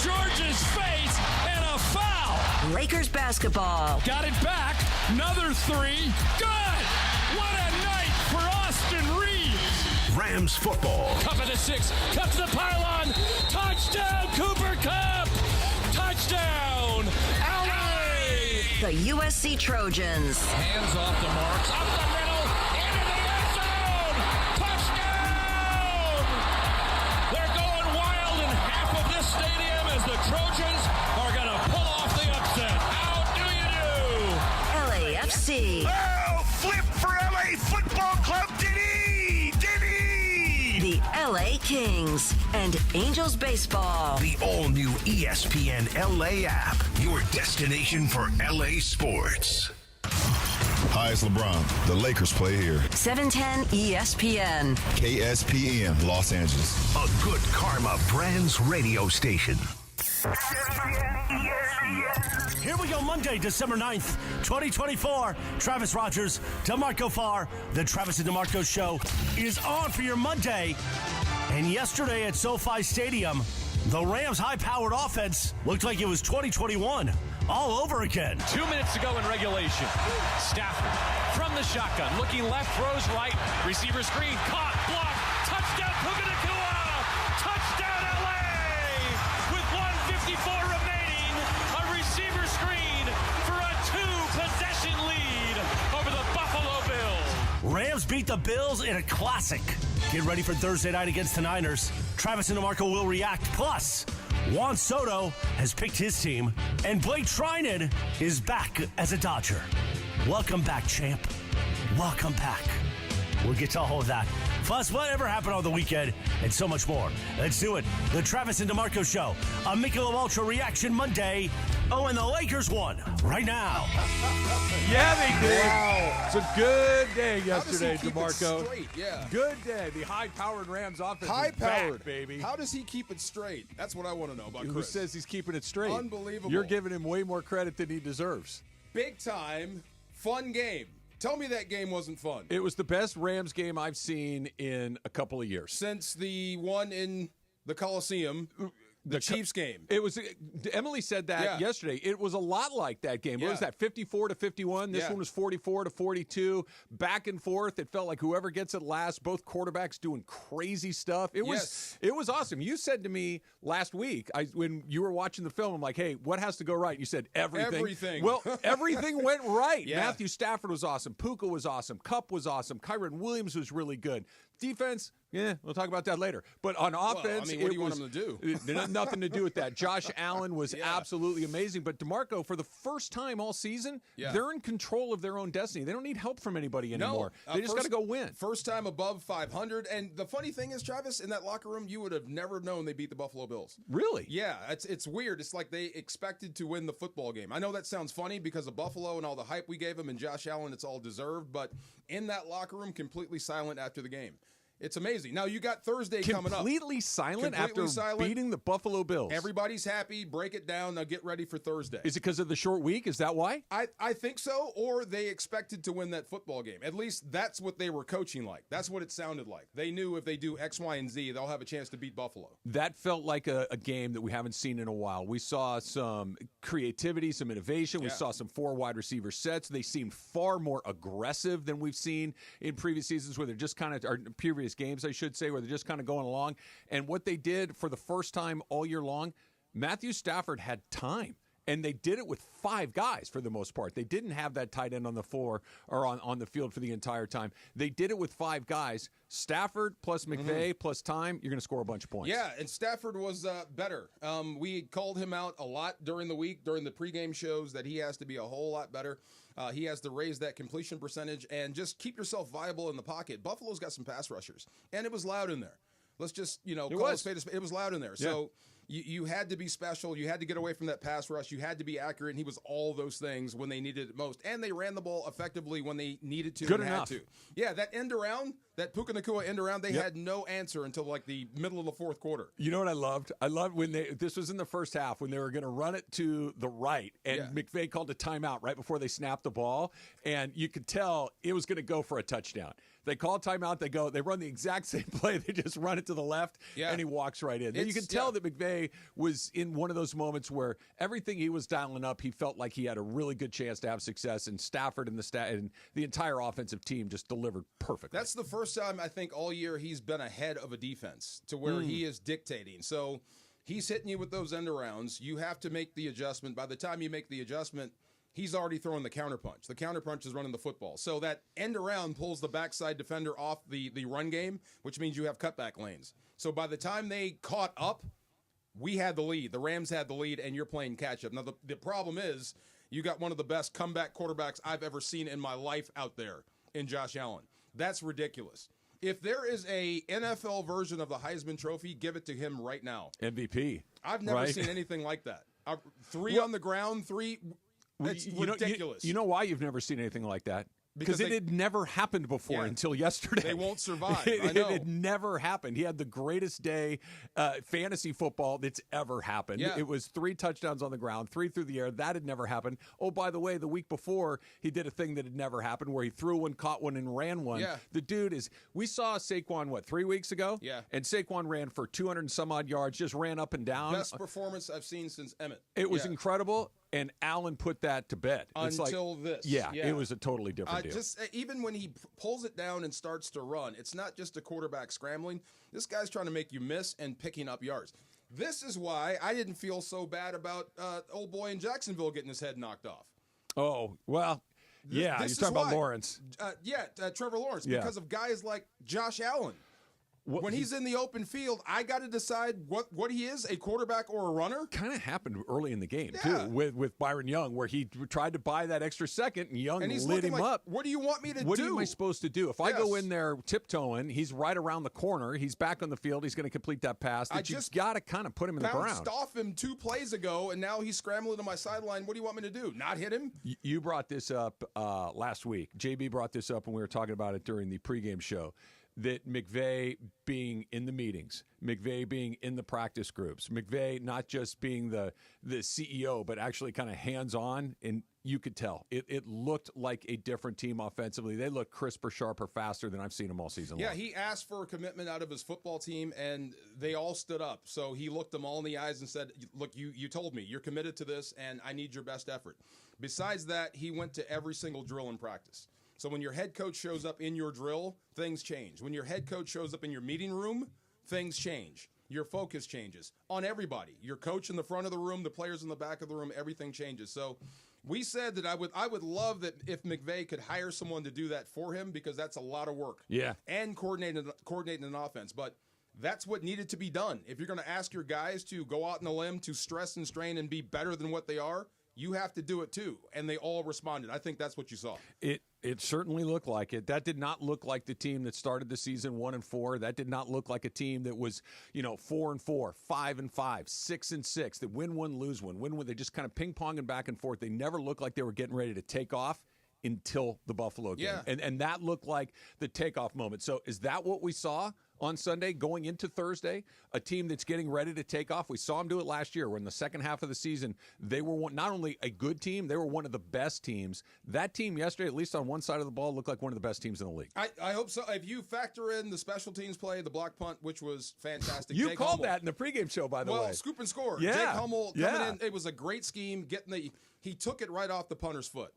George's face and a foul. Lakers basketball. Got it back. Another three. Good. What a night for Austin Reeves. Rams football. Cup of the six. Cup to the pylon. Touchdown, Cooper Cup. Touchdown, LA. The USC Trojans. Hands off the marks. Up the middle. Into the end zone. Touchdown. They're going wild in half of this stadium as the Trojans are going to pull off the upset. How do you do? LAFC. Oh, flip for LA Football Club. Did he? The LA Kings and Angels baseball. The all-new ESPN LA app. Your destination for LA sports. Hi, it's LeBron. The Lakers play here. 710 ESPN. KSPN, Los Angeles. A Good Karma Brands radio station. Here we go, Monday, December 9th, 2024. Travis Rogers, DeMarco Farr. The Travis and DeMarco Show is on for your Monday. And yesterday at SoFi Stadium, the Rams' high-powered offense looked like it was 2021 all over again. 2 minutes to go in regulation. Stafford from the shotgun, looking left, throws right. Receiver screen, caught, blocked. Touchdown, Puka Nacua. Touchdown, LA. With 1:54 remaining, a receiver screen for a two-possession lead over the Buffalo Bills. Rams beat the Bills in a classic. Get ready for Thursday night against the Niners. Travis and DeMarco will react. Plus, Juan Soto has picked his team, and Blake Trinan is back as a Dodger. Welcome back, champ. Welcome back. We'll get to all of that. Plus, whatever happened on the weekend, and so much more. Let's do it. The Travis and DeMarco Show, a Michelob Ultra Reaction Monday. Oh, and the Lakers won right now. Yeah, they did. Wow. It's a good day yesterday, How does he keep DeMarco. it straight? Yeah. Good day. The high-powered Rams offense is High-powered, back, baby. How does he keep it straight? That's what I want to know about Who Chris. says he's keeping it straight? Unbelievable. You're giving him way more credit than he deserves. Big time, fun game. Tell me that game wasn't fun. It was the best Rams game I've seen in a couple of years. Since the one in the Coliseum, the Chiefs game. It was. Emily said that yesterday. It was a lot like that game. What was that? 54-51. This one was 44-42. Back and forth. It felt like whoever gets it last. Both quarterbacks doing crazy stuff. It was. It was awesome. You said to me last week, when you were watching the film, I'm like, "Hey, what has to go right?" You said everything. Everything. Well, everything went right. Yeah. Matthew Stafford was awesome. Puka was awesome. Kupp was awesome. Kyron Williams was really good. Defense. Yeah, we'll talk about that later. But on offense, what do you want them to do? It had nothing to do with that. Josh Allen was absolutely amazing. But DeMarco, for the first time all season, they're in control of their own destiny. They don't need help from anybody anymore. They just got to go win. First time above 500. And the funny thing is, Travis, in that locker room, you would have never known they beat the Buffalo Bills. Really? Yeah, it's weird. It's like they expected to win the football game. I know that sounds funny because of Buffalo and all the hype we gave them and Josh Allen, it's all deserved. But in that locker room, completely silent after the game. It's amazing. Now, you got Thursday coming up. Completely silent after beating the Buffalo Bills. Everybody's happy. Break it down. Now get ready for Thursday. Is it because of the short week? Is that why? I think so, or they expected to win that football game. At least that's what they were coaching like. That's what it sounded like. They knew if they do X, Y, and Z, they'll have a chance to beat Buffalo. That felt like a game that we haven't seen in a while. We saw some creativity, some innovation. We saw some 4 wide receiver sets. They seemed far more aggressive than we've seen in previous seasons where they're just kind of, or previous games, I should say, where they're just kind of going along. And what they did for the first time all year long, Matthew Stafford had time. And they did it with 5 guys for the most part. They didn't have that tight end on the floor or on the field for the entire time. They did it with 5 guys. Stafford plus McVay plus time, you're going to score a bunch of points. Yeah, and Stafford was better. We called him out a lot during the week, during the pregame shows, that he has to be a whole lot better. He has to raise that completion percentage and just keep yourself viable in the pocket. Buffalo's got some pass rushers, and it was loud in there. Let's just, call it spade a spade. It was loud in there. Yeah. So you had to be special. You had to get away from that pass rush. You had to be accurate, and he was all those things when they needed it most. And they ran the ball effectively when they needed to. Good and enough. Had to. Yeah, that end around, that Puka Nacua end around, they had no answer until like the middle of the fourth quarter. You know what I loved? I loved when this was in the first half when they were going to run it to the right, and McVay called a timeout right before they snapped the ball, and you could tell it was going to go for a touchdown. They call timeout, they run the exact same play, they just run it to the left, and he walks right in. And you can tell that McVay was in one of those moments where everything he was dialing up, he felt like he had a really good chance to have success, and Stafford and the entire offensive team just delivered perfectly. That's the first time I think all year he's been ahead of a defense to where he is dictating. So he's hitting you with those end arounds. You have to make the adjustment. By the time you make the adjustment, he's already throwing the counterpunch. The counterpunch is running the football. So that end around pulls the backside defender off the run game, which means you have cutback lanes. So by the time they caught up, we had the lead. The Rams had the lead, and you're playing catch-up. Now, the problem is you got one of the best comeback quarterbacks I've ever seen in my life out there in Josh Allen. That's ridiculous. If there is a NFL version of the Heisman Trophy, give it to him right now. MVP. I've never seen anything like that. Three on the ground, three. It's ridiculous. You know why you've never seen anything like that? Because it had never happened before until yesterday. They won't survive. I know. It never happened. He had the greatest day fantasy football that's ever happened. Yeah. It was 3 touchdowns on the ground, 3 through the air. That had never happened. Oh, by the way, the week before, he did a thing that had never happened where he threw one, caught one, and ran one. Yeah. The dude is – we saw Saquon, 3 weeks ago? Yeah. And Saquon ran for 200 and some odd yards, just ran up and down. Best performance I've seen since Emmett. It was incredible. And Allen put that to bed. Until this. Yeah, it was a totally different deal. Even when he pulls it down and starts to run, it's not just a quarterback scrambling. This guy's trying to make you miss and picking up yards. This is why I didn't feel so bad about old boy in Jacksonville getting his head knocked off. Oh, well, you're talking about Lawrence. Trevor Lawrence, because of guys like Josh Allen. When he's in the open field, I got to decide what he is, a quarterback or a runner. Kind of happened early in the game, too, with Byron Young, where he tried to buy that extra second, and Young lit him up. What do you want me to do? What am I supposed to do? If I go in there tiptoeing, he's right around the corner. He's back on the field. He's going to complete that pass. You've got to kind of put him in the ground. I bounced off him 2 plays ago, and now he's scrambling to my sideline. What do you want me to do? Not hit him? You brought this up last week. JB brought this up when we were talking about it during the pregame show. That McVay being in the meetings, McVay being in the practice groups, McVay not just being the CEO, but actually kind of hands-on, and you could tell. It looked like a different team offensively. They looked crisper, sharper, faster than I've seen them all season long. Yeah, he asked for a commitment out of his football team, and they all stood up. So he looked them all in the eyes and said, look, you told me. You're committed to this, and I need your best effort. Besides that, he went to every single drill in practice. So when your head coach shows up in your drill, things change. When your head coach shows up in your meeting room, things change. Your focus changes on everybody. Your coach in the front of the room, the players in the back of the room, everything changes. So we said that I would love that if McVay could hire someone to do that for him, because that's a lot of work. Yeah. And coordinating an offense. But that's what needed to be done. If you're going to ask your guys to go out on a limb, to stress and strain and be better than what they are, you have to do it too. And they all responded. I think that's what you saw. It certainly looked like it. That did not look like the team that started the season 1-4. That did not look like a team that was, 4-4, 5-5, 6-6. That win one, lose one, win one. They just kind of ping-ponging back and forth. They never looked like they were getting ready to take off until the Buffalo game. Yeah. And that looked like the takeoff moment. So is that what we saw on Sunday going into Thursday? A team that's getting ready to take off? We saw them do it last year when the second half of the season, they were not only a good team, they were one of the best teams. That team yesterday, at least on one side of the ball, looked like one of the best teams in the league. I hope so. If you factor in the special teams play, the block punt, which was fantastic. You Jake called Hummel, that in the pregame show, by the way. Well, scoop and score. Yeah. Jake Hummel coming in. It was a great scheme. He took it right off the punter's foot.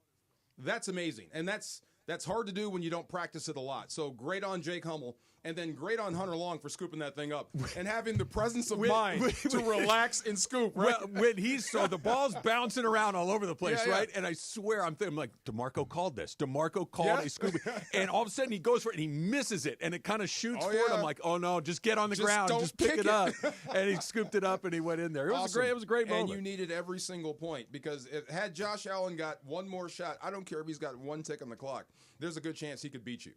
That's amazing. And that's hard to do when you don't practice it a lot. So great on Jake Hummel, and then great on Hunter Long for scooping that thing up and having the presence of mind to relax and scoop. Right? Well, so the ball's bouncing around all over the place, Yeah, yeah. right? And I swear I'm like, DeMarco called this. DeMarco called a scoop. And all of a sudden he goes for it and he misses it, and it kind of shoots forward. yeah. I'm like, oh no, just get on the ground, don't just pick kick it up. And he scooped it up and he went in there. It was Awesome. great. It was a great moment. And you needed every single point, because had Josh Allen got one more shot, I don't care if he's got one tick on the clock, there's a good chance he could beat you.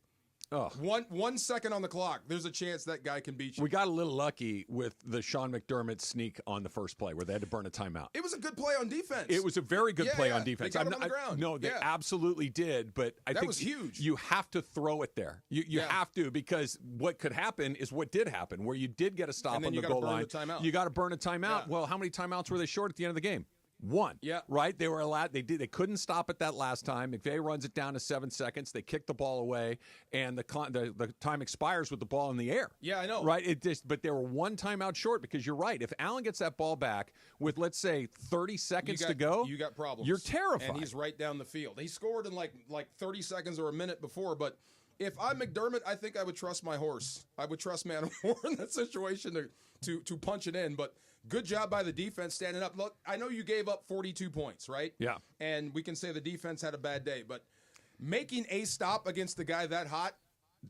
Oh. 1 second on the clock. There's a chance that guy can beat you. We got a little lucky with the Sean McDermott sneak on the first play where they had to burn a timeout. It was a good play on defense. It was a very good play on defense. They got him on the ground. No, they absolutely did, but I that think was huge. You have to throw it there. You have to, because what could happen is what did happen, where you did get a stop on the goal line. You got to burn a timeout. Yeah. Well, how many timeouts were they short at the end of the game? One. Yeah. Right? They were allowed. They couldn't stop it that last time. McVay runs it down to 7 seconds. They kick the ball away, and the time expires with the ball in the air. Yeah, I know. Right? But they were one timeout short, because you're right. If Allen gets that ball back with, let's say, 30 seconds to go, you got problems. You're terrified. And he's right down the field. He scored in like 30 seconds or a minute before, but if I'm McDermott, I think I would trust my horse. I would trust Manowar in that situation to punch it in, but good job by the defense standing up. Look, I know you gave up 42 points, right? Yeah. And we can say the defense had a bad day, but making a stop against the guy that hot,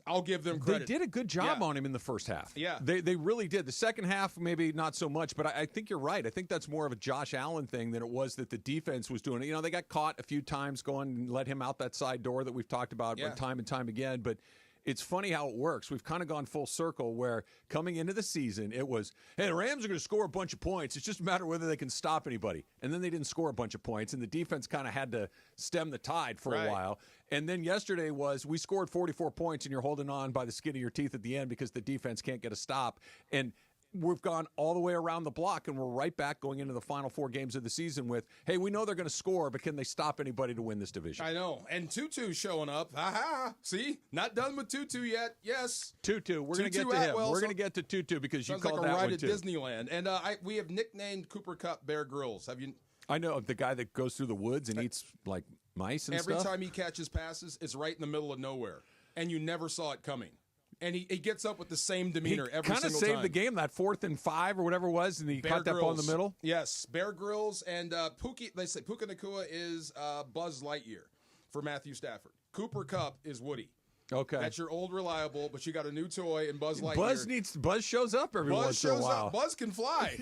I'll give them credit. They did a good job on him in the first half. Yeah. They really did. The second half, maybe not so much, but I think you're right. I think that's more of a Josh Allen thing than it was that the defense was doing it. You know, they got caught a few times going and let him out that side door that we've talked about time and time again, but it's funny how it works. We've kind of gone full circle where coming into the season, it was, hey, the Rams are going to score a bunch of points. It's just a matter of whether they can stop anybody. And then they didn't score a bunch of points, and the defense kind of had to stem the tide for a while. And then yesterday was, we scored 44 points, and you're holding on by the skin of your teeth at the end because the defense can't get a stop. And we've gone all the way around the block, and we're right back going into the final 4 games of the season with, hey, we know they're going to score, but can they stop anybody to win this division? I know. And Tutu's showing up. Ha-ha. See? Not done with Tutu yet. Yes. Tutu. We're going to get to him. We're going to get to Tutu because you called like that one too. too. Sounds like a ride at Disneyland. And we have nicknamed Cooper Kupp Bear Grylls. Have you? I know the guy that goes through the woods and eats like mice and stuff. Every time he catches passes, it's right in the middle of nowhere, and you never saw it coming. And he gets up with the same demeanor every single time. Kind of saved the game, that 4th and 5 or whatever it was, and he caught that ball in the middle. Yes, Bear Grylls and Puka. They say Puka Nacua is Buzz Lightyear for Matthew Stafford. Cooper Kupp is Woody. Okay, that's your old reliable, but you got a new toy in Buzz Lightyear. Buzz shows up every once in a while. Up. Buzz can fly.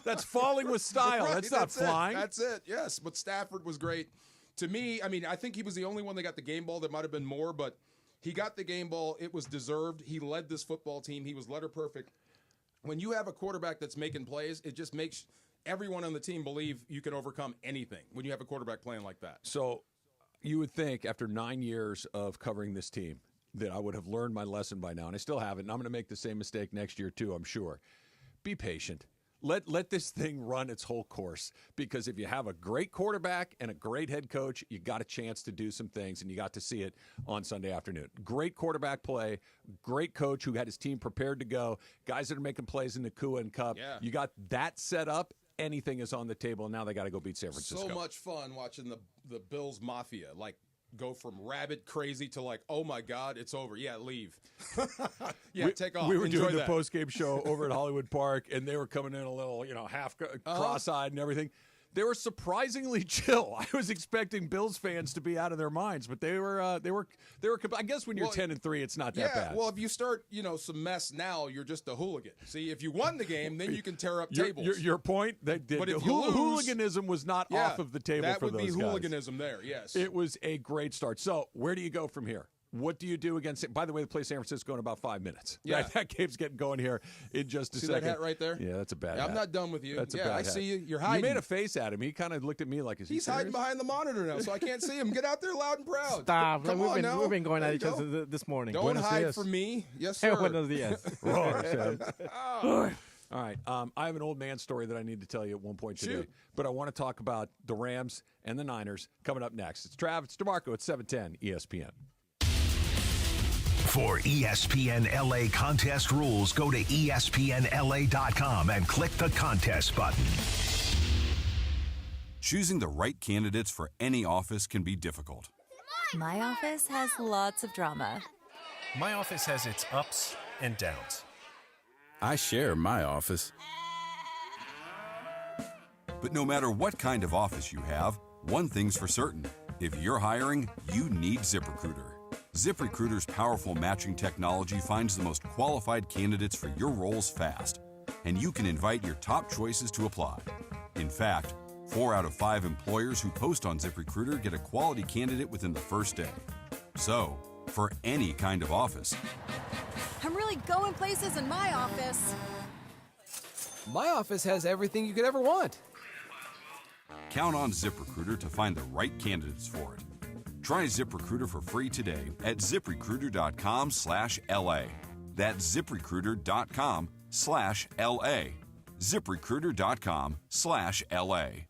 That's falling with style. Right, that's not flying. That's it. Yes, but Stafford was great. To me, I mean, I think he was the only one that got the game ball. There might have been more, but he got the game ball. It was deserved. He led this football team. He was letter perfect. When you have a quarterback that's making plays, it just makes everyone on the team believe you can overcome anything when you have a quarterback playing like that. So you would think after 9 years of covering this team that I would have learned my lesson by now, and I still haven't, and I'm going to make the same mistake next year too, I'm sure. Be patient. Let this thing run its whole course, because if you have a great quarterback and a great head coach, you got a chance to do some things, and you got to see it on Sunday afternoon. Great quarterback play, great coach who had his team prepared to go, guys that are making plays in Nacua and Kupp. Yeah. You got that set up. Anything is on the table, and now they got to go beat San Francisco. So much fun watching the Bills Mafia, go from rabid crazy to oh my God, it's over. Yeah, leave. Take off. We were Enjoy doing the that. post-game show over at Hollywood Park, and they were coming in a little, half cross-eyed and everything. They were surprisingly chill. I was expecting Bills fans to be out of their minds, but they were. I guess when you're 10-3, it's not that bad. Well, if you start, some mess now, you're just a hooligan. See, if you won the game, then you can tear up tables. Your point, but if you lose, hooliganism was not off of the table for those guys. That would be hooliganism there. Yes, it was a great start. So, where do you go from here? What do you do against? By the way, they play San Francisco in about 5 minutes. Yeah, right? That game's getting going here in just a second. See that hat right there? Yeah, that's a bad hat. I'm not done with you. That's a bad I hat. see you. You're hiding. You made a face at him. He kind of looked at me like, he's hiding behind the monitor now, so I can't see him. Get out there loud and proud. Stop. Come on now. We've been going at each other this morning. Don't hide from me. Yes, sir. Buenos dias. All right. I have an old man story that I need to tell you at one point today. But I want to talk about the Rams and the Niners coming up next. It's Trav. It's DeMarco at 710 ESPN. For ESPN LA contest rules, go to ESPNLA.com and click the contest button. Choosing the right candidates for any office can be difficult. My office has lots of drama. My office has its ups and downs. I share my office. But no matter what kind of office you have, one thing's for certain. If you're hiring, you need ZipRecruiter. ZipRecruiter's powerful matching technology finds the most qualified candidates for your roles fast, and you can invite your top choices to apply. In fact, 4 out of 5 employers who post on ZipRecruiter get a quality candidate within the first day. So, for any kind of office. I'm really going places in my office. My office has everything you could ever want. Count on ZipRecruiter to find the right candidates for it. Try ZipRecruiter for free today at ZipRecruiter.com/LA. That's ZipRecruiter.com/LA. ZipRecruiter.com/LA.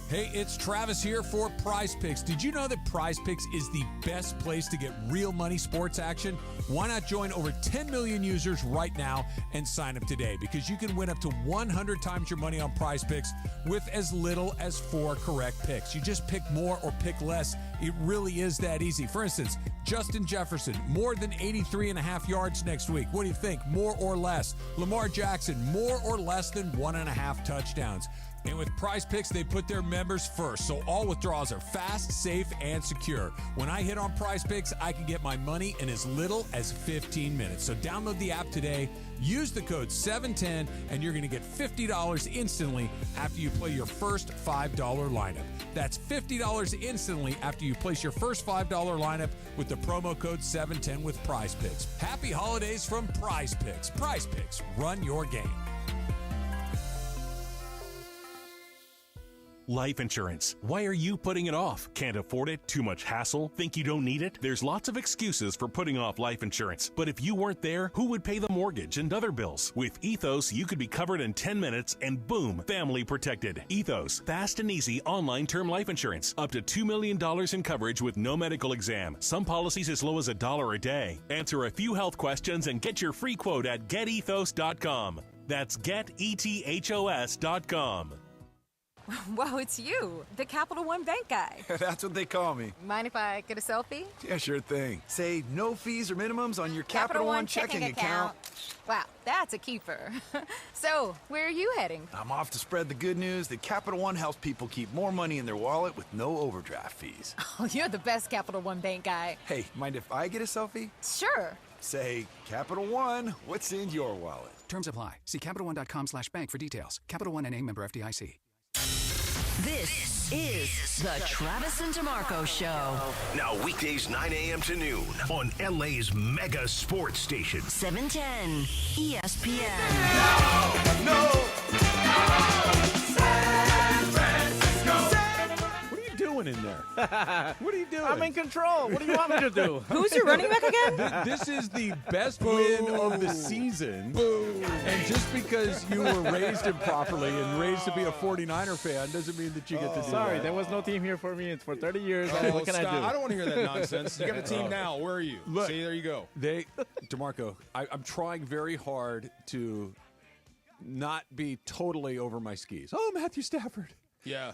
Hey, it's Travis here for Prize Picks. Did you know that Prize Picks is the best place to get real money sports action? Why not join over 10 million users right now and sign up today? Because you can win up to 100 times your money on Prize Picks with as little as 4 correct picks. You just pick more or pick less. It really is that easy. For instance, Justin Jefferson, more than 83.5 yards next week. What do you think? More or less? Lamar Jackson, more or less than 1.5 touchdowns. And with Prize Picks, they put their members first, so all withdrawals are fast, safe, and secure. When I hit on Prize Picks, I can get my money in as little as 15 minutes. So download the app today, use the code 710, and you're going to get $50 instantly after you play your first $5 lineup. That's $50 instantly after you place your first $5 lineup with the promo code 710 with Prize Picks. Happy holidays from Prize Picks. Prize Picks, run your game. Life insurance. Why are you putting it off? Can't afford it? Too much hassle? Think you don't need it? There's lots of excuses for putting off life insurance. But if you weren't there, who would pay the mortgage and other bills? With Ethos, you could be covered in 10 minutes and boom, family protected. Ethos, fast and easy online term life insurance. Up to $2 million in coverage with no medical exam. Some policies as low as $1 a day. Answer a few health questions and get your free quote at getethos.com. That's getethos.com. Wow, it's you, the Capital One Bank guy. That's what they call me. Mind if I get a selfie? Yeah, sure thing. Say no fees or minimums on your Capital One checking account. Wow, that's a keeper. So, where are you heading? I'm off to spread the good news that Capital One helps people keep more money in their wallet with no overdraft fees. Oh, you're the best Capital One Bank guy. Hey, mind if I get a selfie? Sure. Say, Capital One, what's in your wallet? Terms apply. See CapitalOne.com/bank for details. Capital One NA, member FDIC. This is the Travis and DeMarco Show. Now weekdays 9 a.m. to noon on LA's mega sports station. 710 ESPN. No. San Francisco. What are you doing in there? What are you doing? I'm in control. What do you want me to do? Who's your running back again? This is the best win of the season. And just because you were raised improperly and raised to be a 49er fan doesn't mean that you get to do Sorry, that. there was no team here for me. It's for 30 years. What can I do? I don't want to hear that nonsense. You got a team now. Where are you? Look, see, there you go. DeMarco, I'm trying very hard to not be totally over my skis. Oh, Matthew Stafford. Yeah.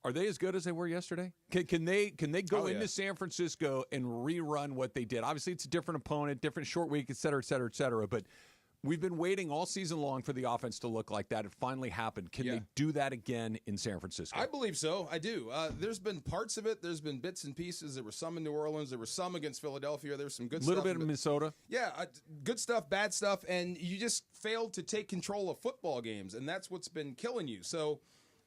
Are they as good as they were yesterday? Can they go into San Francisco and rerun what they did? Obviously, it's a different opponent, different short week, et cetera, et cetera, et cetera. But we've been waiting all season long for the offense to look like that. It finally happened. Can they do that again in San Francisco? I believe so. I do. There's been parts of it. There's been bits and pieces. There were some in New Orleans. There were some against Philadelphia. There was some good stuff. A little bit in Minnesota. Yeah, good stuff, bad stuff. And you just failed to take control of football games. And that's what's been killing you. So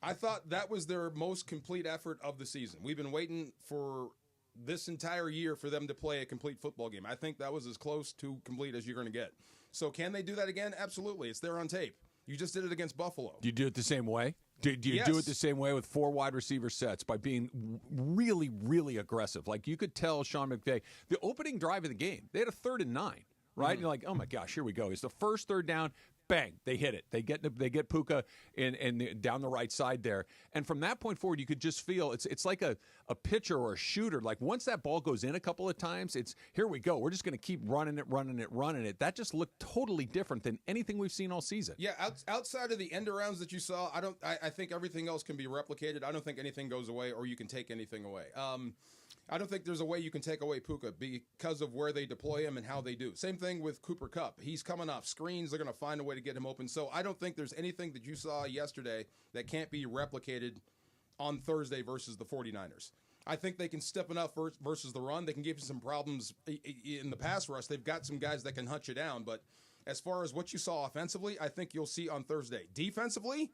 I thought that was their most complete effort of the season. We've been waiting for this entire year for them to play a complete football game. I think that was as close to complete as you're going to get. So can they do that again? Absolutely. It's there on tape. You just did it against Buffalo. Do you do it the same way? Do you do it the same way with 4 wide receiver sets by being really, really aggressive? Like you could tell Sean McVay, the opening drive of the game, they had a 3rd and 9, right? And you're like, oh my gosh, here we go. It's the first 3rd down. Bang! They hit it. They get Puka in down the right side there, and from that point forward, you could just feel it's like a pitcher or a shooter. Like once that ball goes in a couple of times, it's here we go. We're just going to keep running it. That just looked totally different than anything we've seen all season. Yeah, outside of the end arounds that you saw, I think everything else can be replicated. I don't think anything goes away or you can take anything away. I don't think there's a way you can take away Puka because of where they deploy him and how they do. Same thing with Cooper Kupp. He's coming off screens. They're going to find a way to get him open. So I don't think there's anything that you saw yesterday that can't be replicated on Thursday versus the 49ers. I think they can step it up versus the run. They can give you some problems in the pass rush. They've got some guys that can hunt you down. But as far as what you saw offensively, I think you'll see on Thursday. Defensively,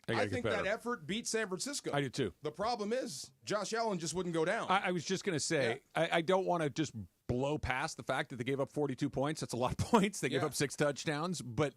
I think that effort beat San Francisco. I do too. The problem is Josh Allen just wouldn't go down. I was just going to say, I don't want to just blow past the fact that they gave up 42 points. That's a lot of points. They gave up 6 touchdowns. But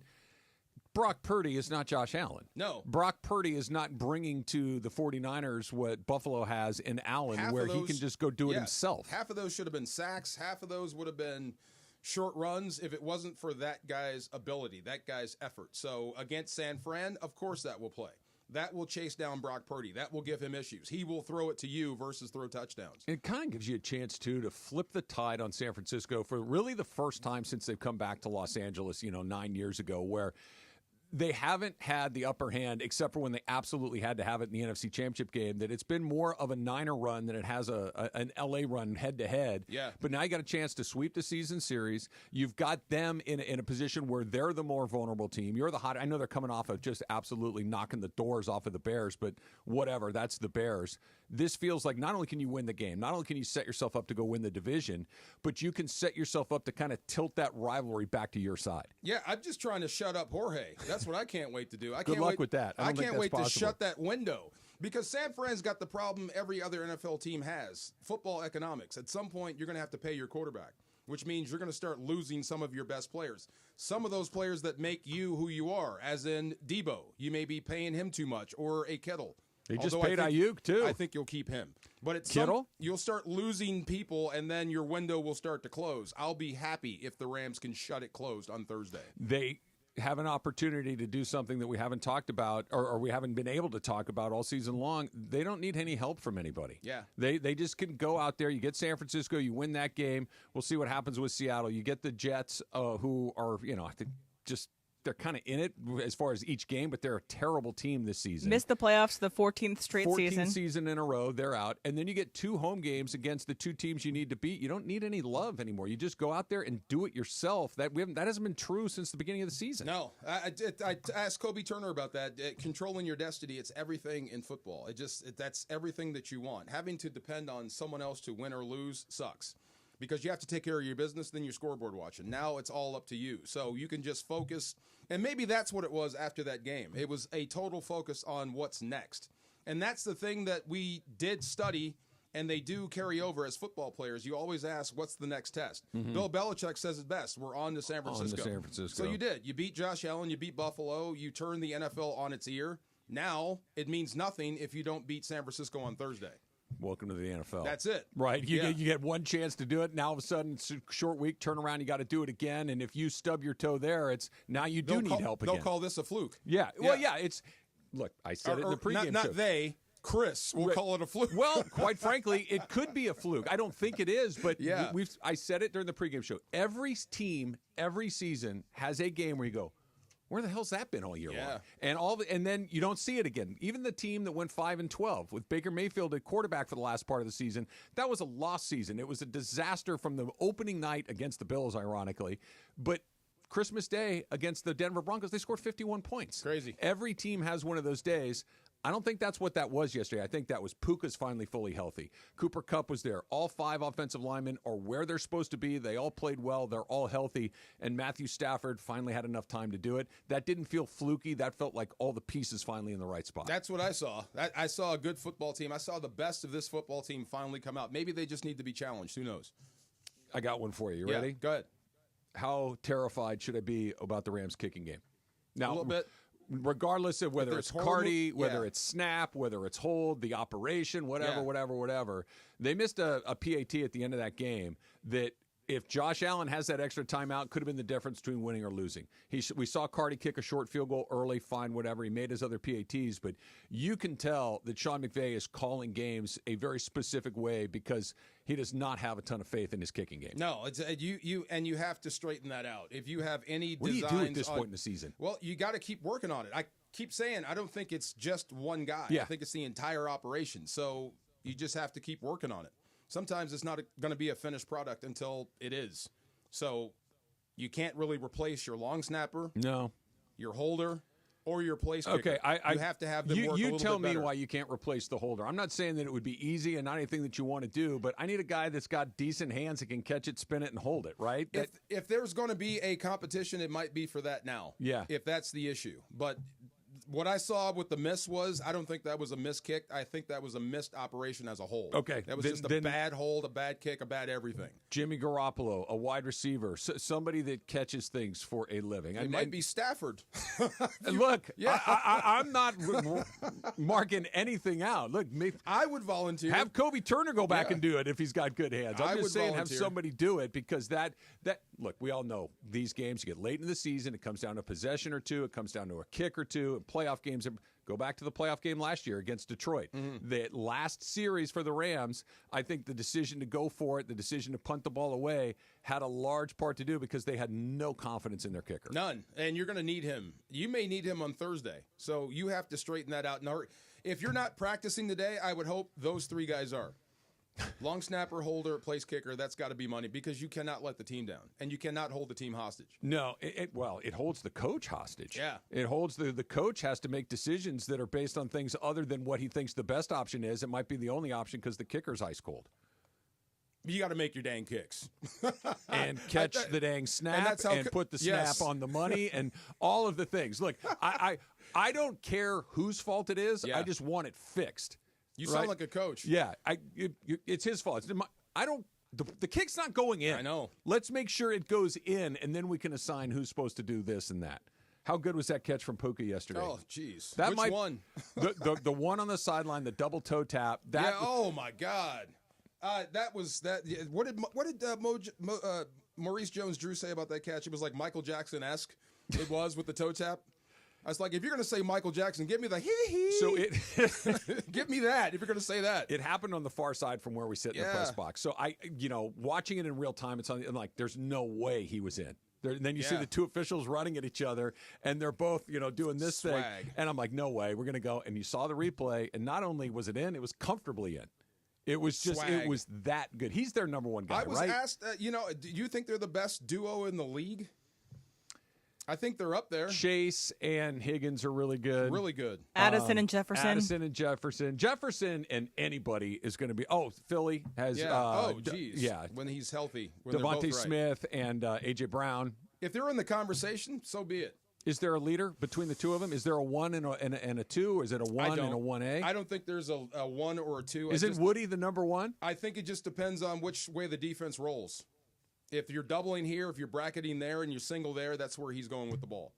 Brock Purdy is not Josh Allen. No. Brock Purdy is not bringing to the 49ers what Buffalo has in Allen, where he can just go do it himself. Half of those should have been sacks. Half of those would have been short runs if it wasn't for that guy's ability, that guy's effort. So against San Fran, of course that will play. That will chase down Brock Purdy. That will give him issues. He will throw it to you versus throw touchdowns. It kind of gives you a chance, too, to flip the tide on San Francisco for really the first time since they've come back to Los Angeles, 9 years ago, where they haven't had the upper hand except for when they absolutely had to have it in the NFC Championship game, that it's been more of a Niner run than it has an LA run head-to-head. Yeah. But now you got a chance to sweep the season series. You've got them in a position where they're the more vulnerable team. You're the hot. I know they're coming off of just absolutely knocking the doors off of the Bears, but whatever, that's the Bears. This feels like not only can you win the game, not only can you set yourself up to go win the division, but you can set yourself up to kind of tilt that rivalry back to your side. Yeah, I'm just trying to shut up Jorge. That's what I can't wait to do. Good luck with that. I can't wait to shut that window because San Fran's got the problem every other NFL team has, football economics. At some point, you're going to have to pay your quarterback, which means you're going to start losing some of your best players. Some of those players that make you who you are, as in Debo. You may be paying him too much, or a Kittle. They just paid Ayuk, too. I think you'll keep him. But at Kittle? You'll start losing people, and then your window will start to close. I'll be happy if the Rams can shut it closed on Thursday. They have an opportunity to do something that we haven't talked about or we haven't been able to talk about all season long. They don't need any help from anybody. Yeah. They just can go out there. You get San Francisco, you win that game. We'll see what happens with Seattle. You get the Jets, who are, I think just they're kind of in it as far as each game, but they're a terrible team this season. Missed the playoffs the 14th straight 14th season in a row, they're out. And then you get 2 home games against the 2 teams you need to beat. You don't need any love anymore. You just go out there and do it yourself. That hasn't been true since the beginning of the season. No. I asked Kobe Turner about that. Controlling your destiny, it's everything in football. That's everything that you want. Having to depend on someone else to win or lose sucks. Because you have to take care of your business, then you're scoreboard watching. Now it's all up to you. So you can just focus. And maybe that's what it was after that game. It was a total focus on what's next. And that's the thing that we did study, and they do carry over as football players. You always ask, what's the next test? Mm-hmm. Bill Belichick says it best. We're on to San Francisco. On to San Francisco. So you did. You beat Josh Allen. You beat Buffalo. You turned the NFL on its ear. Now it means nothing if you don't beat San Francisco on Thursday. Welcome to the NFL. That's it. Right. You get one chance to do it. Now, all of a sudden, it's a short week, turn around, you got to do it again. And if you stub your toe there, it's now you do need help again. They'll call this a fluke. Yeah. Well, yeah, it's – look, I said it in the pregame show. Not they. Chris will call it a fluke. Well, quite frankly, it could be a fluke. I don't think it is, but I said it during the pregame show. Every team, every season has a game where you go, where the hell's that been all year long? And then you don't see it again. Even the team that went 5-12 with Baker Mayfield at quarterback for the last part of the season, that was a lost season. It was a disaster from the opening night against the Bills, ironically. But Christmas Day against the Denver Broncos, they scored 51 points. Crazy. Every team has one of those days. I don't think that's what that was yesterday. I think that was Puka's finally fully healthy. Cooper Kupp was there. All 5 offensive linemen are where they're supposed to be. They all played well. They're all healthy. And Matthew Stafford finally had enough time to do it. That didn't feel fluky. That felt like all the pieces finally in the right spot. That's what I saw. I saw a good football team. I saw the best of this football team finally come out. Maybe they just need to be challenged. Who knows? I got one for you. You ready? Go ahead. How terrified should I be about the Rams kicking game? Now, a little bit. Regardless of whether it's Cardi, whether it's snap, whether it's hold, the operation, whatever. They missed a PAT at the end of that game that if Josh Allen has that extra timeout, could have been the difference between winning or losing. We saw Cardi kick a short field goal early, fine, whatever. He made his other PATs, but you can tell that Sean McVay is calling games a very specific way because he does not have a ton of faith in his kicking game. No, it's you have to straighten that out. If you have any what designs do you do at this point in the season? Well, you got to keep working on it. I keep saying I don't think it's just one guy. Yeah. I think it's the entire operation. So you just have to keep working on it. Sometimes it's not going to be a finished product until it is. So you can't really replace your long snapper, your holder, or your place kicker. Okay, you have to have them work a little bit tell me better. why you can't replace the holder. I'm not saying that it would be easy and not anything that you want to do, but I need a guy that's got decent hands that can catch it, spin it, and hold it, right? If there's going to be a competition, it might be for that now. Yeah. If that's the issue. But What I saw with the miss was, I don't think that was a missed kick. I think that was a missed operation as a whole. Okay. That was just a bad hold, a bad kick, a bad everything. Jimmy Garoppolo, a wide receiver, somebody that catches things for a living. It might be Stafford. Look, I'm not marking anything out. Look, I would volunteer. Have Kobe Turner go back and do it if he's got good hands. I'm just saying volunteer. have somebody do it because that look, we all know these games, you get late in the season, it comes down to a possession or two, it comes down to a kick or two, and playoff games. Go back to the playoff game last year against Detroit. The last series for the Rams, I think the decision to go for it, the decision to punt the ball away, had a large part to do because they had no confidence in their kicker. None. And you're going to need him. You may need him on Thursday. So you have to straighten that out. Now, if you're not practicing today, I would hope those three guys are. Long snapper, holder, place kicker, that's got to be money because you cannot let the team down, and you cannot hold the team hostage. No, it holds the coach hostage. Yeah. It holds the coach has to make decisions that are based on things other than what he thinks the best option is. It might be the only option because the kicker's ice cold. You got to make your dang kicks. And catch the dang snap and put the snap on the money and all of the things. Look, I don't care whose fault it is. I just want it fixed. You sound like a coach. Yeah, it's his fault. The kick's not going in. I know. Let's make sure it goes in, and then we can assign who's supposed to do this and that. How good was that catch from Puka yesterday? Oh, jeez. Which one? the one on the sideline, the double toe tap. Oh my God. That was that. What did Maurice Jones-Drew say about that catch? It was like Michael Jackson-esque. It was with the toe tap. I was like, if you're going to say Michael Jackson, give me the hee-hee. So give me that if you're going to say that. It happened on the far side from where we sit in the press box. So watching it in real time, it's on, and like, there's no way he was in. And then you see the two officials running at each other, and they're both, doing this thing. And I'm like, no way, we're going to go. And you saw the replay, and not only was it in, it was comfortably in. It was just, it was that good. He's their number one guy, I was asked, do you think they're the best duo in the league? I think they're up there. Chase and Higgins are really good. Really good. Addison and Jefferson. Addison and Jefferson. Jefferson and anybody is going to be. Oh, Philly has. Geez. When he's healthy. When Devontae Smith and A.J. Brown. If they're in the conversation, so be it. Is there a leader between the two of them? Is there a 1 and a 2? Or is it a 1 and a 1A? I don't think there's a 1 or a 2. Is it Woody the number 1? I think it just depends on which way the defense rolls. If you're doubling here, if you're bracketing there, and you're single there, that's where he's going with the ball.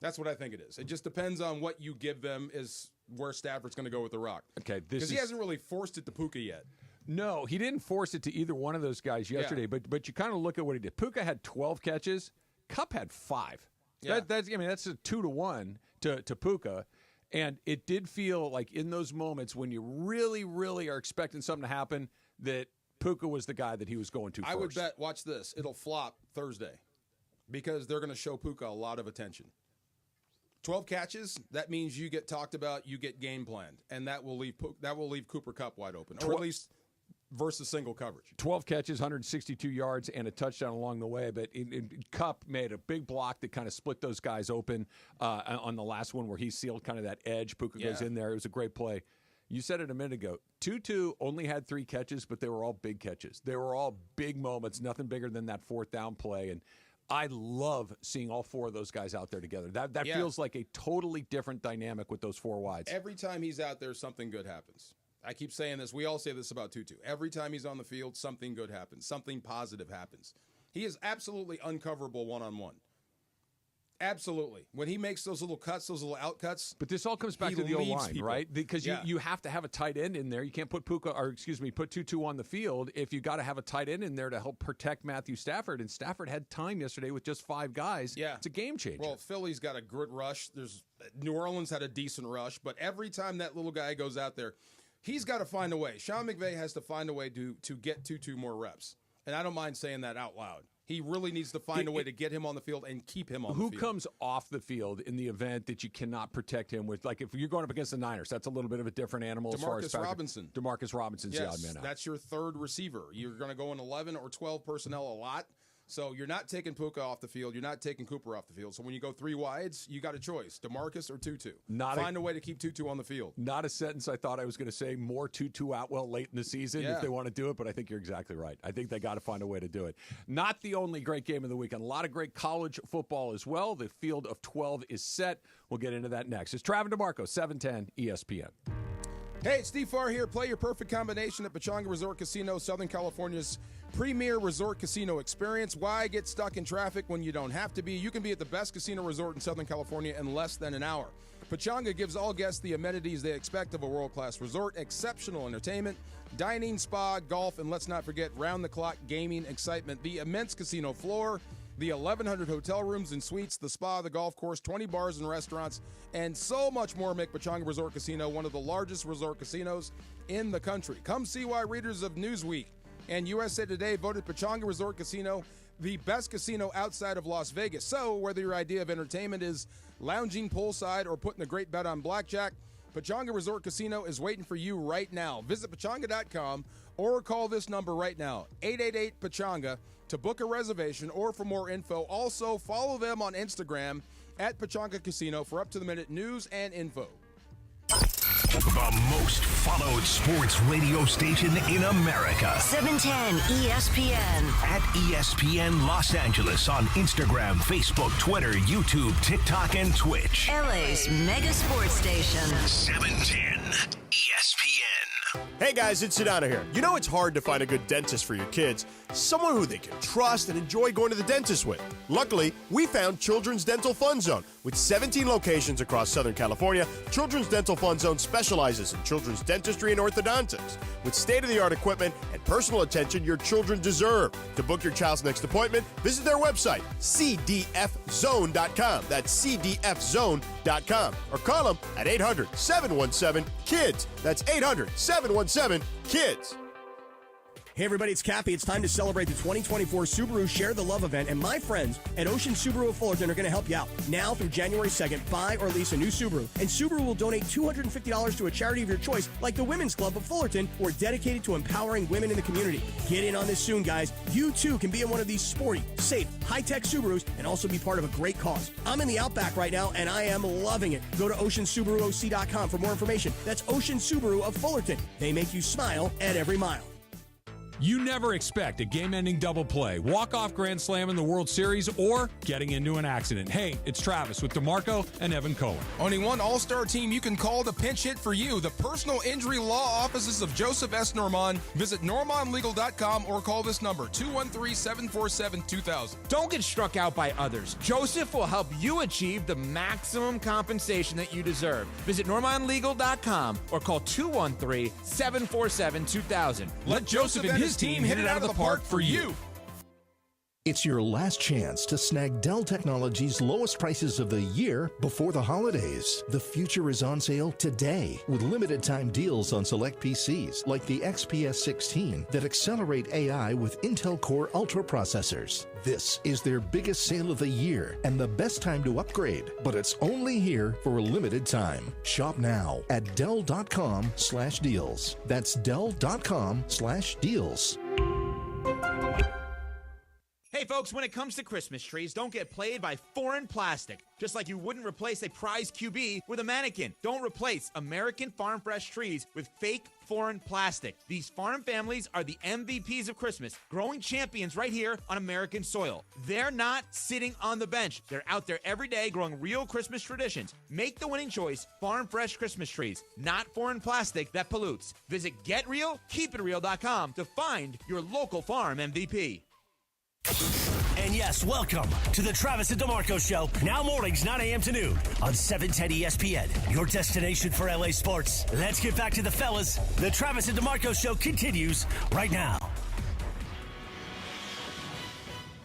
That's what I think it is. It just depends on what you give them is where Stafford's going to go with the rock. Okay, because he hasn't really forced it to Puka yet. No, he didn't force it to either one of those guys yesterday. Yeah. But you kind of look at what he did. Puka had 12 catches. Kupp had 5. Yeah. That's a 2-1 to Puka. And it did feel like in those moments when you really, really are expecting something to happen that Puka was the guy that he was going to first. I would bet, watch this, it'll flop Thursday because they're going to show Puka a lot of attention. 12 catches, that means you get talked about, you get game planned, and that will leave Cooper Kupp wide open, or at least versus single coverage. 12 catches, 162 yards, and a touchdown along the way. But Kupp made a big block that kind of split those guys open on the last one where he sealed kind of that edge. Puka goes in there. It was a great play. You said it a minute ago. Tutu only had 3 catches, but they were all big catches. They were all big moments, nothing bigger than that 4th down play. And I love seeing all 4 of those guys out there together. That feels like a totally different dynamic with those 4 wides. Every time he's out there, something good happens. I keep saying this. We all say this about Tutu. Every time he's on the field, something good happens. Something positive happens. He is absolutely uncoverable one-on-one. Absolutely. When he makes those little cuts, those little out cuts. But this all comes back to the O-line, right? Because you have to have a tight end in there. You can't put put Tutu on the field if you got to have a tight end in there to help protect Matthew Stafford. And Stafford had time yesterday with just 5 guys. Yeah. It's a game changer. Well, Philly's got a good rush. New Orleans had a decent rush. But every time that little guy goes out there, he's got to find a way. Sean McVay has to find a way to get Tutu more reps. And I don't mind saying that out loud. He really needs to find a way to get him on the field and keep him on the field. Who comes off the field in the event that you cannot protect him with? Like if you're going up against the Niners, that's a little bit of a different animal as far as Robinson. DeMarcus Robinson's the odd man out. That's your third receiver. You're going to go in 11 or 12 personnel a lot. So you're not taking Puka off the field. You're not taking Cooper off the field. So when you go 3 wides, you got a choice, DeMarcus or Tutu. Find a way to keep Tutu on the field. Not a sentence I thought I was going to say. More Tutu Atwell late in the season if they want to do it, but I think you're exactly right. I think they got to find a way to do it. Not the only great game of the weekend. A lot of great college football as well. The field of 12 is set. We'll get into that next. It's Travis DeMarco, 710 ESPN. Hey, it's Steve Farr here. Play your perfect combination at Pechanga Resort Casino, Southern California's premier resort casino experience. Why get stuck in traffic when you don't have to be? You can be at the best casino resort in Southern California in less than an hour. Pechanga gives all guests the amenities they expect of a world-class resort, exceptional entertainment, dining, spa, golf, and let's not forget round-the-clock gaming excitement. The immense casino floor, the 1,100 hotel rooms and suites, the spa, the golf course, 20 bars and restaurants, and so much more make Pechanga Resort Casino one of the largest resort casinos in the country. Come see why readers of Newsweek and USA Today voted Pechanga Resort Casino the best casino outside of Las Vegas. So whether your idea of entertainment is lounging poolside or putting a great bet on blackjack, Pechanga Resort Casino is waiting for you right now. Visit Pechanga.com or call this number right now, 888-PECHANGA, to book a reservation or for more info. Also, follow them on Instagram at Pechanga Casino for up-to-the-minute news and info. The most followed sports radio station in America. 710 ESPN. At ESPN Los Angeles on Instagram, Facebook, Twitter, YouTube, TikTok, and Twitch. LA's mega sports station. 710 ESPN. Hey guys, it's Sedano here. You know it's hard to find a good dentist for your kids, someone who they can trust and enjoy going to the dentist with. Luckily, we found Children's Dental Fun Zone. With 17 locations across Southern California, Children's Dental Fun Zone specializes in children's dentistry and orthodontics. With state-of-the-art equipment and personal attention your children deserve. To book your child's next appointment, visit their website, cdfzone.com. That's cdfzone.com. Or call them at 800-717-KIDS. That's 800-717-KIDS. Hey everybody, it's Cappy. It's time to celebrate the 2024 Subaru Share the Love event, and my friends at Ocean Subaru of Fullerton are going to help you out. Now through January 2nd, buy or lease a new Subaru, and Subaru will donate $250 to a charity of your choice, like the Women's Club of Fullerton, who are dedicated to empowering women in the community. Get in on this soon, guys. You too can be in one of these sporty, safe, high-tech Subarus and also be part of a great cause. I'm in the Outback right now, and I am loving it. Go to OceanSubaruOC.com for more information. That's Ocean Subaru of Fullerton. They make you smile at every mile. You never expect a game-ending double play, walk-off grand slam in the World Series, or getting into an accident. Hey, it's Travis with DeMarco and Evan Cohen. Only one all-star team you can call to pinch hit for you. The personal injury law offices of Joseph S. Normand. Visit normandlegal.com or call this number, 213-747-2000. Don't get struck out by others. Joseph will help you achieve the maximum compensation that you deserve. Visit normandlegal.com or call 213-747-2000. Let Joseph and his team hit it out of the park for you. It's your last chance to snag Dell Technologies' lowest prices of the year before the holidays. The future is on sale today with limited time deals on select PCs like the XPS 16 that accelerate AI with Intel Core Ultra processors. This is their biggest sale of the year and the best time to upgrade, but it's only here for a limited time. Shop now at Dell.com/deals. That's Dell.com/deals. Hey folks, when it comes to Christmas trees, don't get played by foreign plastic. Just like you wouldn't replace a prize QB with a mannequin. Don't replace American farm fresh trees with fake foreign plastic. These farm families are the MVPs of Christmas, growing champions right here on American soil. They're not sitting on the bench. They're out there every day growing real Christmas traditions. Make the winning choice, farm fresh Christmas trees, not foreign plastic that pollutes. Visit GetRealKeepItReal.com to find your local farm MVP. And yes, welcome to the Travis and DeMarco Show. Now mornings, 9 a.m. to noon on 710 ESPN, your destination for LA sports. Let's get back to the fellas. The Travis and DeMarco Show continues right now.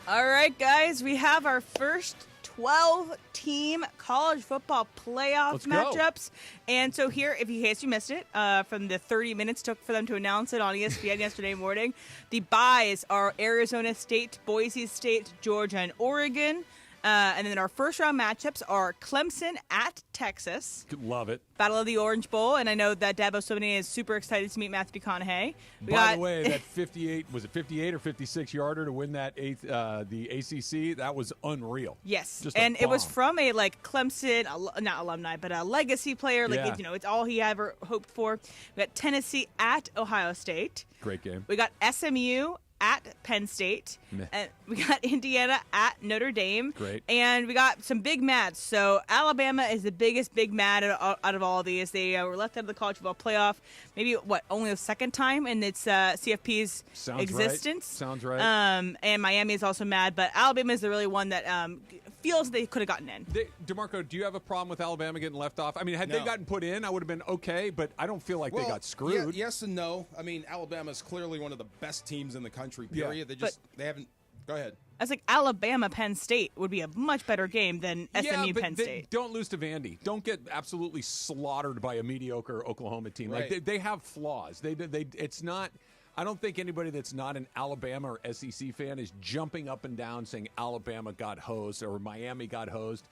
All right, guys, we have our first 12-team college football playoff matchups. And so here, in case you missed it, from the 30 minutes took for them to announce it on ESPN yesterday morning, the byes are Arizona State, Boise State, Georgia, and Oregon. And then our first round matchups are Clemson at Texas. Love it. Battle of the Orange Bowl, and I know that Dabo Swinney is super excited to meet Matthew McConaughey. By the way, that 58 or 56 yarder to win that the ACC, that was unreal. Yes, Just and it was bomb. from a Clemson, not alumni, but a legacy player. It's all he ever hoped for. We got Tennessee at Ohio State. Great game. We got SMU at Penn State. And we got Indiana at Notre Dame. Great. And we got some big mads. So Alabama is the biggest big mad out of all of these. They were left out of the college football playoff. Maybe, only the second time in its CFP's existence. Sounds right. And Miami is also mad. But Alabama is the really one that feels they could have gotten in. DeMarco, do you have a problem with Alabama getting left off? I mean, had they gotten put in, I would have been okay, but I don't feel like they got screwed. Yes and no. I mean, Alabama is clearly one of the best teams in the country, period. Yeah. They haven't. Go ahead. I was like, Alabama-Penn State would be a much better game than SMU-Penn State. Don't lose to Vandy. Don't get absolutely slaughtered by a mediocre Oklahoma team. Right. Like they have flaws. It's not. I don't think anybody that's not an Alabama or SEC fan is jumping up and down saying Alabama got hosed or Miami got hosed.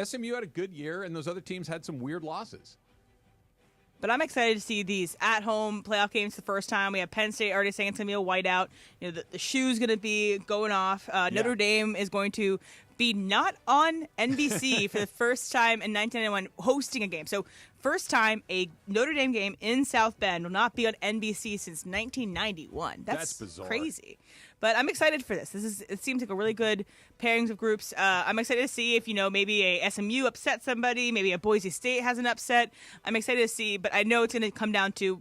SMU had a good year, and those other teams had some weird losses. But I'm excited to see these at-home playoff games the first time. We have Penn State already saying it's going to be a whiteout. The shoe's going to be going off. Notre Dame is going to be not on NBC for the first time in 1991 hosting a game. So first time a Notre Dame game in South Bend will not be on NBC since 1991. That's bizarre. Crazy. But I'm excited for this. It seems like a really good pairings of groups. I'm excited to see if, maybe a SMU upsets somebody, maybe a Boise State has an upset. I'm excited to see, but I know it's going to come down to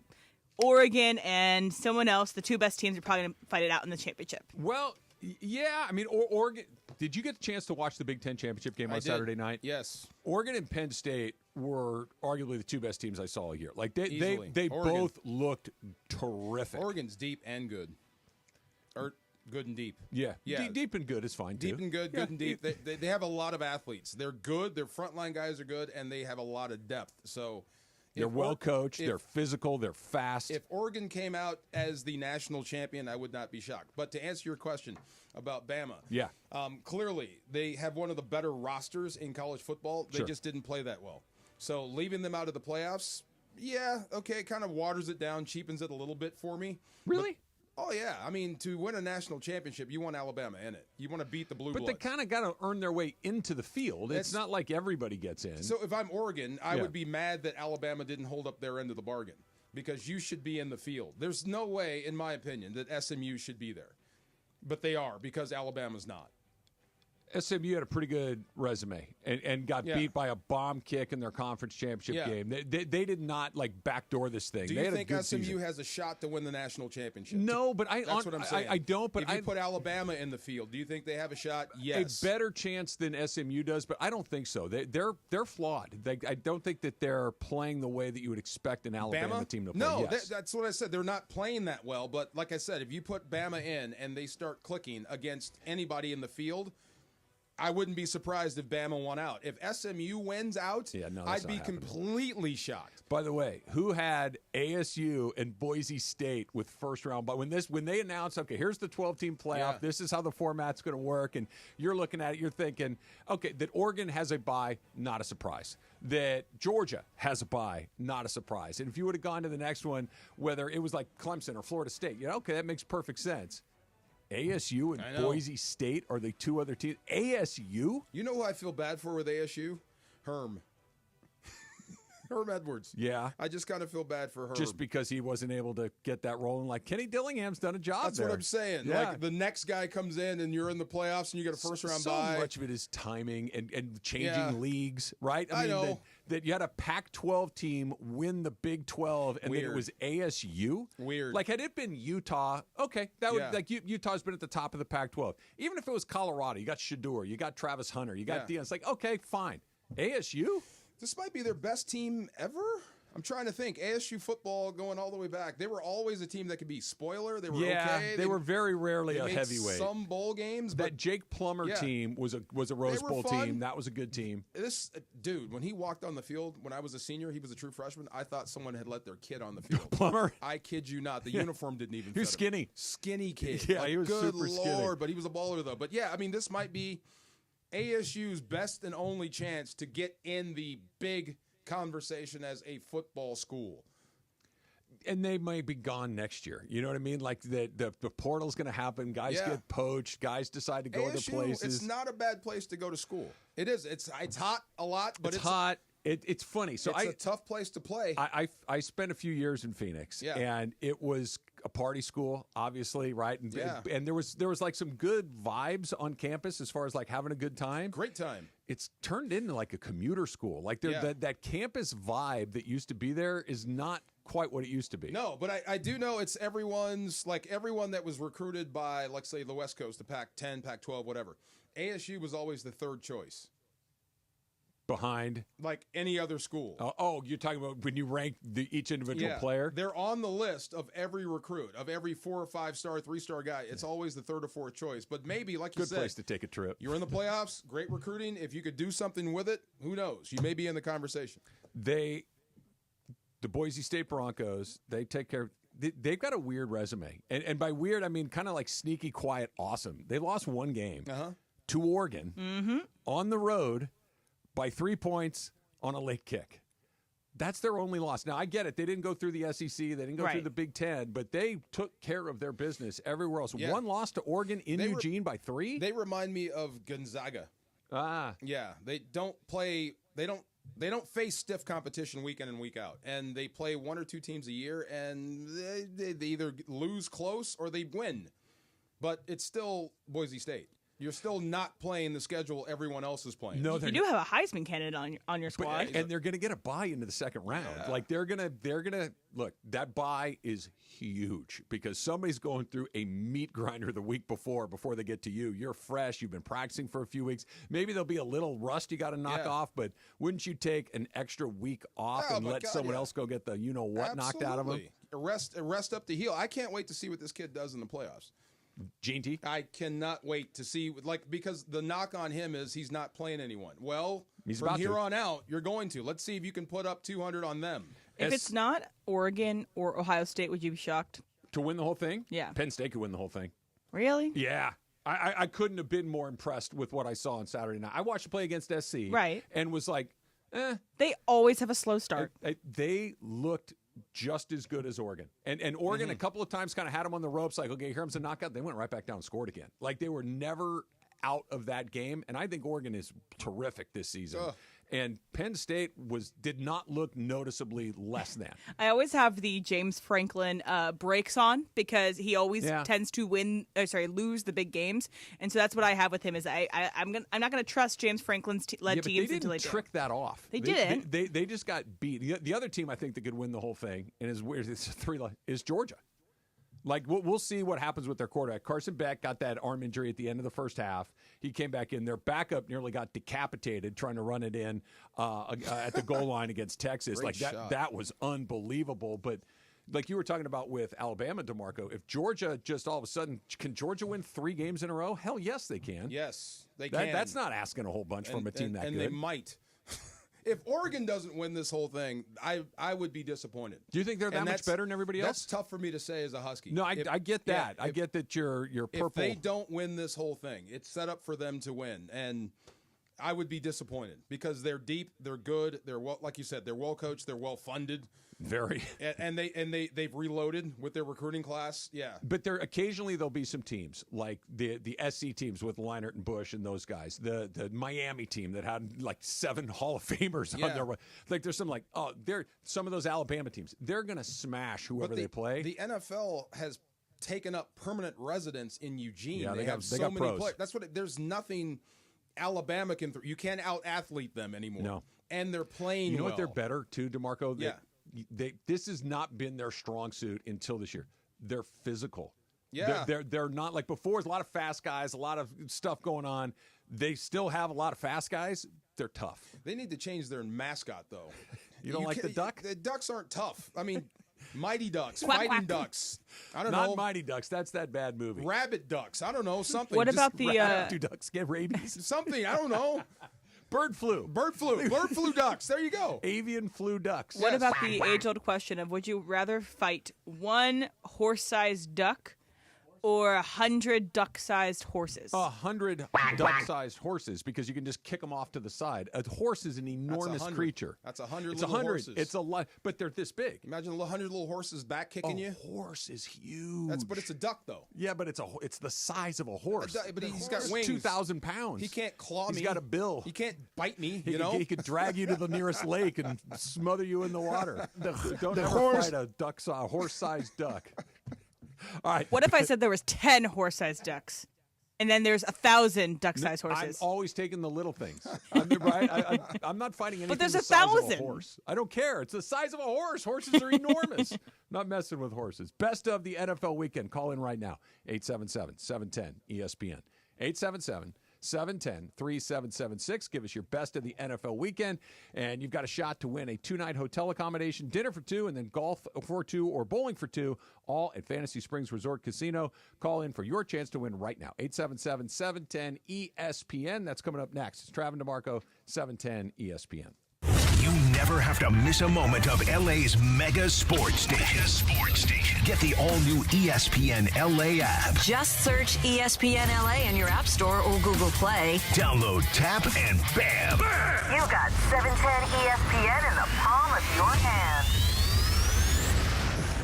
Oregon and someone else. The two best teams are probably going to fight it out in the championship. Well, yeah. I mean, Oregon. Did you get the chance to watch the Big Ten championship game on Saturday night? Yes. Oregon and Penn State were arguably the two best teams I saw all year. Like they Oregon. both looked terrific. Oregon's deep and good. Or good and deep. Yeah. Deep and good is fine, too. Deep and good, good and deep. They have a lot of athletes. They're good. Their frontline guys are good, and they have a lot of depth. So they're well coached. They're physical. They're fast. If Oregon came out as the national champion, I would not be shocked. But to answer your question about Bama, clearly they have one of the better rosters in college football. They just didn't play that well. So leaving them out of the playoffs, it kind of waters it down, cheapens it a little bit for me. Really? Oh, yeah. I mean, to win a national championship, you want Alabama in it. You want to beat the Blue Bloods. But they kind of got to earn their way into the field. It's not like everybody gets in. So if I'm Oregon, I would be mad that Alabama didn't hold up their end of the bargain because you should be in the field. There's no way, in my opinion, that SMU should be there. But they are because Alabama's not. SMU had a pretty good resume and got beat by a bomb kick in their conference championship game. They did not backdoor this thing. Do they you had think a good SMU season. has a shot to win the national championship? No, but that's what I'm saying. I don't. But if you put Alabama in the field, do you think they have a shot? Yes, a better chance than SMU does, but I don't think so. They're flawed. I don't think that they're playing the way that you would expect an Alabama team to play. No, yes. that's what I said. They're not playing that well. But like I said, if you put Bama in and they start clicking against anybody in the field, I wouldn't be surprised if Bama won out. If SMU wins out, I'd be completely shocked. By the way, who had ASU and Boise State with first round? But when they announced, okay, here's the 12-team playoff. This is how the format's going to work, and you're looking at it, you're thinking, okay, that Oregon has a bye, not a surprise. That Georgia has a bye, not a surprise. And if you would have gone to the next one, whether it was like Clemson or Florida State, okay, that makes perfect sense. ASU and Boise State are the two other teams. ASU? You know who I feel bad for with ASU? Herm Edwards. Yeah. I just kind of feel bad for Herm. Just because he wasn't able to get that rolling. Like, Kenny Dillingham's done a job That's there. what I'm saying. Yeah. Like, the next guy comes in and you're in the playoffs and you get a first-round bye. So much of it is timing and changing leagues, right? I know. That you had a Pac-12 team win the Big 12 and then it was ASU. Weird. Like, had it been Utah, okay, that would Utah's been at the top of the Pac-12. Even if it was Colorado, you got Shedeur, you got Travis Hunter, you got Deion. It's like, okay, fine. ASU? This might be their best team ever. I'm trying to think. ASU football going all the way back. They were always a team that could be spoiler. They were okay. They were very rarely a made heavyweight. Some bowl games. That Jake Plummer team was a Rose Bowl team. That was a good team. This dude, when he walked on the field, when I was a senior, he was a true freshman. I thought someone had let their kid on the field. Plummer? I kid you not. The uniform didn't even fit He was skinny. Skinny kid. Yeah, he was good super Lord, skinny. but he was a baller, though. But, yeah, I mean, this might be ASU's best and only chance to get in the big conversation as a football school. And they might be gone next year. You know what I mean? Like the portal's going to happen. Guys get poached. Guys decide to go ASU, to places. It's not a bad place to go to school. It is. It's hot a lot, but it's hot. It's funny. So it's a tough place to play. I spent a few years in Phoenix, and it was a party school, obviously, right? And there was like some good vibes on campus as far as like having a good time. Great time. It's turned into like a commuter school. Like that campus vibe that used to be there is not quite what it used to be. No, but I do know it's everyone that was recruited by, let's say, the West Coast, the Pac-10, Pac-12, whatever. ASU was always the third choice. Behind? Like any other school. You're talking about when you rank each individual player? They're on the list of every recruit, of every 4 or 5 star, 3-star guy. It's always the third or fourth choice. But maybe, like you said. Good place to take a trip. You're in the playoffs, great recruiting. If you could do something with it, who knows? You may be in the conversation. The Boise State Broncos, they take care. They've got a weird resume. And by weird, I mean kind of like sneaky, quiet, awesome. They lost one game to Oregon on the road by 3 points on a late kick. That's their only loss. Now, I get it. They didn't go through the SEC. They didn't go through the Big Ten, but they took care of their business everywhere else. Yeah. One loss to Oregon in Eugene by 3? They remind me of Gonzaga. Yeah. They don't play – they don't face stiff competition week in and week out, and they play 1 or 2 teams a year, and they either lose close or they win. But it's still Boise State. You're still not playing the schedule everyone else is playing. No, you do have a Heisman candidate on your squad, and they're going to get a bye into the second round. Yeah. Like they're gonna look. That bye is huge because somebody's going through a meat grinder the week before they get to you. You're fresh. You've been practicing for a few weeks. Maybe there'll be a little rust you got to knock off, but wouldn't you take an extra week off and let someone else go get the knocked out of them? Rest up the heel. I can't wait to see what this kid does in the playoffs. Gene T? I cannot wait to see, because the knock on him is he's not playing anyone. Well, from here on out, you're going to. Let's see if you can put up 200 on them. If it's not Oregon or Ohio State, would you be shocked? To win the whole thing? Yeah. Penn State could win the whole thing. Really? Yeah. I couldn't have been more impressed with what I saw on Saturday night. I watched the play against SC. Right. And was like, They always have a slow start. They looked just as good as Oregon. And Oregon a couple of times kind of had them on the ropes, like, okay, here comes a knockout. They went right back down and scored again. Like, they were never out of that game. And I think Oregon is terrific this season. And Penn State did not look noticeably less than. I always have the James Franklin breaks on because he always tends to lose the big games, and so that's what I have with him. Is I'm not going to trust James Franklin's led teams they until they trick that off. They didn't. They just got beat. The other team I think that could win the whole thing, and is Georgia. Like, we'll see what happens with their quarterback. Carson Beck got that arm injury at the end of the first half. He came back in. Their backup nearly got decapitated trying to run it in at the goal line against Texas. Great shot. That was unbelievable. But like you were talking about with Alabama, DeMarco, if Georgia just all of a sudden, can Georgia win 3 games in a row? Hell yes, they can. Yes, they can. That's not asking a whole bunch from a team that good. And they might. If Oregon doesn't win this whole thing, I would be disappointed. Do you think they're that much better than everybody else? That's tough for me to say as a Husky. No, I get that. I get that you're purple. If they don't win this whole thing, it's set up for them to win. And I would be disappointed because they're deep, they're good, they're well, like you said, they're well coached, they're well funded. Very. And they've reloaded with their recruiting class. Yeah. But occasionally there'll be some teams like the SC teams with Leinart and Bush and those guys. The Miami team that had like 7 Hall of Famers on their, like there's some some of those Alabama teams. They're going to smash whoever they play. The NFL has taken up permanent residence in Eugene. Yeah, they have so many players. That's what there's nothing Alabama can you can't out athlete them anymore. No. And they're playing You know what they're better too, DeMarco? Yeah. This has not been their strong suit until this year. They're physical. Yeah. They're not like before. There's a lot of fast guys, a lot of stuff going on. They still have a lot of fast guys. They're tough. They need to change their mascot, though. You don't like the duck? The ducks aren't tough. I mean, Mighty Ducks, Fighting Ducks. I don't know. Not Mighty Ducks. That's that bad movie. Rabbit Ducks. I don't know. Something. What about the... Do ducks get rabies? Something. I don't know. Bird flu. Bird flu ducks. There you go. Avian flu ducks. What about the age-old question of would you rather fight one horse-sized duck or 100 duck-sized horses? 100 duck-sized horses, because you can just kick them off to the side. A horse is an enormous creature. That's 100 It's little 100. horses. It's a lot, but they're this big. Imagine 100 little horses back kicking you. A horse is huge. But it's a duck, though. Yeah, but it's the size of a horse. But he's got wings. 2,000 pounds. He can't claw me. He's got a bill. He can't bite me. He could drag you to the nearest lake and smother you in the water. Don't ever fight a horse-sized duck. All right. What if I said there was 10 horse-sized ducks, and then there's 1,000 duck-sized horses? I'm always taking the little things. Right? I'm not fighting anything. But there's the 1,000. size of a horse. I don't care. It's the size of a horse. Horses are enormous. Not messing with horses. Best of the NFL weekend. Call in right now. 877-710-ESPN. 877-710-3776. Give us your best of the NFL weekend, and you've got a shot to win a 2-night hotel accommodation, dinner for 2, and then golf for 2 or bowling for 2, all at Fantasy Springs Resort Casino. Call in for your chance to win right now. 877-710-ESPN. That's coming up next. It's Travis DeMarco, 710 ESPN. You never have to miss a moment of LA's mega sports station. Get the all-new ESPN LA app. Just search ESPN LA in your App Store or Google Play. Download, tap, and bam! You got 710 ESPN in the palm of your hand.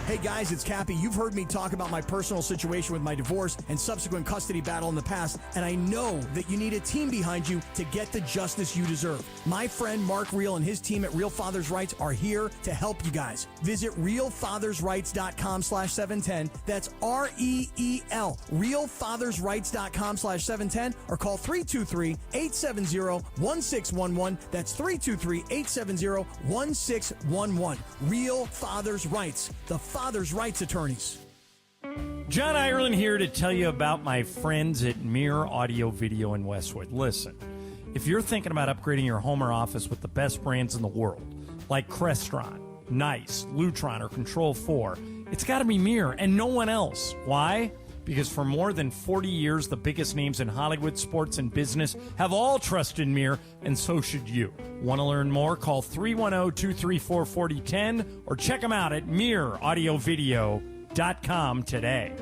Hey guys, it's Cappy. You've heard me talk about my personal situation with my divorce and subsequent custody battle in the past, and I know that you need a team behind you to get the justice you deserve. My friend Mark Reel and his team at Real Fathers Rights are here to help you guys. Visit realfathersrights.com/710. That's REEL. realfathersrights.com/710 or call 323-870-1611. That's 323-870-1611. Real Fathers Rights. The Father's Rights Attorneys. John Ireland here to tell you about my friends at Mirror Audio Video in Westwood. Listen, if you're thinking about upgrading your home or office with the best brands in the world, like Crestron, Nice, Lutron, or Control 4, it's got to be Mirror and no one else. Why? Because for more than 40 years, the biggest names in Hollywood, sports, and business have all trusted Mirror, and so should you. Want to learn more? Call 310-234-4010 or check them out at mirroraudiovideo.com today.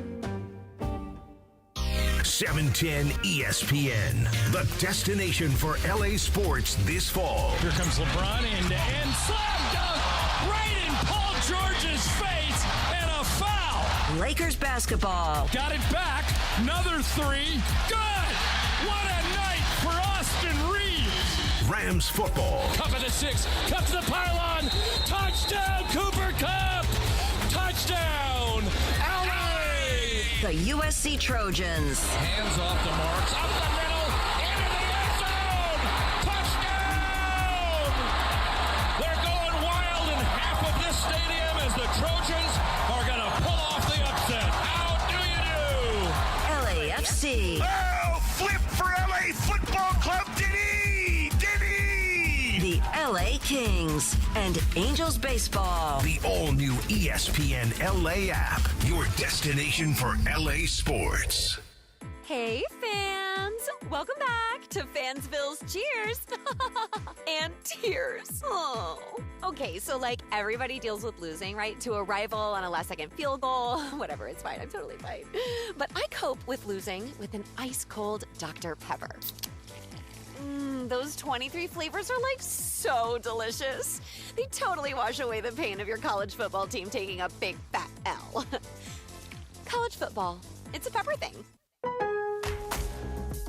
710 ESPN, the destination for LA sports this fall. Here comes LeBron and slam dunk right in Paul George's face, and a foul. Lakers basketball. Got it back. Another three. Good. What a night for Austin Reeves. Rams football. Cup of the 6. Cup to the pylon. Touchdown, Cooper Cup. Touchdown, LA. The USC Trojans. Hands off the marks. Up the middle. Into the end zone. Touchdown. They're going wild in half of this stadium as the Trojans are going to pull off the upset. How do you do? LAFC. Oh, flip for LA Football Club. Diddy. The LA Kings and Angels baseball. The all-new ESPN LA app, your destination for LA sports. Hey, fans! Welcome back to Fansville's Cheers and Tears. Oh. Okay, so like everybody deals with losing, right? To a rival on a last-second field goal. Whatever, it's fine. I'm totally fine. But I cope with losing with an ice-cold Dr. Pepper. Those 23 flavors are like so delicious. They totally wash away the pain of your college football team taking a big fat L. College football, it's a pepper thing.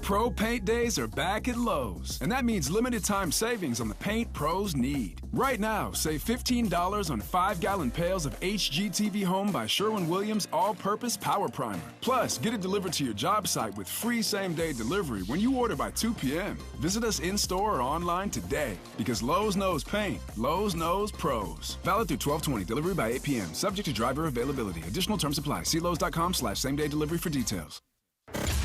Pro Paint Days are back at Lowe's, and that means limited time savings on the paint pros need. Right now, save $15 on 5-gallon pails of HGTV Home by Sherwin-Williams All-Purpose Power Primer. Plus, get it delivered to your job site with free same-day delivery when you order by 2 p.m. Visit us in-store or online today, because Lowe's knows paint. Lowe's knows pros. Valid through 12/20. Delivery by 8 p.m. Subject to driver availability. Additional terms apply. See Lowe's.com/same-day delivery for details.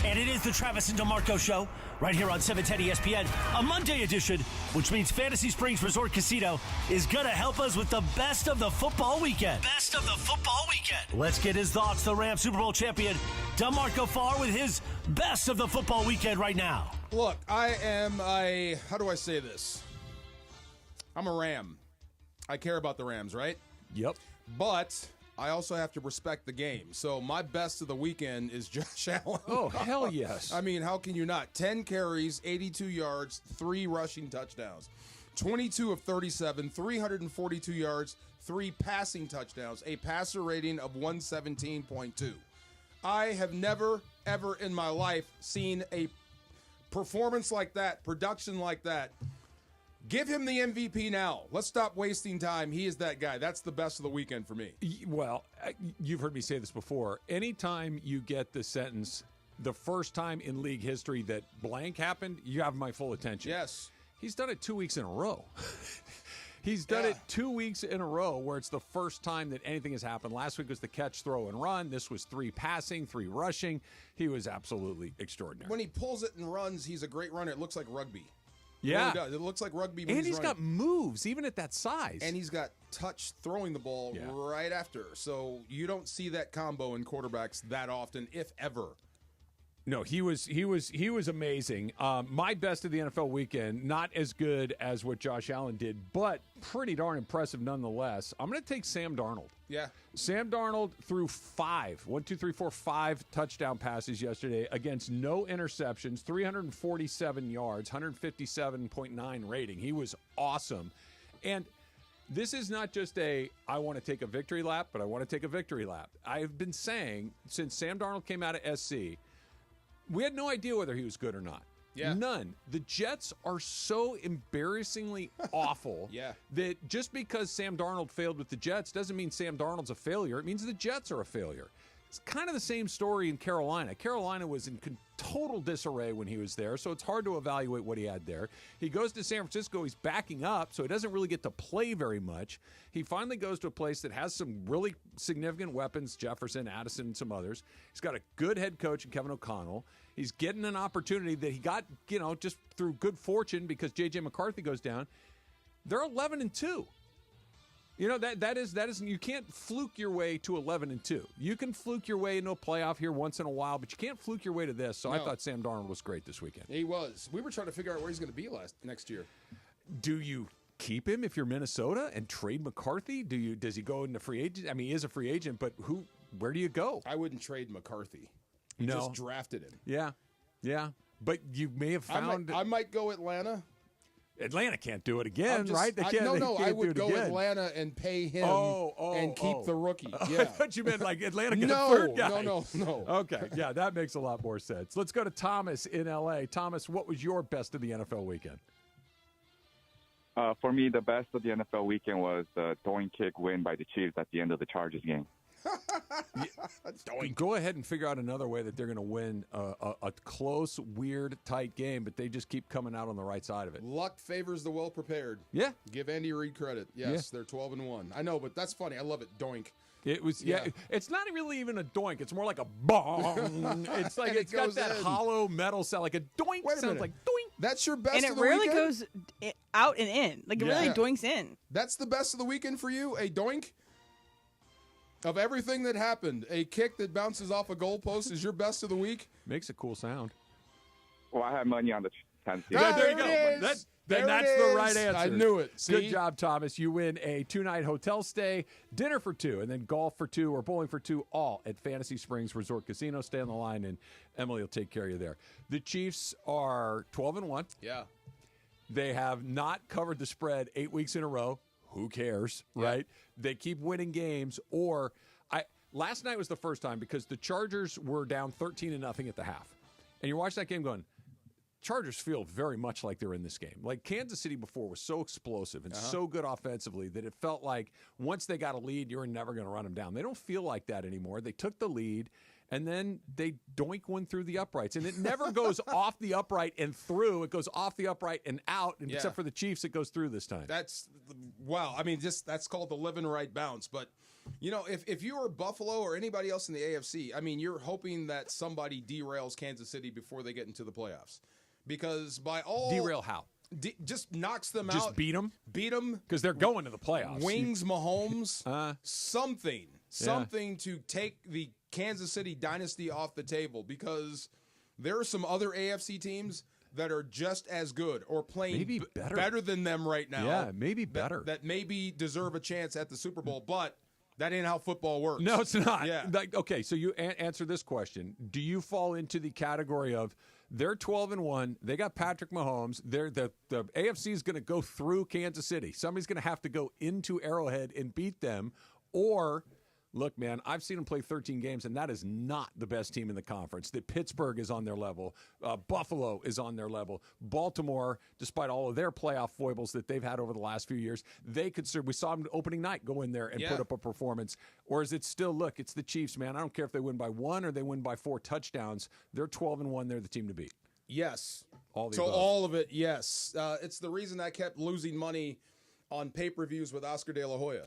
And it is the Travis and DeMarco Show, right here on 710 ESPN, a Monday edition, which means Fantasy Springs Resort Casino is going to help us with the best of the football weekend. Best of the football weekend. Let's get his thoughts, the Rams Super Bowl champion, DeMarco Farr, with his best of the football weekend right now. Look, how do I say this? I'm a Ram. I care about the Rams, right? Yep. But I also have to respect the game. So my best of the weekend is Josh Allen. Oh, hell yes. I mean, how can you not? 10 carries, 82 yards, 3 rushing touchdowns. 22 of 37, 342 yards, 3 passing touchdowns, a passer rating of 117.2. I have never, ever in my life seen a performance like that, production like that. Give him the MVP now. Let's stop wasting time. He is that guy. That's the best of the weekend for me. Well, you've heard me say this before. Anytime you get the sentence, the first time in league history that blank happened, you have my full attention. Yes. He's done it 2 weeks in a row. He's done it 2 weeks in a row where it's the first time that anything has happened. Last week was the catch, throw, and run. This was 3 passing, 3 rushing. He was absolutely extraordinary. When he pulls it and runs, he's a great runner. It looks like rugby. Yeah. It really does. It looks like rugby when and he's running. got moves, even at that size. And he's got touch throwing the ball right after. So you don't see that combo in quarterbacks that often, if ever. No, he was amazing. My best of the NFL weekend, not as good as what Josh Allen did, but pretty darn impressive nonetheless. I'm going to take Sam Darnold. Yeah. Sam Darnold threw 5 touchdown passes yesterday against no interceptions, 347 yards, 157.9 rating. He was awesome. And this is not just I want to take a victory lap, but I want to take a victory lap. I've been saying since Sam Darnold came out of SC, we had no idea whether he was good or not. Yeah. None. The Jets are so embarrassingly awful that just because Sam Darnold failed with the Jets doesn't mean Sam Darnold's a failure. It means the Jets are a failure. It's kind of the same story in Carolina. Carolina was in total disarray when he was there, so it's hard to evaluate what he had there. He goes to San Francisco. He's backing up, so he doesn't really get to play very much. He finally goes to a place that has some really significant weapons, Jefferson, Addison, and some others. He's got a good head coach in Kevin O'Connell. He's getting an opportunity that he got, just through good fortune because J.J. McCarthy goes down. They're 11-2. That is you can't fluke your way to 11-2. You can fluke your way into a playoff here once in a while, but you can't fluke your way to this. So I thought Sam Darnold was great this weekend. He was. We were trying to figure out where he's going to be next year. Do you keep him if you're Minnesota and trade McCarthy? Does he go into free agent? I mean, he is a free agent, but where do you go? I wouldn't trade McCarthy. You just drafted him. Yeah. But you may have found I might go Atlanta. Atlanta can't do it again, right? I would go Atlanta and pay him and keep the rookie. Yeah. I thought you meant like Atlanta get a third guy. No. Okay, yeah, that makes a lot more sense. Let's go to Thomas in L.A. Thomas, what was your best of the NFL weekend? For me, the best of the NFL weekend was the doink kick win by the Chiefs at the end of the Chargers game. Go ahead and figure out another way that they're going to win a close, weird, tight game, but they just keep coming out on the right side of it. Luck favors the well-prepared. Yeah. Give Andy Reid credit. Yes, they're 12-1. I know, but that's funny. I love it. Doink. It was, it's not really even a doink. It's more like a bong. It's like it's got that hollow metal sound, like a doink. Wait a sounds minute. like doink. That's your best and of the rarely weekend? goes out and in. Like, it really doinks in. That's the best of the weekend for you? A doink? Of everything that happened, a kick that bounces off a goalpost is your best of the week? Makes a cool sound. Well, I have money on the Kansas City. There you go. That's the right answer. I knew it. See? Good job, Thomas. You win a 2-night hotel stay, dinner for 2, and then golf for 2 or bowling for 2, all at Fantasy Springs Resort Casino. Stay on the line, and Emily will take care of you there. The Chiefs are 12-1. Yeah. They have not covered the spread 8 weeks in a row. Who cares, right? They keep winning games. Last night was the first time because the Chargers were down 13-0 at the half. And you're watching that game going, Chargers feel very much like they're in this game. Like Kansas City before was so explosive and so good offensively that it felt like once they got a lead, you were never going to run them down. They don't feel like that anymore. They took the lead, and then they doink one through the uprights. And it never goes off the upright and through. It goes off the upright and out. And except for the Chiefs, it goes through this time. Wow. I mean, that's called the living right bounce. But, if you were Buffalo or anybody else in the AFC, I mean, you're hoping that somebody derails Kansas City before they get into the playoffs. Because by all... Derail how? Just knocks them out. Just beat them? Beat them. Because they're going to the playoffs. Wings Mahomes. Something to take the Kansas City dynasty off the table, because there are some other AFC teams that are just as good or playing maybe better than them right now. Yeah, maybe better. That maybe deserve a chance at the Super Bowl. But That ain't how football works. No, it's not. Yeah. Like, okay, so you answer this question. Do you fall into the category of they're 12-1, they got Patrick Mahomes, the AFC is going to go through Kansas City. Somebody's going to have to go into Arrowhead and beat them, or look, man, I've seen them play 13 games, and that is not the best team in the conference. That Pittsburgh is on their level. Buffalo is on their level. Baltimore, despite all of their playoff foibles that they've had over the last few years, they could serve. We saw them opening night go in there and put up a performance. Or is it still, look, it's the Chiefs, man. I don't care if they win by 1 or they win by 4 touchdowns. They're 12-1. They're the team to beat. Yes. All of it, yes. It's the reason I kept losing money on pay-per-views with Oscar De La Hoya.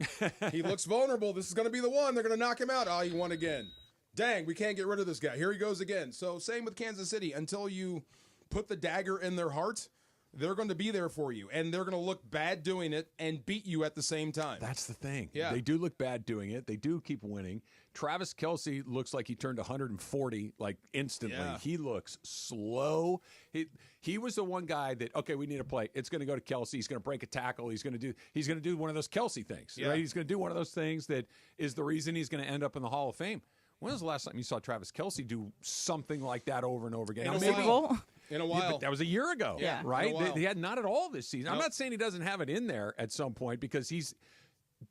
He looks vulnerable. This is going to be the one. They're going to knock him out. Oh, he won again. Dang, we can't get rid of this guy. Here he goes again. So same with Kansas City. Until you put the dagger in their heart, they're going to be there for you. And they're going to look bad doing it and beat you at the same time. That's the thing. Yeah. They do look bad doing it. They do keep winning. Travis Kelce looks like he turned 140 like instantly. Yeah. He looks slow. He was the one guy that, okay, we need a play. It's going to go to Kelce. He's going to break a tackle. He's going to do one of those Kelce things. Yeah. Right? He's going to do one of those things that is the reason he's going to end up in the Hall of Fame. When was the last time you saw Travis Kelce do something like that over and over again? In a while. Yeah, but that was a year ago, Yeah. right? In a while. He had not at all this season. I'm not saying he doesn't have it in there at some point, because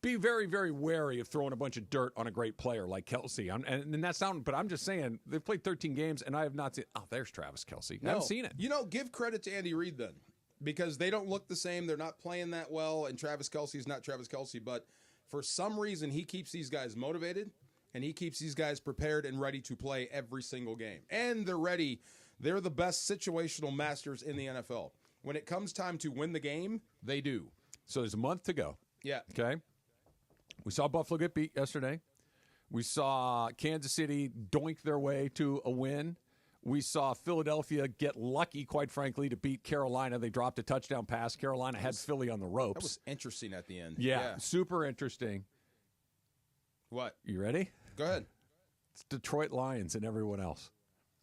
be very, very wary of throwing a bunch of dirt on a great player like Kelce. And that's not, but I'm just saying, they've played 13 games, and I have not seen, there's Travis Kelce. I haven't seen it. Give credit to Andy Reid then, because they don't look the same. They're not playing that well, and Travis Kelce is not Travis Kelce, but for some reason, he keeps these guys motivated, and he keeps these guys prepared and ready to play every single game. And they're ready. They're the best situational masters in the NFL. When it comes time to win the game, they do. So there's a month to go. Yeah. Okay. We saw Buffalo get beat yesterday. We saw Kansas City doink their way to a win. We saw Philadelphia get lucky, quite frankly, to beat Carolina. They dropped a touchdown pass. Carolina had Philly on the ropes. That was interesting at the end. Yeah, super interesting. What? You ready? Go ahead. It's Detroit Lions and everyone else.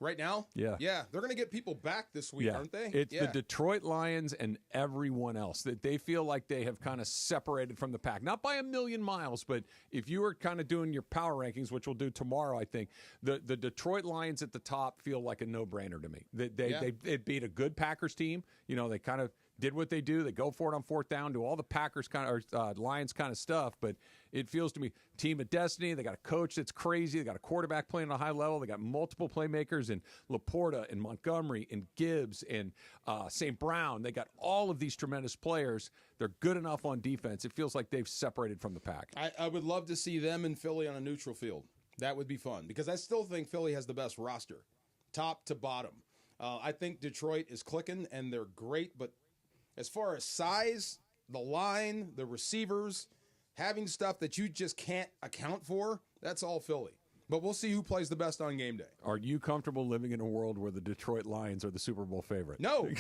Right now? Yeah. Yeah, they're going to get people back this week, aren't they? It's the Detroit Lions and everyone else. That they feel like they have kind of separated from the pack. Not by a million miles, but if you were kind of doing your power rankings, which we'll do tomorrow, I think, the Detroit Lions at the top feel like a no-brainer to me. They beat a good Packers team. You know, they kind of did what they do. They go for it on fourth down, do all the Packers kind of Lions kind of stuff. But it feels to me, team of destiny. They got a coach that's crazy. They got a quarterback playing at a high level. They got multiple playmakers in Laporta and Montgomery and Gibbs and St. Brown. They got all of these tremendous players. They're good enough on defense. It feels like they've separated from the pack. I would love to see them and Philly on a neutral field. That would be fun, because I still think Philly has the best roster, top to bottom. I think Detroit is clicking, and they're great, but as far as size, the line, the receivers, having stuff that you just can't account for, that's all Philly. But we'll see who plays the best on game day. Are you comfortable living in a world where the Detroit Lions are the Super Bowl favorite? No.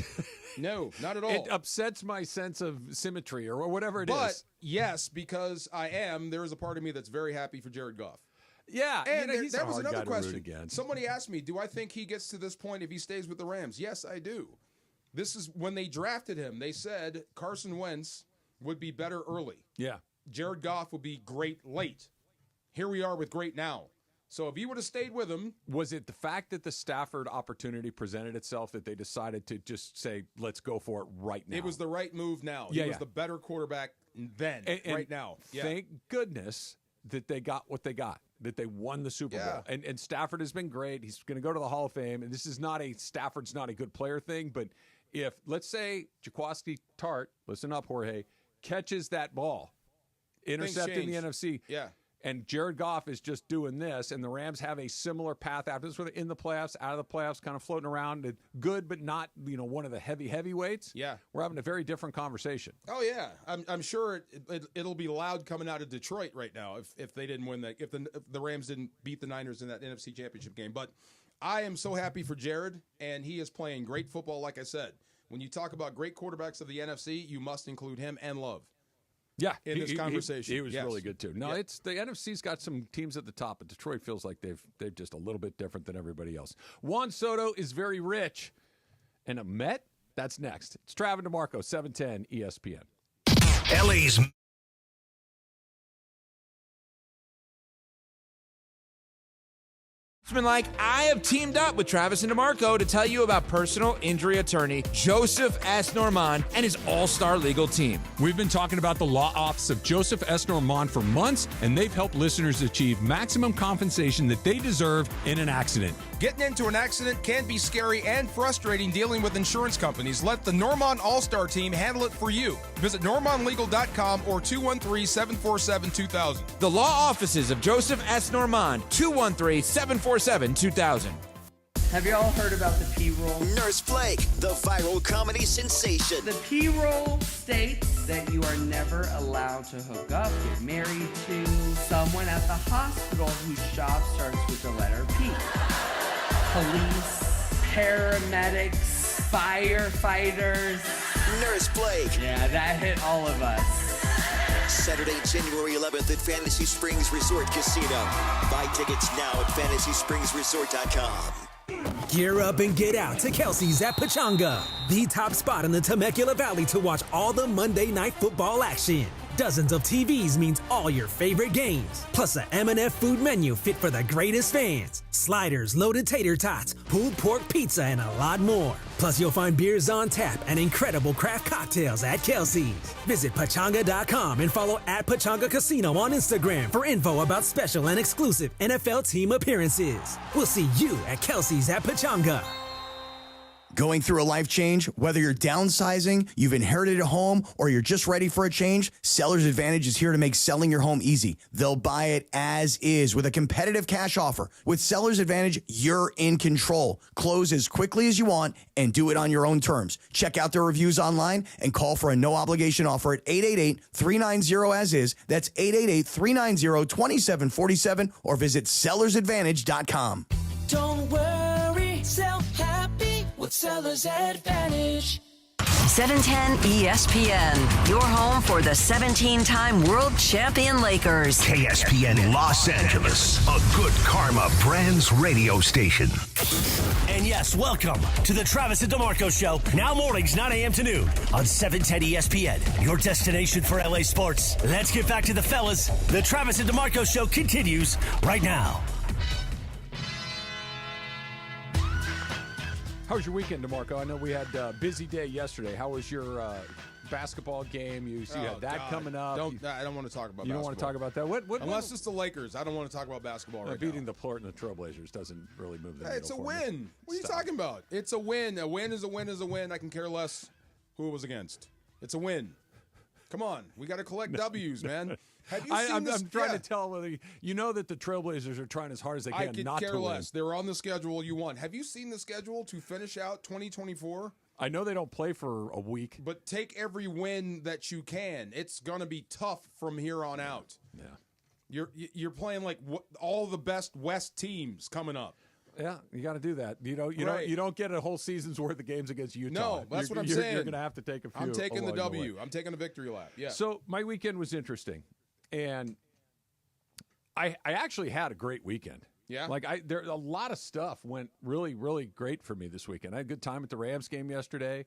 No, not at all. It upsets my sense of symmetry or whatever it is. But yes, because I am, there is a part of me that's very happy for Jared Goff. Yeah, and he's that a was hard another guy to root question. against. Somebody asked me, do I think he gets to this point if he stays with the Rams? Yes, I do. This is when they drafted him. They said Carson Wentz would be better early. Yeah. Jared Goff would be great late. Here we are with great now. So if he would have stayed with him. Was it the fact that the Stafford opportunity presented itself that they decided to just say, let's go for it right now? It was the right move now. He was the better quarterback then, right now. Yeah. Thank goodness that they got what they got, that they won the Super Bowl. And Stafford has been great. He's going to go to the Hall of Fame. And this is not Stafford's not a good player thing, but if, let's say, Jaquiski Tart, listen up, Jorge, catches that ball, intercepting the NFC, and Jared Goff is just doing this, and the Rams have a similar path after this, where they're in the playoffs, out of the playoffs, kind of floating around, good but not, one of the heavyweights. Yeah, we're having a very different conversation. Oh yeah, I'm sure it'll be loud coming out of Detroit right now if they didn't win that, if the Rams didn't beat the Niners in that NFC Championship game, but. I am so happy for Jared, and he is playing great football, like I said. When you talk about great quarterbacks of the NFC, you must include him and Love. Yeah, in this conversation. He was really good, too. No, it's the NFC's got some teams at the top, but Detroit feels like they've just a little bit different than everybody else. Juan Soto is very rich. And a Met? That's next. It's Travis DeMarco, 710 ESPN. LA's unsportsmanlike, I have teamed up with Travis and DeMarco to tell you about personal injury attorney Joseph S. Normand and his all-star legal team. We've been talking about the law office of Joseph S. Normand for months, and they've helped listeners achieve maximum compensation that they deserve in an accident. Getting into an accident can be scary and frustrating dealing with insurance companies. Let the Normand All-Star team handle it for you. Visit normandlegal.com or 213-747-2000. The law offices of Joseph S. Normand, 213-747-2000. Have you all heard about the P-roll? Nurse Blake, the viral comedy sensation. The P-roll states that you are never allowed to hook up, get married to someone at the hospital whose job starts with the letter P. Police, paramedics, firefighters. Nurse Blake. Yeah, that hit all of us. Saturday, January 11th at Fantasy Springs Resort Casino. Buy tickets now at fantasyspringsresort.com. Gear up and get out to Kelsey's at Pachanga, the top spot in the Temecula Valley to watch all the Monday Night Football action. Dozens of TVs means all your favorite games, plus a M&F food menu fit for the greatest fans. Sliders, loaded tater tots, pulled pork pizza, and a lot more. Plus, you'll find beers on tap and incredible craft cocktails at Kelsey's. Visit Pachanga.com and follow at Pachanga Casino on Instagram for info about special and exclusive NFL team appearances. We'll see you at Kelsey's at Pachanga. Going through a life change, whether you're downsizing, you've inherited a home, or you're just ready for a change, Seller's Advantage is here to make selling your home easy. They'll buy it as is with a competitive cash offer. With Seller's Advantage, you're in control. Close as quickly as you want and do it on your own terms. Check out their reviews online and call for a no-obligation offer at 888-390-AS-IS. That's 888-390-2747 or visit sellersadvantage.com. Don't worry, sell happy with Seller's Advantage. 710 ESPN, your home for the 17-time world champion Lakers. KSPN Los Angeles, a good karma brands radio station. And yes, welcome to the Travis and DeMarco Show, now mornings 9 a.m. to noon on 710 ESPN, your destination for LA sports. Let's get back to the fellas. The Travis and DeMarco Show continues right now. How was your weekend, DeMarco? I know we had a busy day yesterday. How was your basketball game? You had that coming up. I don't want to talk about basketball. You don't want to talk about that? What, Unless it's the Lakers. I don't want to talk about basketball right beating now. the Portland Trailblazers doesn't really move the needle. It's a win. What are you talking about? It's a win. A win is a win is a win. I can care less who it was against. It's a win. Come on. We got to collect W's, man. Have you seen this? I'm trying to tell whether you know that the Trailblazers are trying as hard as they can not to win. I could care less. They were on the schedule. You won. Have you seen the schedule to finish out 2024? I know they don't play for a week. But take every win that you can. It's going to be tough from here on out. Yeah. You're playing like all the best West teams coming up. Yeah, you got to do that. You don't get a whole season's worth of games against Utah. No, that's what I'm saying. You're going to have to take a few. I'm taking the W. I'm taking a victory lap. Yeah. So my weekend was interesting, and I actually had a great weekend. Yeah. There a lot of stuff went really, really great for me this weekend. I had a good time at the Rams game yesterday.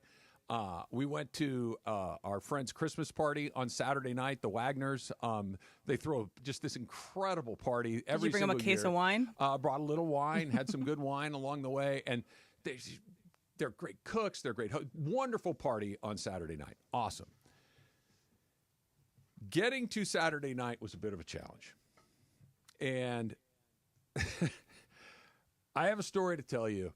We went to our friend's Christmas party on Saturday night, the Wagners. They throw just this incredible party every single year. Did you bring them a case of wine? Brought a little wine, had some good wine along the way, and they're great cooks. They're great. Wonderful party on Saturday night. Awesome. Getting to Saturday night was a bit of a challenge. And I have a story to tell you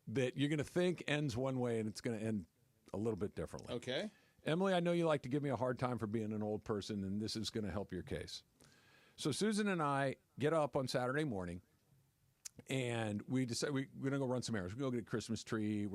that you're going to think ends one way, and it's going to end a little bit differently. Okay. Emily, I know you like to give me a hard time for being an old person, and this is going to help your case. So Susan and I get up on Saturday morning, and we decide we're going to go run some errands. We're going to go get a Christmas tree.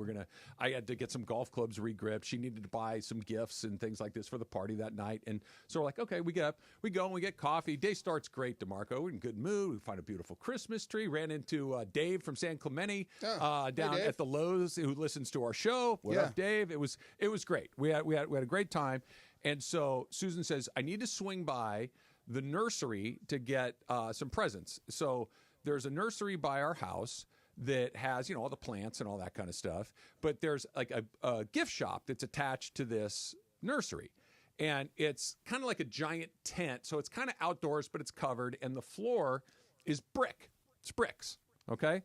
I had to get some golf clubs re-gripped. She needed to buy some gifts and things like this for the party that night. And so we're like, okay, we get up, we go, and we get coffee. Day starts great, DeMarco. We're in good mood. We find a beautiful Christmas tree. Ran into Dave from San Clemente down at the Lowe's, who listens to our show. What up, Dave? It was great. We had a great time. And so Susan says, I need to swing by the nursery to get some presents. So there's a nursery by our house that has, all the plants and all that kind of stuff. But there's like a gift shop that's attached to this nursery. And it's kind of like a giant tent. So it's kind of outdoors, but it's covered. And the floor is brick. It's bricks. Okay?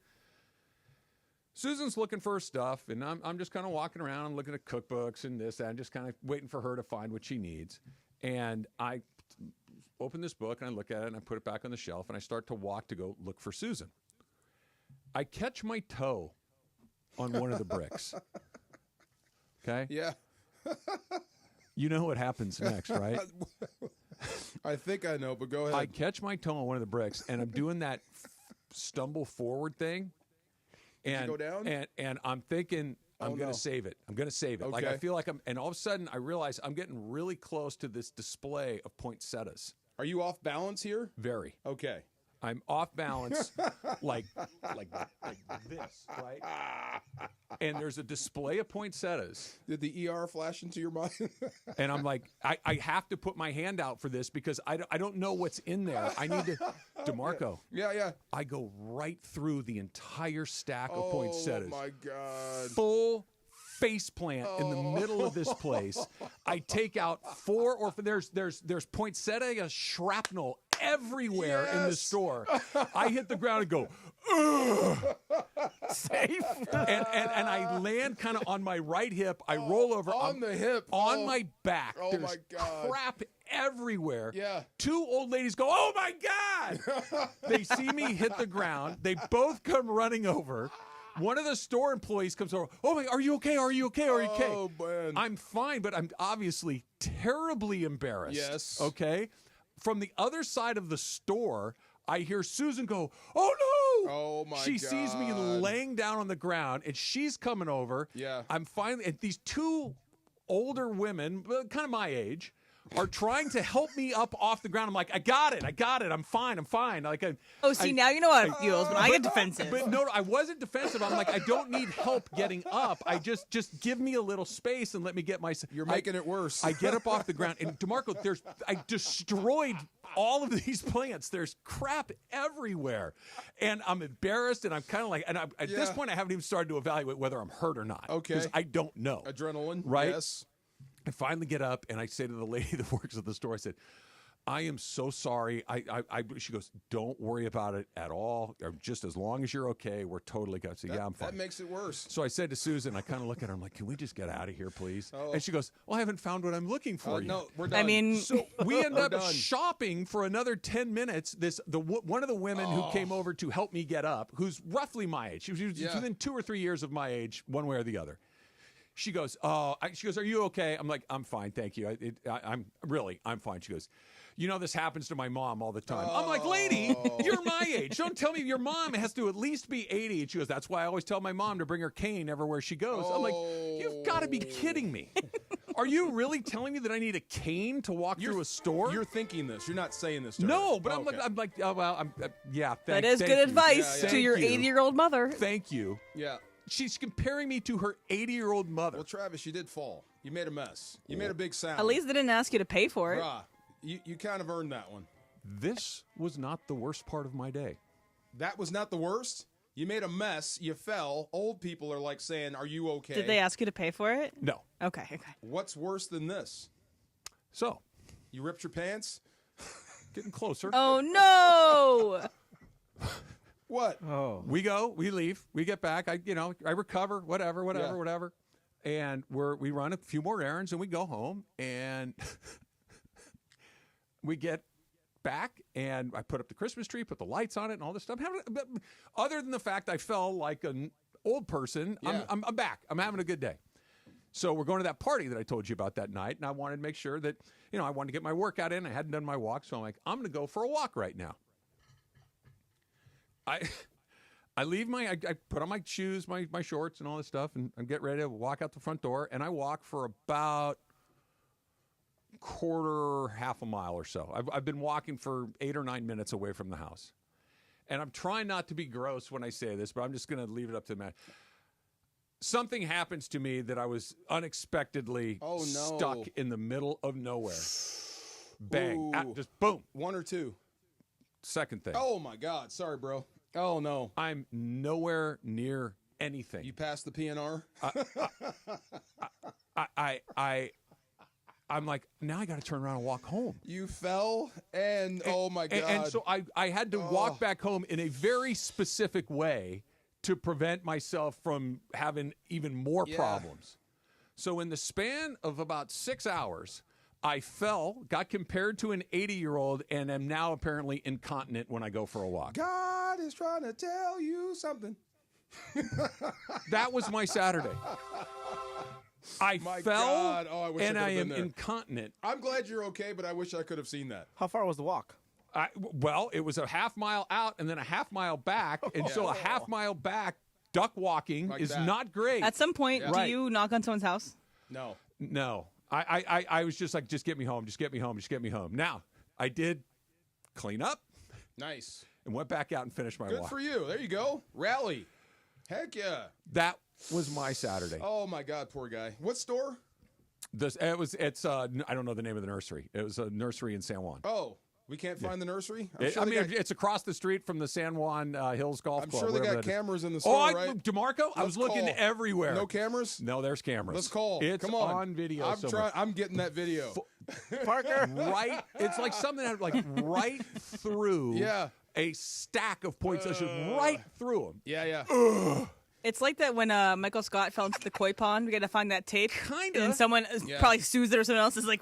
Susan's looking for her stuff, and I'm just kind of walking around looking at cookbooks and this, and just kind of waiting for her to find what she needs. And I open this book, and I look at it, and I put it back on the shelf, and I start to walk to go look for Susan. I catch my toe on one of the bricks. Okay? Yeah. You know what happens next, right? I think I know, but go ahead. I catch my toe on one of the bricks, and I'm doing that stumble forward thing. And, Did you go down? And I'm thinking, I'm going to save it. I'm going to save it. Like, I feel like and all of a sudden, I realize I'm getting really close to this display of poinsettias. Are you off balance here? Very. Okay. I'm off balance like this, right? And there's a display of poinsettias. Did the ER flash into your mind? And I'm like, I have to put my hand out for this because I don't know what's in there. I need to, DeMarco. Yeah. I go right through the entire stack of poinsettias. Oh, my God. Full face plant in the middle of this place. I take out there's poinsettia shrapnel everywhere in the store. I hit the ground and go, ugh. Safe. And I land kind of on my right hip. I roll over on the hip. On my back. Oh, There's my God. crap everywhere. Yeah. Two old ladies go, oh my God. They see me hit the ground. They both come running over. One of the store employees comes over. Oh my, are you okay? Are you okay? Are you okay? Oh, man. I'm fine, but I'm obviously terribly embarrassed. Yes. Okay. From the other side of the store, I hear Susan go, oh no! Oh my God. She sees me laying down on the ground, and she's coming over. Yeah. I'm finally, and these two older women, kind of my age, are trying to help me up off the ground. I'm like, I got it. I'm fine. Like, now you know how it feels when I get defensive. But no, I wasn't defensive. I'm like, I don't need help getting up. I just give me a little space and let me get myself. You're making it worse. I get up off the ground, and DeMarco, I destroyed all of these plants. There's crap everywhere, and I'm embarrassed, and I'm kind of like, and at this point, I haven't even started to evaluate whether I'm hurt or not. Okay, because I don't know. Adrenaline, right? Yes. I finally get up, and I say to the lady that works at the store, I said, I am so sorry. She goes, don't worry about it at all. Just as long as you're okay, we're totally good. I said, yeah, I'm fine. That makes it worse. So I said to Susan, I kind of look at her, I'm like, can we just get out of here, please? And she goes, well, I haven't found what I'm looking for yet. No, we're done. I mean, so we end up shopping for another 10 minutes. One of the women who came over to help me get up, who's roughly my age. She was within 2 or 3 years of my age, one way or the other. She goes, are you okay? I'm like, I'm fine, thank you. I'm fine. She goes, you know, this happens to my mom all the time. I'm like, lady, you're my age. Don't tell me your mom has to at least be 80. And she goes, that's why I always tell my mom to bring her cane everywhere she goes. I'm like, you've got to be kidding me. Are you really telling me that I need a cane to walk through a store? You're thinking this. You're not saying this to her. No, but I'm like, oh, well, yeah. That is good advice to your 80-year-old mother. Thank you. Yeah. She's comparing me to her 80-year-old mother. Well, Travis, you did fall. You made a mess. You made a big sound. At least they didn't ask you to pay for it. Bruh, you kind of earned that one. This was not the worst part of my day. That was not the worst? You made a mess. You fell. Old people are like saying, are you okay? Did they ask you to pay for it? No. Okay. What's worse than this? So. You ripped your pants? Getting closer. Oh, no. What? Oh. We go, we leave, we get back. I recover, whatever. And we run a few more errands, and we go home, and we get back, and I put up the Christmas tree, put the lights on it, and all this stuff. Other than the fact I fell like an old person, I'm back. I'm having a good day. So we're going to that party that I told you about that night, and I wanted to make sure that, I wanted to get my workout in. I hadn't done my walk, so I'm like, I'm going to go for a walk right now. I leave I put on my shoes, my shorts and all this stuff, and I get ready to walk out the front door, and I walk for about half a mile or so. I've been walking for 8 or 9 minutes away from the house. And I'm trying not to be gross when I say this, but I'm just going to leave it up to the man. Something happens to me that I was unexpectedly stuck in the middle of nowhere. Bang. Just boom. 1 or 2. Second thing. Oh, my God. Sorry, bro. Oh, no. I'm nowhere near anything. You passed the PNR? I'm like, now I got to turn around and walk home. You fell, and oh my God. And so I had to walk back home in a very specific way to prevent myself from having even more problems. So in the span of about 6 hours, I fell, got compared to an 80-year-old, and am now apparently incontinent when I go for a walk. God is trying to tell you something. That was my Saturday. I fell, God. Oh, I wish and I could have am been there. incontinent. I'm glad you're okay, but I wish I could have seen that. How far was the walk? Well, it was a half mile out and then a half mile back, and so a half mile back, duck walking is not great. At some point, do you knock on someone's house? No. I was just like, just get me home, just get me home, just get me home. Now, I did clean up. Nice. And went back out and finished my walk. Good for you. There you go. Rally. Heck yeah. That was my Saturday. Oh my God, poor guy. What store? It's I don't know the name of the nursery. It was a nursery in San Juan. Oh, we can't find the nursery? It's across the street from the San Juan Hills Golf Club. I'm sure they got cameras in the store, right? DeMarco, I was looking everywhere. No cameers? No, there's cameras. Let's call. It's Come on video. I'm getting that video. Parker. Right. It's like something that like right through a stack of poinsettias, right through them. Yeah. Ugh. It's like that when Michael Scott fell into the koi pond. We got to find that tape. Kind of. And someone probably sues it, or someone else is like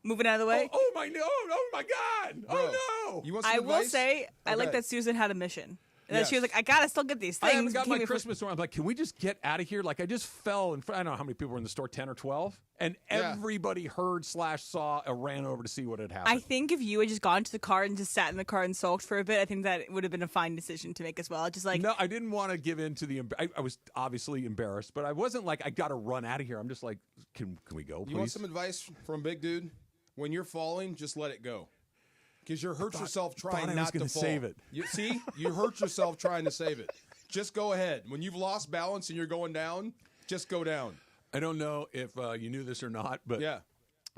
moving out of the way. Oh my God! Bro, Oh no! You want some I advice? will say, I like that Susan had a mission. And then she was like, I got to still get these things. I haven't got my Christmas store. I'm like, can we just get out of here? Like, I just fell in front. I don't know how many people were in the store, 10 or 12. And everybody heard / saw or ran over to see what had happened. I think if you had just gone to the car and just sat in the car and sulked for a bit, I think that would have been a fine decision to make as well. Just like no, I didn't want to give in to the. I was obviously embarrassed, but I wasn't like I got to run out of here. I'm just like, can we go, please? You want some advice from Big Dude? When you're falling, just let it go. Because you hurt yourself trying not to fall. Save it. You hurt yourself trying to save it. Just go ahead. When you've lost balance and you're going down, just go down. I don't know if you knew this or not, but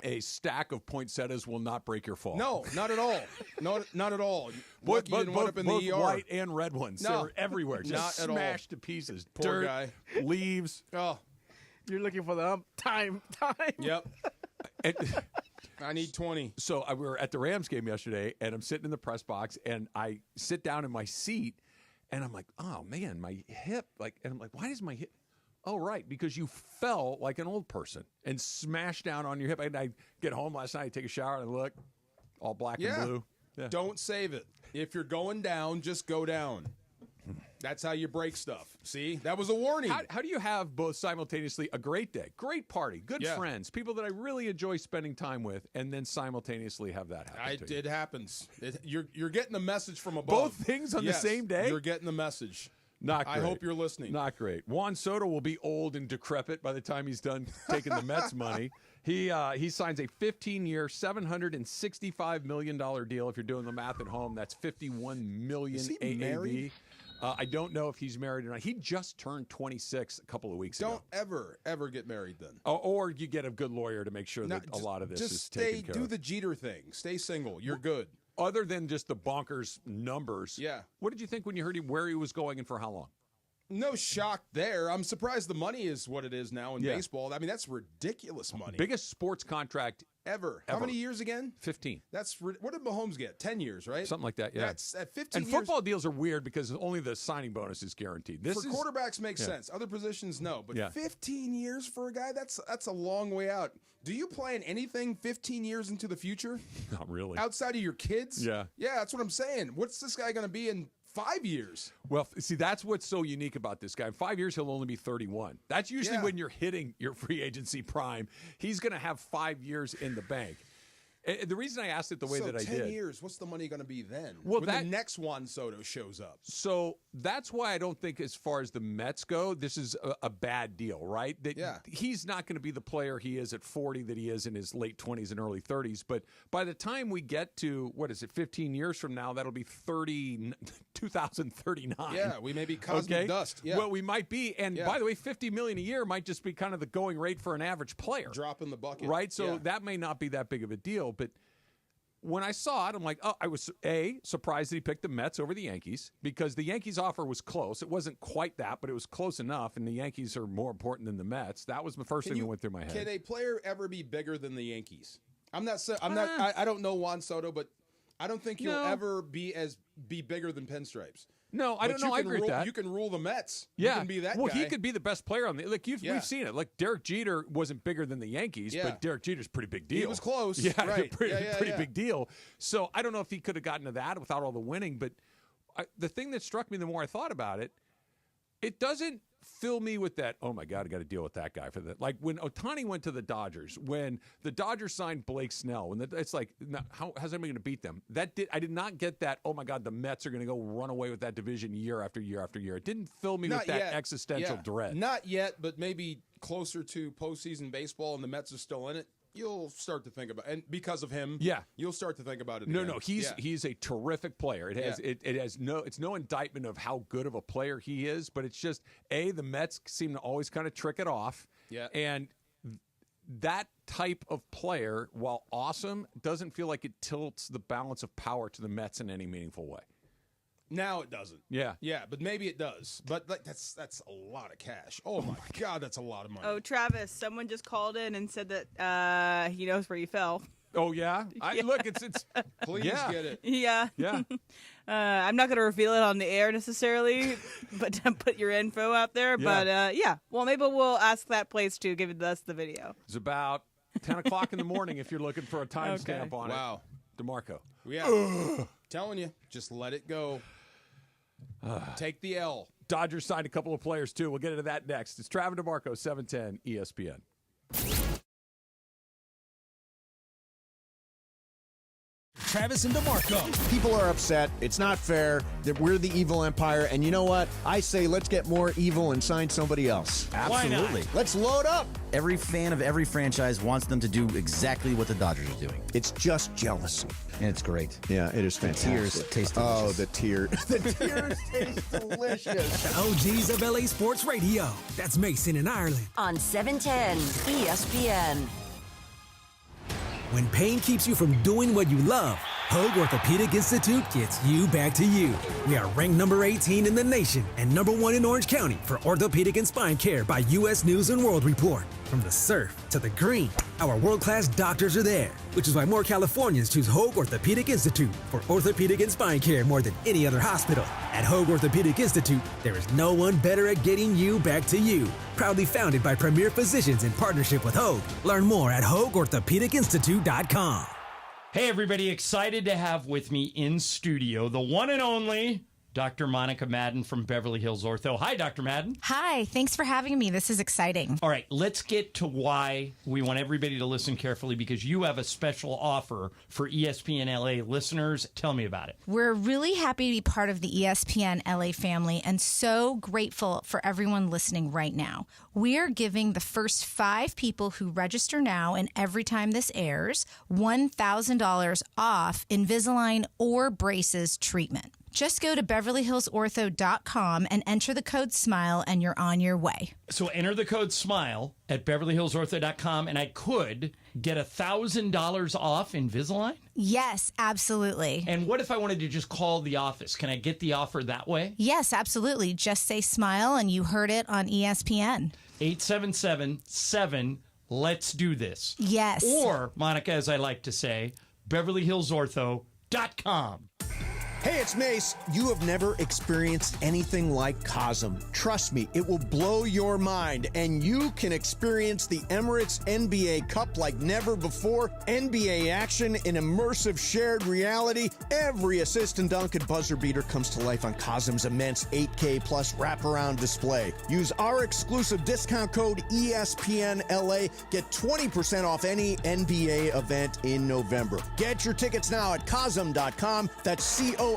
a stack of poinsettias will not break your fall. No, not at all. Not at all. Both up in the ER. white and red ones. No. They're everywhere. Just Not at all. smashed to pieces. Poor Dirt, guy. Leaves. Oh. You're looking for the time. Yep. I need 20. So we were at the Rams game yesterday, and I'm sitting in the press box, and I sit down in my seat, and I'm like, oh, man, my hip. And I'm like, why does my hip? Oh, right, because you fell like an old person and smashed down on your hip. And I get home last night, I take a shower, and I look, all black and blue. Yeah. Don't save it. If you're going down, just go down. That's how you break stuff. See? That was a warning. How do you have both simultaneously a great day, great party, good friends, people that I really enjoy spending time with, and then simultaneously have that happen to you? It happens. You're getting a message from above. Both things on the same day? You're getting the message. Not great. I hope you're listening. Not great. Juan Soto will be old and decrepit by the time he's done taking the Mets money. He signs a 15-year, $765 million deal. If you're doing the math at home, that's $51 million AAV. Married? I don't know if he's married or not. He just turned 26 a couple of weeks ago. Don't ever get married then. Or you get a good lawyer to make sure that a lot of this is taken care of. Do the Jeter thing. Stay single. You're good. Other than just the bonkers numbers. Yeah. What did you think when you heard where he was going and for how long? No shock there. I'm surprised the money is what it is now in baseball. I mean, that's ridiculous money. Biggest sports contract ever. How many years again? 15. What did Mahomes get? 10 years, right? Something like that, yeah. That's at 15 and years. Football deals are weird because only the signing bonus is guaranteed. Quarterbacks makes sense. Other positions, no. But 15 years for a guy, that's a long way out. Do you plan anything 15 years into the future? Not really. Outside of your kids? Yeah. Yeah, that's what I'm saying. What's this guy going to be in 5 years? Well, see, that's what's so unique about this guy. In 5 years, he'll only be 31. That's usually when you're hitting your free agency prime. He's going to have 5 years in the bank. The reason I asked it the way that I did. 10 years, what's the money going to be then? Well, when the next Juan Soto shows up. So that's why I don't think as far as the Mets go, this is a bad deal, right? He's not going to be the player he is at 40 that he is in his late 20s and early 30s. But by the time we get to, 15 years from now, that'll be 2039. Yeah, we may be cosmic dust. Yeah. Well, we might be. And by the way, $50 million a year might just be kind of the going rate for an average player. Drop in the bucket. Right? So that may not be that big of a deal. But when I saw it, I'm like, I was surprised that he picked the Mets over the Yankees because the Yankees offer was close. It wasn't quite that, but it was close enough, and the Yankees are more important than the Mets. That was the first thing that went through my head. Can a player ever be bigger than the Yankees? I don't know Juan Soto, but I don't think he'll ever be bigger than Pinstripes. No, I don't know. I agree with that. You can rule the Mets. Yeah. You can be that guy. He could be the best player on the we've seen it. Like Derek Jeter wasn't bigger than the Yankees, but Derek Jeter's a pretty big deal. He was close. Yeah, right. pretty big deal. So I don't know if he could have gotten to that without all the winning, but the thing that struck me the more I thought about it, it doesn't fill me with that, oh my God, I got to deal with that guy for that. Like when Ohtani went to the Dodgers, when the Dodgers signed Blake Snell, and it's like, how's anybody going to beat them? I did not get that, oh my God, the Mets are going to go run away with that division year after year after year. It didn't fill me with that existential dread. Not yet, but maybe closer to postseason baseball and the Mets are still in it. You'll start to think about it. And because of him, you'll start to think about it again. No, he's a terrific player. It's no indictment of how good of a player he is, but it's just the Mets seem to always kind of trick it off. Yeah. And that type of player, while awesome, doesn't feel like it tilts the balance of power to the Mets in any meaningful way. Now it doesn't. Yeah. Yeah, but maybe it does. But that's a lot of cash. Oh my God, that's a lot of money. Oh, Travis, someone just called in and said that he knows where you fell. Oh, yeah? Look, it's Please get it. Yeah. Yeah. I'm not going to reveal it on the air necessarily, but to put your info out there. Yeah. But, well, maybe we'll ask that place to give us the video. It's about 10 o'clock in the morning if you're looking for a timestamp on it. Wow. DeMarco. Yeah. Telling you, just let it go. Take the L. Dodgers signed a couple of players, too. We'll get into that next. It's Travis DeMarco, 710 ESPN. Travis and DeMarco. People are upset. It's not fair that we're the evil empire. And you know what? I say let's get more evil and sign somebody else. Absolutely. Let's load up. Every fan of every franchise wants them to do exactly what the Dodgers are doing. It's just jealousy. And it's great. Yeah, it is fantastic. The tears taste delicious. Oh, the tears. The tears taste delicious. The OGs of LA Sports Radio. That's Mason in Ireland. On 710 ESPN. When pain keeps you from doing what you love, Hoag Orthopedic Institute gets you back to you. We are ranked number 18 in the nation and number 1 in Orange County for orthopedic and spine care by U.S. News and World Report. From the surf to the green, our world-class doctors are there, which is why more Californians choose Hoag Orthopedic Institute for orthopedic and spine care more than any other hospital. At Hoag Orthopedic Institute, there is no one better at getting you back to you. Proudly founded by premier physicians in partnership with Hoag. Learn more at HoagOrthopedicInstitute.com. Hey, everybody, excited to have with me in studio the one and only Dr. Monica Madden from Beverly Hills Ortho. Hi, Dr. Madden. Hi, thanks for having me. This is exciting. All right, let's get to why we want everybody to listen carefully, because you have a special offer for ESPN LA listeners. Tell me about it. We're really happy to be part of the ESPN LA family and so grateful for everyone listening right now. We are giving the first 5 people who register now and every time this airs $1,000 off Invisalign or braces treatment. Just go to BeverlyHillsOrtho.com and enter the code SMILE and you're on your way. So enter the code SMILE at BeverlyHillsOrtho.com and I could get $1,000 off Invisalign? Yes, absolutely. And what if I wanted to just call the office? Can I get the offer that way? Yes, absolutely. Just say SMILE and you heard it on ESPN. 877-7 Let's do this. Yes. Or, Monica, as I like to say, BeverlyHillsOrtho.com. Hey, it's Mace. You have never experienced anything like Cosm. Trust me, it will blow your mind, and you can experience the Emirates NBA Cup like never before. NBA action in immersive shared reality. Every assist and dunk and buzzer beater comes to life on Cosm's immense 8K plus wraparound display. Use our exclusive discount code ESPNLA. Get 20% off any NBA event in November. Get your tickets now at Cosm.com. That's COSM.com.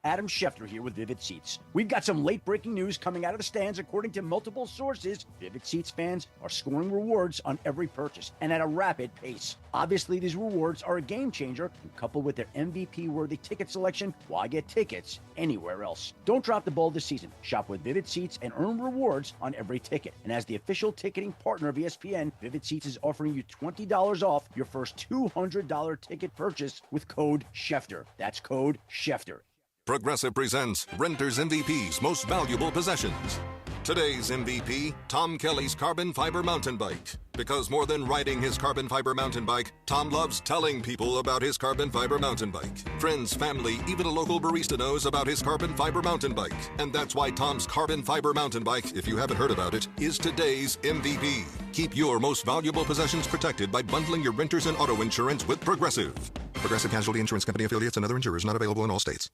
Adam Schefter here with Vivid Seats. We've got some late-breaking news coming out of the stands. According to multiple sources, Vivid Seats fans are scoring rewards on every purchase and at a rapid pace. Obviously, these rewards are a game changer, coupled with their MVP-worthy ticket selection. Why get tickets anywhere else? Don't drop the ball this season. Shop with Vivid Seats and earn rewards on every ticket. And as the official ticketing partner of ESPN, Vivid Seats is offering you $20 off your first $200 ticket purchase with code Schefter. That's code Schefter. Progressive presents Renter's MVP's Most Valuable Possessions. Today's MVP, Tom Kelly's carbon fiber mountain bike. Because more than riding his carbon fiber mountain bike, Tom loves telling people about his carbon fiber mountain bike. Friends, family, even a local barista knows about his carbon fiber mountain bike. And that's why Tom's carbon fiber mountain bike, if you haven't heard about it, is today's MVP. Keep your most valuable possessions protected by bundling your renters and auto insurance with Progressive. Progressive Casualty Insurance Company affiliates and other insurers not available in all states.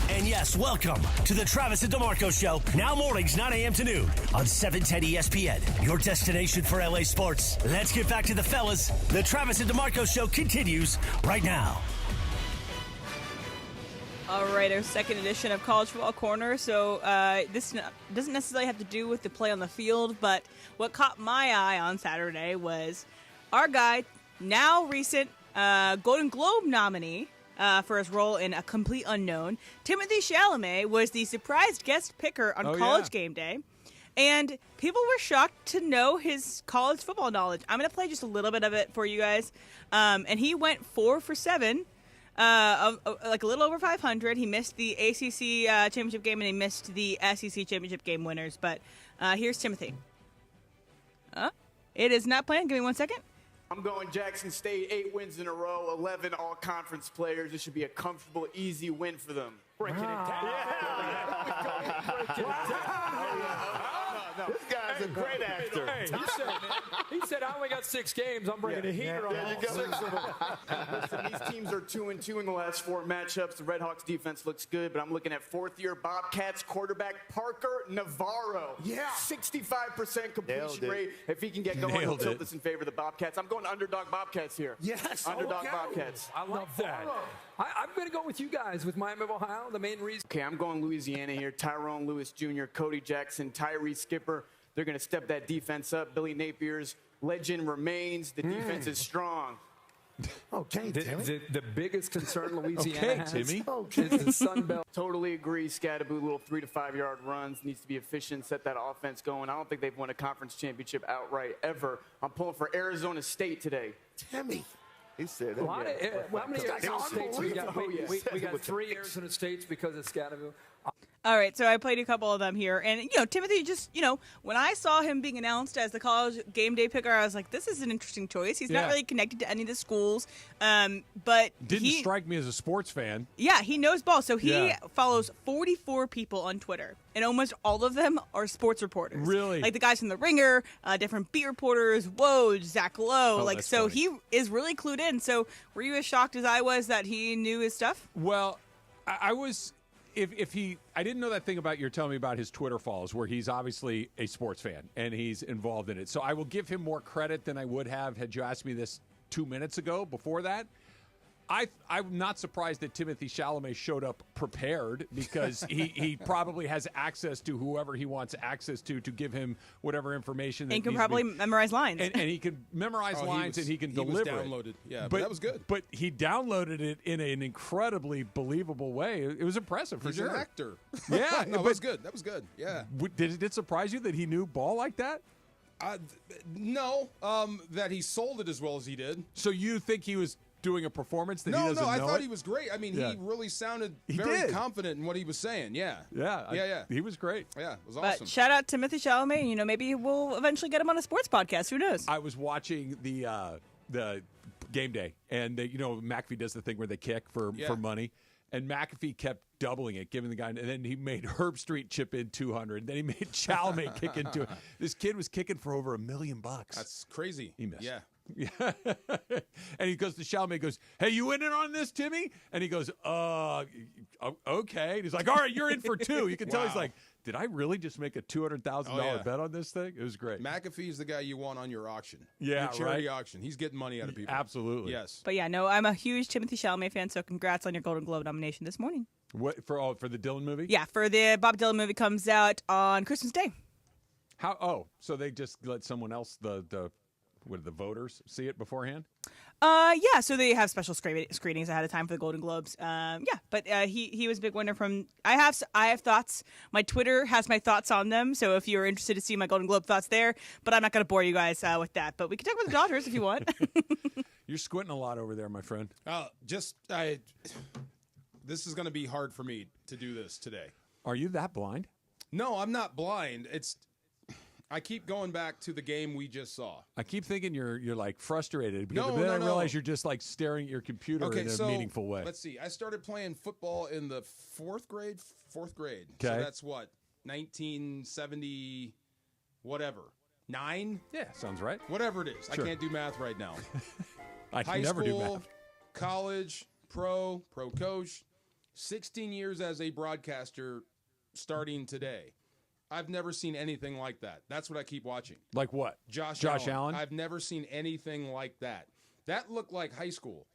And yes, welcome to the Travis and DeMarco Show. Now mornings, 9 a.m. to noon on 710 ESPN, your destination for LA sports. Let's get back to the fellas. The Travis and DeMarco Show continues right now. All right, our second edition of College Football Corner. So this doesn't necessarily have to do with the play on the field, but what caught my eye on Saturday was our guy, now recent Golden Globe nominee, for his role in A Complete Unknown. Timothée Chalamet was the surprise guest picker on College Game Day, and people were shocked to know his college football knowledge. I'm going to play just a little bit of it for you guys. And he went 4 for 7, like a little over 500. He missed the ACC championship game, and he missed the SEC championship game winners. But here's Timothy. It is not playing. Give me 1 second. I'm going Jackson State, 8 wins in a row, 11 all-conference players. This should be a comfortable, easy win for them. Breaking it down. This guy's a great actor. Hey, he said, I only got 6 games. I'm bringing the heater on. There you go. 6 of them. Listen, these teams are 2-2 in the last 4 matchups. The Red Hawks defense looks good, but I'm looking at 4th-year Bobcats quarterback Parker Navarro. Yeah. 65% completion rate. If he can get going, he'll tilt this in favor of the Bobcats. I'm going underdog Bobcats here. Yes. Underdog Bobcats. I love that. I'm going to go with you guys with Miami of Ohio. The main reason. Okay, I'm going Louisiana here. Tyrone Lewis Jr., Cody Jackson, Tyree Skipper. They're going to step that defense up. Billy Napier's legend remains. The defense is strong. Okay, the biggest concern Louisiana has Timmy. is the Sun Belt. Totally agree. Scattaboo, little 3 to 5 yard runs, needs to be efficient, set that offense going. I don't think they've won a conference championship outright ever. I'm pulling for Arizona State today. Timmy. He said How many Arizona States we got? We got 3 Arizona States because of Scattaboo. All right, so I played a couple of them here. And, Timothy just, when I saw him being announced as the College Game Day picker, I was like, this is an interesting choice. He's not really connected to any of the schools. But Didn't strike me as a sports fan. Yeah, he knows ball. So he follows 44 people on Twitter, and almost all of them are sports reporters. Really? Like the guys from The Ringer, different beat reporters, Woj, Zach Lowe. That's funny. He is really clued in. So were you as shocked as I was that he knew his stuff? Well, I was... I didn't know that thing about you're telling me about his Twitter follows, where he's obviously a sports fan and he's involved in it. So I will give him more credit than I would have had you asked me this 2 minutes ago. Before that, I'm not surprised that Timothée Chalamet showed up prepared, because he probably has access to whoever he wants access to give him whatever information. And can probably memorize lines. And he can memorize lines, and he can deliver He was downloaded. it. Yeah, but that was good. But he downloaded it in an incredibly believable way. It was impressive for He's sure. an actor. Yeah. No, that was good. That was good. Yeah. Did it surprise you that he knew ball like that? No, that he sold it as well as he did. So you think he was doing a performance that he doesn't know? I thought it? he was great. I mean, Yeah. he really sounded He very did. confident in what he was saying. Yeah. Yeah. He was great. Yeah, it was But awesome. shout out Timothée Chalamet. Maybe we'll eventually get him on a sports podcast. Who knows? I was watching the game day, and McAfee does the thing where they kick for money, and McAfee kept doubling it, giving the guy, and then he made Herb Street chip in 200. Then he made Chalamet kick in 200. This kid was kicking for over $1 million. That's crazy. He missed. Yeah. Yeah. And he goes to Chalamet, goes, hey, you in it on this, Timmy? And he goes, okay. And he's like, all right, you're in for 2. You can tell he's like, did I really just make a $200,000 bet on this thing? It was great. McAfee's the guy you want on your auction. Yeah, your charity right. auction. He's getting money out of people. Absolutely. Yes. But yeah, no, I'm a huge Timothée Chalamet fan, so congrats on your Golden Globe nomination this morning. What for the Dylan movie? Yeah, for the Bob Dylan movie comes out on Christmas Day. How? Oh, so they just let someone else the voters see it beforehand? Yeah, so they have special screenings ahead of time for the Golden Globes. But he was a big winner from. I have thoughts. My Twitter has my thoughts on them. So if you're interested to see my Golden Globe thoughts there, but I'm not going to bore you guys with that. But we can talk about the Dodgers if you want. You're squinting a lot over there, my friend. This is going to be hard for me to do this today. Are you that blind? No, I'm not blind. I keep going back to the game we just saw. I keep thinking you're like frustrated because No, then I no. realize you're just like staring at your computer in a meaningful way. Let's see. I started playing football in the fourth grade. So Okay. that's what, 1970, whatever, 9? Yeah, sounds right. Whatever it is. Sure. I can't do math right now. I can High never school, do math. college, pro coach, 16 years as a broadcaster starting today. I've never seen anything like that. That's what I keep watching. Like what? Josh Allen? I've never seen anything like that. That looked like high school.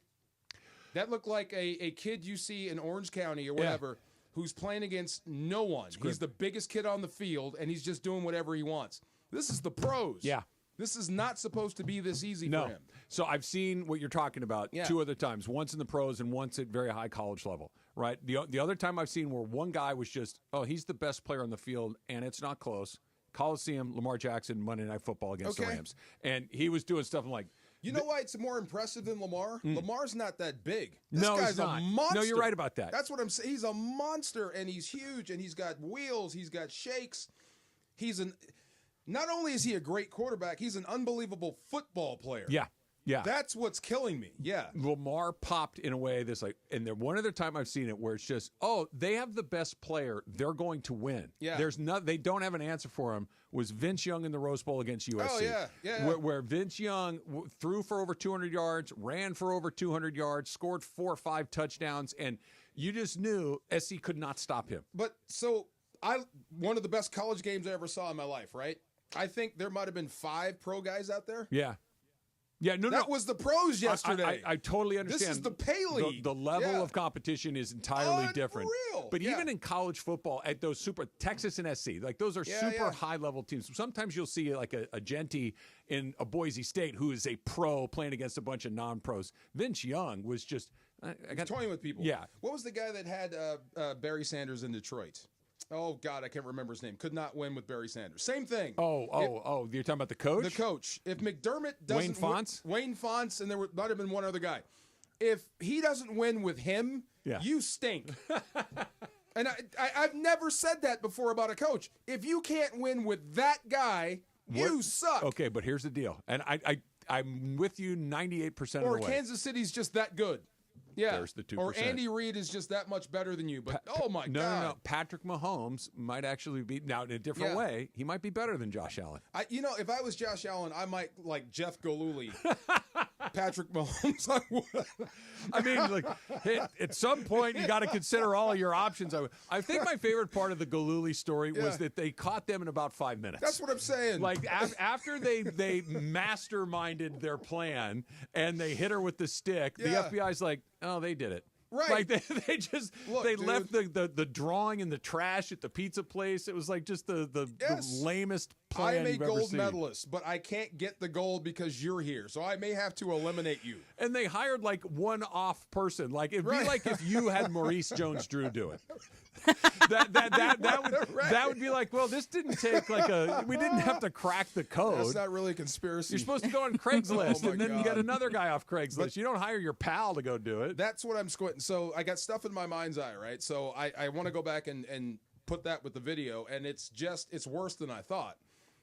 That looked like a kid you see in Orange County or whatever who's playing against no one. He's the biggest kid on the field, and he's just doing whatever he wants. This is the pros. Yeah. This is not supposed to be this easy for him. So I've seen what you're talking about two other times, once in the pros and once at very high college level, right? The other time I've seen where one guy was just, he's the best player on the field, and it's not close. Coliseum, Lamar Jackson, Monday Night Football against the Rams. And he was doing stuff I'm like, you know why it's more impressive than Lamar? Lamar's not that big. This No, guy's he's not. a monster. No, you're right about that. That's what I'm saying. He's a monster, and he's huge, and he's got wheels. He's got shakes. Not only is he a great quarterback, he's an unbelievable football player. Yeah. That's what's killing me. Yeah. Lamar popped in a way that's like, and then one other time I've seen it where it's just, they have the best player, they're going to win. Yeah. They don't have an answer for him. Was Vince Young in the Rose Bowl against USC? Oh, yeah. Where Vince Young threw for over 200 yards, ran for over 200 yards, scored 4 or 5 touchdowns, and you just knew SC could not stop him. But one of the best college games I ever saw in my life, right? I think there might have been 5 pro guys out there. Yeah, that was the pros yesterday. I totally understand. This is the pay league. The level of competition is entirely different. But even in college football, at those super Texas and SC, like those are super high level teams. Sometimes you'll see like a Genti in a Boise State who is a pro playing against a bunch of non-pros. Vince Young was just toying with people. Yeah. What was the guy that had Barry Sanders in Detroit? Oh, God, I can't remember his name. Could not win with Barry Sanders. Same thing. You're talking about the coach? The coach. If McDermott doesn't Wayne Fonts, and there might have been one other guy. If he doesn't win with him, you stink. And I've never said that before about a coach. If you can't win with that guy, you suck. Okay, but here's the deal. And I'm with you 98% of the way. Or Kansas City's just that good. Yeah. There's the 2%. Or Andy Reid is just that much better than you. But, God. No. Patrick Mahomes might actually be, now in a different way, he might be better than Josh Allen. If I was Josh Allen, I might, like Jeff Galooly, Patrick Mahomes, I would. I mean, like, at some point, you got to consider all of your options. I think my favorite part of the Galooly story was that they caught them in about 5 minutes. That's what I'm saying. Like, after they masterminded their plan and they hit her with the stick, the FBI's like, oh, they did it. Right. Like they just left the drawing in the trash at the pizza place. It was like just the lamest plan I'm a you've ever gold seen. medalist, but I can't get the gold because you're here, so I may have to eliminate you. And they hired like one off person. Like it'd be like if you had Maurice Jones-Drew do it. That would be like, well, this didn't take we didn't have to crack the code. That's not really a conspiracy. You're supposed to go on Craigslist and then you get another guy off Craigslist. But you don't hire your pal to go do it. That's what I'm squinting. So I got stuff in my mind's eye, right? So I want to go back and put that with the video, and it's worse than I thought.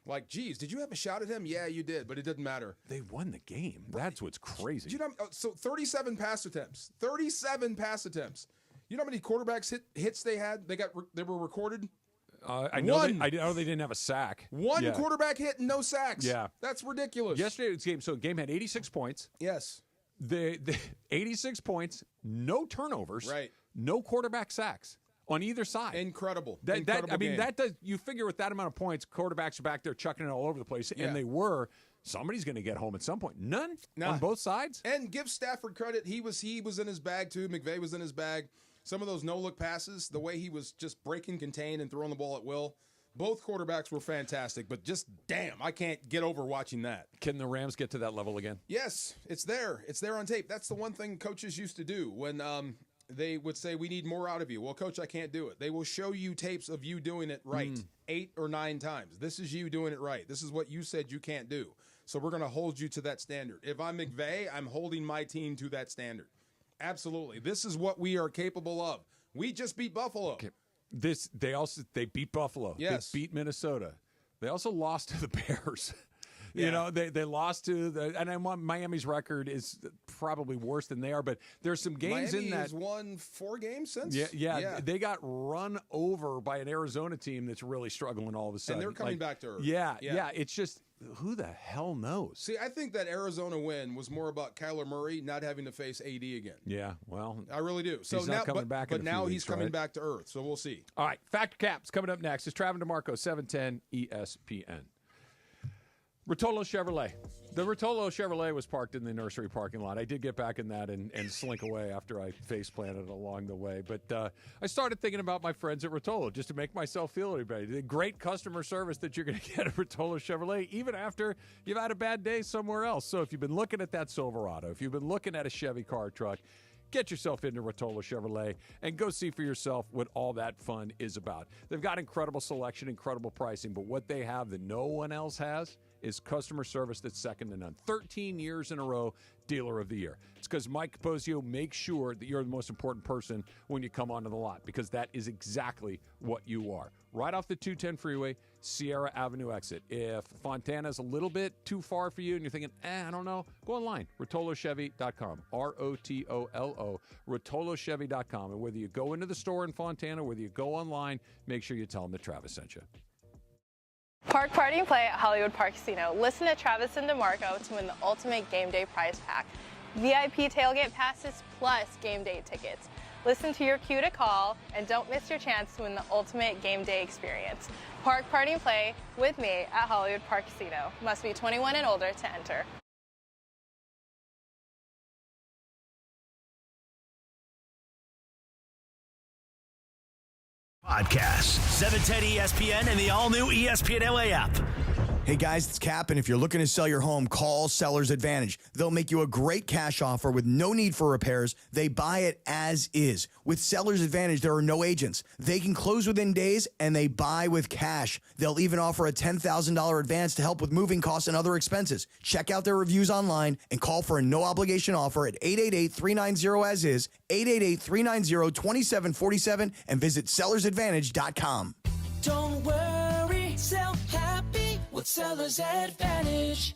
Like, geez, did you have a shot at him? Yeah, you did, but it didn't matter. They won the game. That's what's crazy. You know, so 37 pass attempts. 37 pass attempts. You know how many quarterbacks hits they had? They were recorded. I know they didn't have a sack. One quarterback hit and no sacks. Yeah, that's ridiculous. Yesterday's game. So the game had 86 points. Yes. The 86 points, no turnovers. Right. No quarterback sacks. on either side. Incredible. I Incredible mean, game. that does. You figure with that amount of points, quarterbacks are back there chucking it all over the place, and they were. Somebody's going to get home at some point. None on both sides. And give Stafford credit. He was in his bag too. McVay was in his bag. Some of those no-look passes, the way he was just breaking, contain, and throwing the ball at will. Both quarterbacks were fantastic, but just damn, I can't get over watching that. Can the Rams get to that level again? Yes, it's there. It's there on tape. That's the one thing coaches used to do when they would say, we need more out of you. Well, Coach, I can't do it. They will show you tapes of you doing it right 8 or 9 times. This is you doing it right. This is what you said you can't do. So we're going to hold you to that standard. If I'm McVay, I'm holding my team to that standard. Absolutely. This is what we are capable of. We just beat Buffalo. Okay. They beat Buffalo. Yes. They beat Minnesota. They also lost to the Bears. You know, they lost to and Miami's record is probably worse than they are, but there's some games Miami in that. has won 4 games since. Yeah. They got run over by an Arizona team that's really struggling all of a sudden. And they're coming back to earth. Yeah. It's just, who the hell knows? See, I think that Arizona win was more about Kyler Murray not having to face AD again. Yeah, well, I really do. So he's now, not coming back. But now he's coming back to earth. So we'll see. All right, Factor Caps coming up next. It's Travis DeMarco, 710 ESPN. Rotolo Chevrolet. The Rotolo Chevrolet was parked in the nursery parking lot. I did get back in that and slink away after I face planted along the way. But I started thinking about my friends at Rotolo just to make myself feel any better. The great customer service that you're going to get at Rotolo Chevrolet, even after you've had a bad day somewhere else. So if you've been looking at that Silverado, if you've been looking at a Chevy car truck, get yourself into Rotolo Chevrolet and go see for yourself what all that fun is about. They've got incredible selection, incredible pricing, but what they have that no one else has is customer service that's second to none. 13 years in a row, Dealer of the Year. It's because Mike Capozio makes sure that you're the most important person when you come onto the lot, because that is exactly what you are. Right off the 210 freeway, Sierra Avenue exit. If Fontana's a little bit too far for you and you're thinking, I don't know, go online, rotolochevy.com, R-O-T-O-L-O, rotolochevy.com. And whether you go into the store in Fontana, whether you go online, make sure you tell them that Travis sent you. Park, party, and play at Hollywood Park Casino. Listen to Travis and DeMarco to win the ultimate game day prize pack. VIP tailgate passes plus game day tickets. Listen to your cue to call and don't miss your chance to win the ultimate game day experience. Park, party, and play with me at Hollywood Park Casino. Must be 21 and older to enter. Podcast 710 ESPN and the all-new ESPN LA app. Hey guys, it's Cap, and if you're looking to sell your home, call Seller's Advantage. They'll make you a great cash offer with no need for repairs. They buy it as is. With Seller's Advantage, there are no agents. They can close within days, and they buy with cash. They'll even offer a $10,000 advance to help with moving costs and other expenses. Check out their reviews online and call for a no-obligation offer at 888-390-AS-IS, 888-390-2747, and visit sellersadvantage.com. Don't worry, sell happy with Seller's Advantage.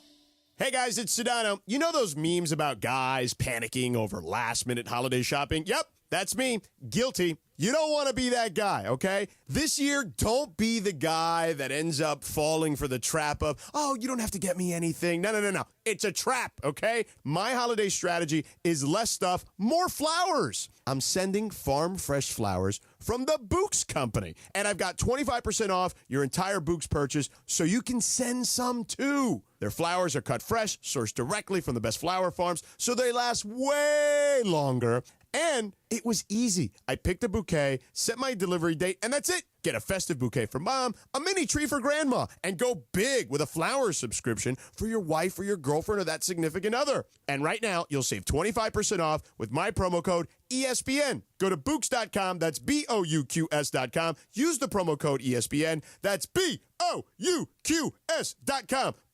Hey guys, it's Sedano. You know those memes about guys panicking over last-minute holiday shopping? Yep, that's me. Guilty. You don't want to be that guy, okay? This year, don't be the guy that ends up falling for the trap of, oh, you don't have to get me anything. No. It's a trap, okay? My holiday strategy is less stuff, more flowers. I'm sending farm fresh flowers from the Books Company, and I've got 25% off your entire Books purchase, so you can send some too. Their flowers are cut fresh, sourced directly from the best flower farms, so they last way longer. And it was easy. I picked a bouquet, set my delivery date, and that's it. Get a festive bouquet for mom, a mini tree for grandma, and go big with a flowers subscription for your wife or your girlfriend or that significant other. And right now, you'll save 25% off with my promo code ESPN. Go to Books.com, that's BOUQS.com. Use the promo code ESPN, that's BOUQS.com.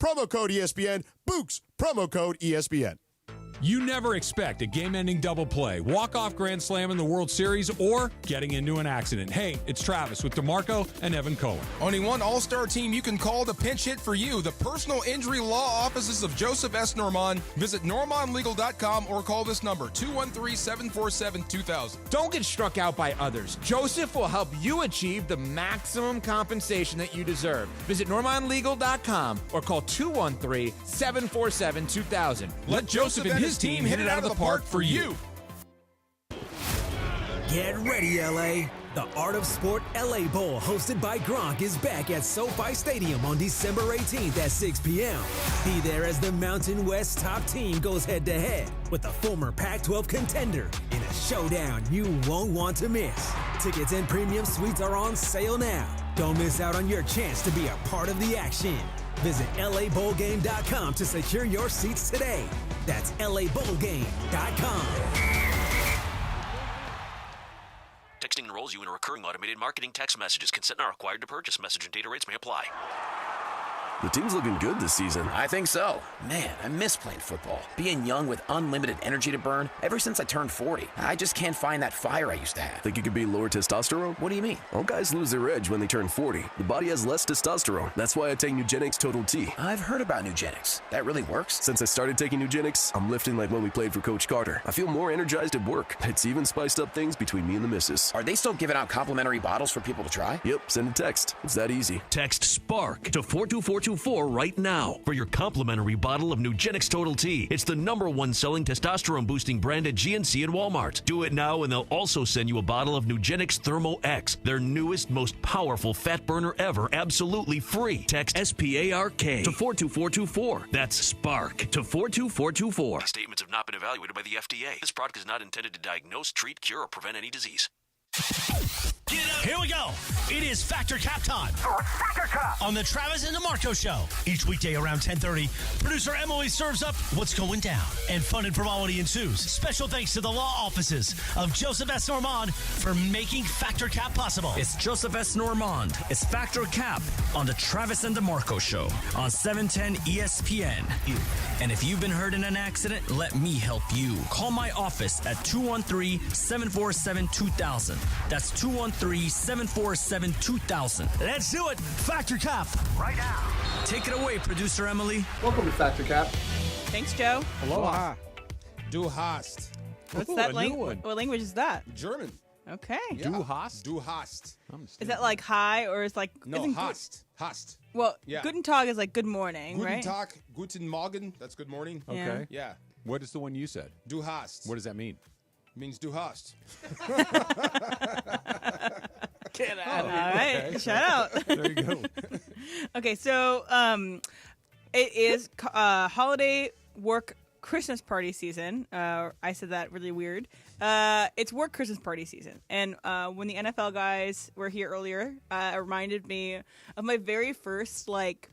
Promo code ESPN, Books, promo code ESPN. You never expect a game-ending double play, walk-off grand slam in the World Series, or getting into an accident. Hey, it's Travis with DeMarco and Evan Cohen. Only one all-star team you can call to pinch hit for you. The personal injury law offices of Joseph S. Normand. Visit normandlegal.com or call this number, 213-747-2000. Don't get struck out by others. Joseph will help you achieve the maximum compensation that you deserve. Visit normandlegal.com or call 213-747-2000. Let Joseph and his team hit it out of the park for you. Get ready, LA. The Art of Sport LA Bowl, hosted by Gronk, is back at SoFi Stadium on December 18th at 6 p.m. Be there as the Mountain West top team goes head-to-head with the former Pac-12 contender in a showdown you won't want to miss. Tickets and premium suites are on sale now. Don't miss out on your chance to be a part of the action. Visit LABowlGame.com to secure your seats today. That's LABowlGame.com. Texting enrolls you in a recurring automated marketing text messages. Consent not required to purchase. Message and data rates may apply. The team's looking good this season. I think so. Man, I miss playing football. Being young with unlimited energy to burn. Ever since I turned 40, I just can't find that fire I used to have. Think you could be lower testosterone? What do you mean? All guys lose their edge when they turn 40. The body has less testosterone. That's why I take Nugenix Total T. I've heard about Nugenix. That really works? Since I started taking Nugenix, I'm lifting like when we played for Coach Carter. I feel more energized at work. It's even spiced up things between me and the missus. Are they still giving out complimentary bottles for people to try? Yep, send a text. It's that easy. Text SPARK to 42424 right now for your complimentary bottle of Nugenix Total T. It's the #1 selling testosterone boosting brand at GNC and Walmart. Do it now and they'll also send you a bottle of Nugenix Thermo X, their newest, most powerful fat burner ever, absolutely free. Text SPARK to 42424. That's SPARK to 42424. These statements have not been evaluated by the FDA. This product is not intended to diagnose, treat, cure, or prevent any disease. Here we go. It is Factor Cap time. Factor Cap on the Travis and DeMarco Show. Each weekday around 10:30, producer Emily serves up what's going down, and fun and frivolity ensues. Special thanks to the law offices of Joseph S. Normand for making Factor Cap possible. It's Joseph S. Normand. It's Factor Cap on the Travis and DeMarco Show on 710 ESPN. And if you've been hurt in an accident, let me help you. Call my office at 213-747-2000. That's 213-747-2000. Let's do it. Factor Cap right now. Take it away, producer Emily. Welcome to Factor Cap. Thanks, Joe. Aloha. Du hast. What's that language? What language is that? German. Okay. Yeah. Du hast? Du hast. Is that like hi or is like no hast? Hast. Well, yeah. Guten Tag is like good morning, Guten right? Tag, Guten Morgen. That's good morning. Okay. Yeah. What is the one you said? Du hast. What does that mean? It means du hast. Get out. All right. Okay. Shout out. There you go. Okay, so it is holiday work Christmas party season. I said that really weird. It's work Christmas party season. And when the NFL guys were here earlier, it reminded me of my very first, like,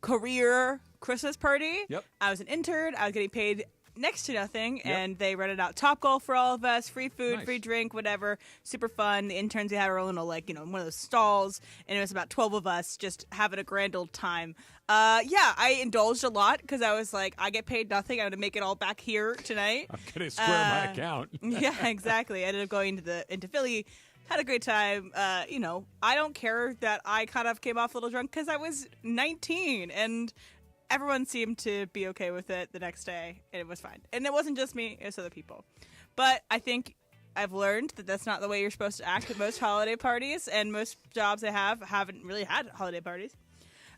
career Christmas party. Yep. I was an intern. I was getting paid next to nothing, and they rented out Topgolf for all of us, free food, free drink, whatever, super fun. The interns, they had our own, like, you know, one of those stalls, and it was about 12 of us just having a grand old time. Yeah, I indulged a lot because I was like, I get paid nothing. I'm going to make it all back here tonight. I'm going to square my account. Yeah, exactly. I ended up going into Philly, had a great time. You know, I don't care that I kind of came off a little drunk because I was 19, and everyone seemed to be okay with it the next day, and it was fine. And it wasn't just me, it was other people. But I think I've learned that that's not the way you're supposed to act at most holiday parties, and most jobs I haven't really had holiday parties.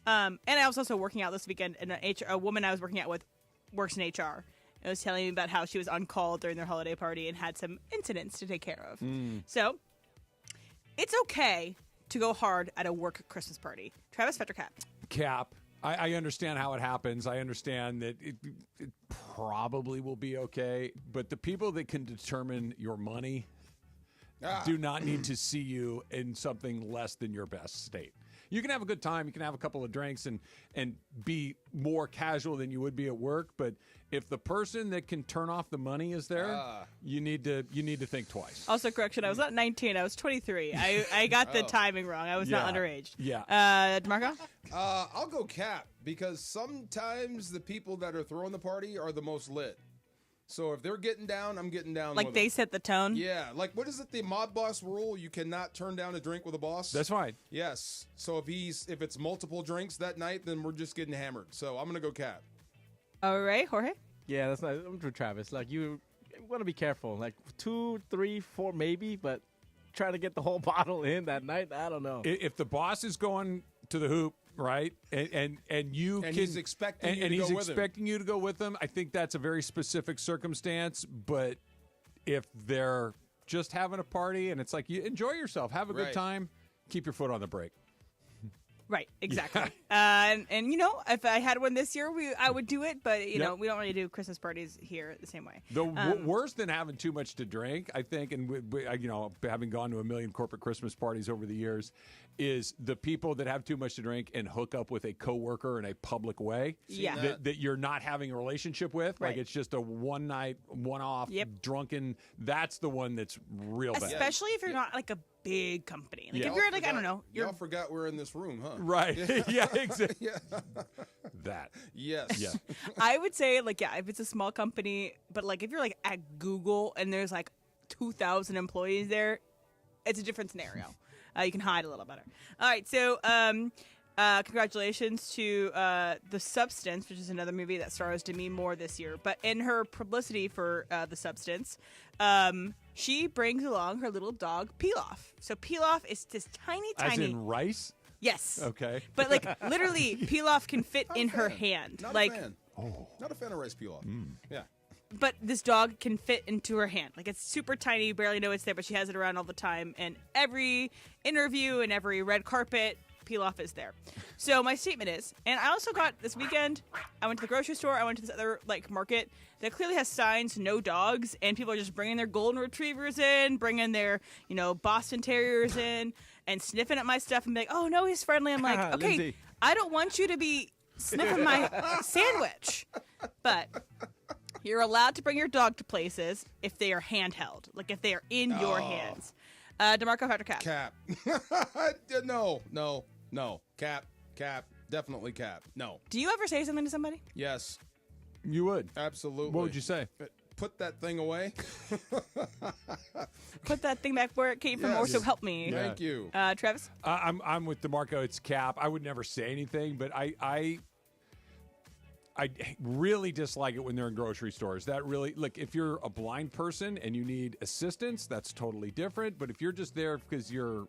And I was also working out this weekend, and a woman I was working out with works in HR. And was telling me about how she was on call during their holiday party and had some incidents to take care of. So it's okay to go hard at a work Christmas party. Travis, Factor Cap. Cap. I understand how it happens. I understand that it probably will be okay. But the people that can determine your money do not need to see you in something less than your best state. You can have a good time. You can have a couple of drinks and be more casual than you would be at work. But if the person that can turn off the money is there, you need to think twice. Also, correction, I was not 19. I was 23. I got the timing wrong. I was not underage. Yeah. DeMarco? I'll go Cap because sometimes the people that are throwing the party are the most lit. So if they're getting down, I'm getting down. Like with they them. set the tone? Yeah. Like, what is it? The mob boss rule? You cannot turn down a drink with a boss? That's right. Yes. So if it's multiple drinks that night, then we're just getting hammered. So I'm going to go Cap. All right, Jorge? Yeah, that's not. I'm with Travis. Like, you want to be careful. Like 2, 3, 4 maybe, but trying to get the whole bottle in that night, I don't know. If the boss is going to the hoop, right, and he's expecting you to go with him, I think that's a very specific circumstance. But if they're just having a party, and it's like you enjoy yourself, have a good time, keep your foot on the brake. Right, exactly. And if I had one this year, I would do it. But we don't really do Christmas parties here the same way. The worse than having too much to drink, I think, and having gone to a million corporate Christmas parties over the years, is the people that have too much to drink and hook up with a coworker in a public way. Yeah. That you're not having a relationship with. Right. Like it's just a one night, one off, drunken. That's the one that's real bad. Especially if you're not like a big company. Like if you're like, I don't know. Y'all forgot we're in this room, huh? Right. Yeah, exactly. That. Yes. Yeah. I would say, if it's a small company, but if you're at Google and there's 2,000 employees there, it's a different scenario. You can hide a little better. All right, so congratulations to The Substance, which is another movie that stars Demi Moore this year. But in her publicity for The Substance, she brings along her little dog, Pilaf. So Pilaf is this tiny. As in rice? Yes. Okay. But literally, Pilaf can fit in her hand. Not a fan. Not a fan of rice pilaf. Yeah. But this dog can fit into her hand. It's super tiny. You barely know it's there, but she has it around all the time. And every interview and every red carpet, Pilaf is there. So my statement is, and I also got this weekend, I went to the grocery store. I went to this other market that clearly has signs, no dogs. And people are just bringing their golden retrievers in, bringing their, Boston Terriers in and sniffing at my stuff and be like, oh, no, he's friendly. I'm like, okay, Lindsay. I don't want you to be sniffing my sandwich. But you're allowed to bring your dog to places if they are handheld, if they are in your hands. DeMarco after Cap. Cap. No. Cap. Definitely Cap. No. Do you ever say something to somebody? Yes. You would. Absolutely. What would you say? Put that thing away. Put that thing back where it came from, or so help me. Yeah. Thank you. Travis? I'm with DeMarco. It's Cap. I would never say anything, but I really dislike it when they're in grocery stores. That really, if you're a blind person and you need assistance, that's totally different. But if you're just there because your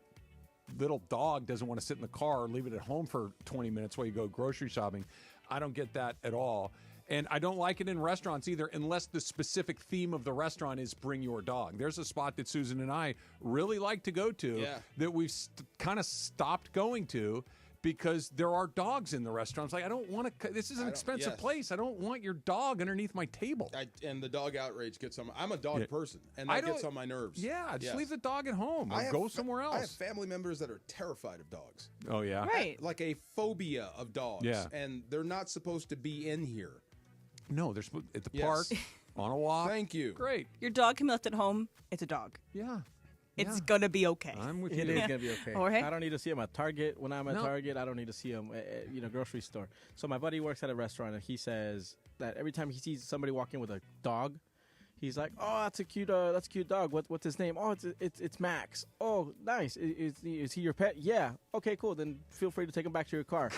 little dog doesn't want to sit in the car or leave it at home for 20 minutes while you go grocery shopping, I don't get that at all. And I don't like it in restaurants either, unless the specific theme of the restaurant is bring your dog. There's a spot that Susan and I really like to go to that we've kind of stopped going to, because there are dogs in the restaurants. I don't want to. This is an expensive place. I don't want your dog underneath my table. And the dog outrage gets on. I'm a dog person, and that gets on my nerves. Yeah, just leave the dog at home or go somewhere else. I have family members that are terrified of dogs. Oh yeah, right. Like a phobia of dogs. Yeah, and they're not supposed to be in here. No, they're at the park on a walk. Thank you. Great. Your dog can be left at home. It's a dog. Yeah. It's going to be okay. I'm with you. It is going to be okay. Jorge? I don't need to see him at Target. When I'm at Target, I don't need to see him at grocery store. So my buddy works at a restaurant, and he says that every time he sees somebody walking with a dog, he's like, "Oh, that's a cute dog. What's his name? Oh, it's Max. Oh, nice. Is he your pet? Yeah. Okay, cool. Then feel free to take him back to your car."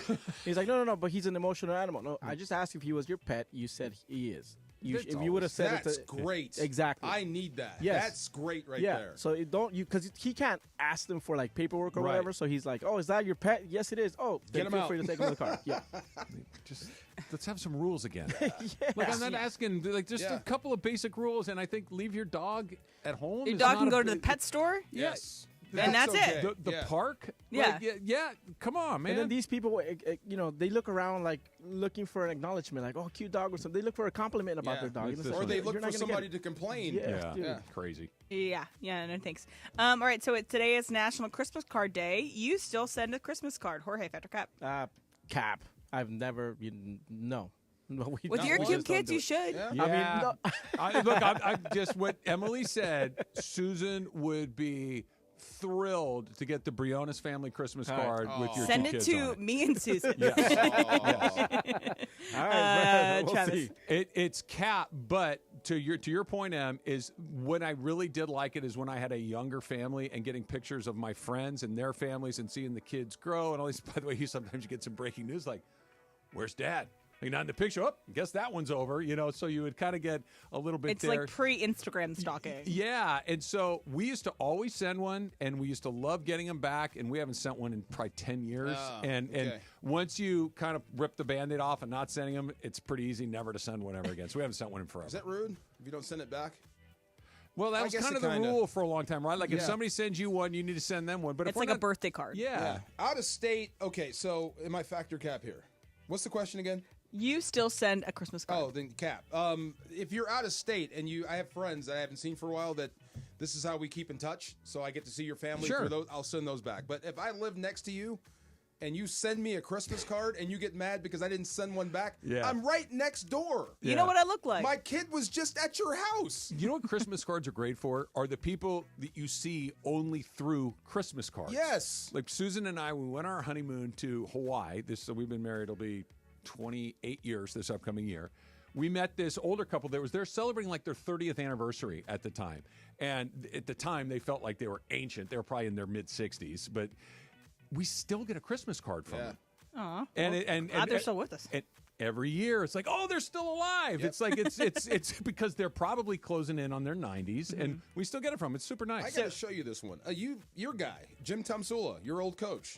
He's like, "No. But he's an emotional animal. No, I just asked if he was your pet. You said he is." If you would have said that's great. Exactly. I need that. Yes. That's great there. So because he can't ask them for paperwork or whatever. So he's like, "Oh, is that your pet? Yes, it is. Oh, then feel free to take him to the car." Yeah. Just let's have some rules again. I'm not asking just a couple of basic rules, and I think leave your dog at home. Your dog can go to the pet store. Yes. And that's it. The park? Yeah. Come on, man. And then these people, they look around looking for an acknowledgement, oh, cute dog or something. They look for a compliment about their dog. Or they look for somebody to complain. Yeah. Crazy. Yeah, no thanks. All right, so today is National Christmas Card Day. You still send a Christmas card. Jorge, Factor Cap. Cap. I've never, no. With your cute kids, you should. Yeah. I mean, look, I'm just what Emily said. Susan would be thrilled to get the Briones family Christmas card with your Send two it kids to on it. me and Susan. Yes. All right, we'll Travis. see. It's Cap, but to your point, Em, is when I really did like it is when I had a younger family and getting pictures of my friends and their families and seeing the kids grow and all these. By the way, sometimes you get some breaking news like, "Where's Dad?" Not in the picture. Oh, guess that one's over. So you would kind of get a little bit. It's there. like pre-Instagram stalking. Yeah, and so we used to always send one, and we used to love getting them back, and we haven't sent one in probably 10 years. And once you kind of rip the Band-Aid off and not sending them, it's pretty easy never to send one ever again. So we haven't sent one in forever. Is that rude if you don't send it back? Well, that was kind of the rule for a long time, right? Like if somebody sends you one, you need to send them one. But it's like a birthday card. Yeah. Out of state. Okay, so in my factor cap here. What's the question again? You still send a Christmas card. Oh, then cap. If you're out of state and I have friends that I haven't seen for a while that this is how we keep in touch, so I get to see your family through those, I'll send those back. But if I live next to you and you send me a Christmas card and you get mad because I didn't send one back, I'm right next door. You know what I look like? My kid was just at your house. You know what Christmas cards are great for? Are the people that you see only through Christmas cards. Yes. Like Susan and I, we went on our honeymoon to Hawaii. So we've been married, it'll be 28 years this upcoming year. We met this older couple that was there celebrating like their 30th anniversary at the time. And at the time, they felt like they were ancient. They were probably in their mid-60s. But we still get a Christmas card from them. Aw. And they're still with us. And every year, it's like, oh, they're still alive. It's like it's because they're probably closing in on their 90s, and we still get it from them. It's super nice. I got to show you this one. Your guy, Jim Tomsula, your old coach.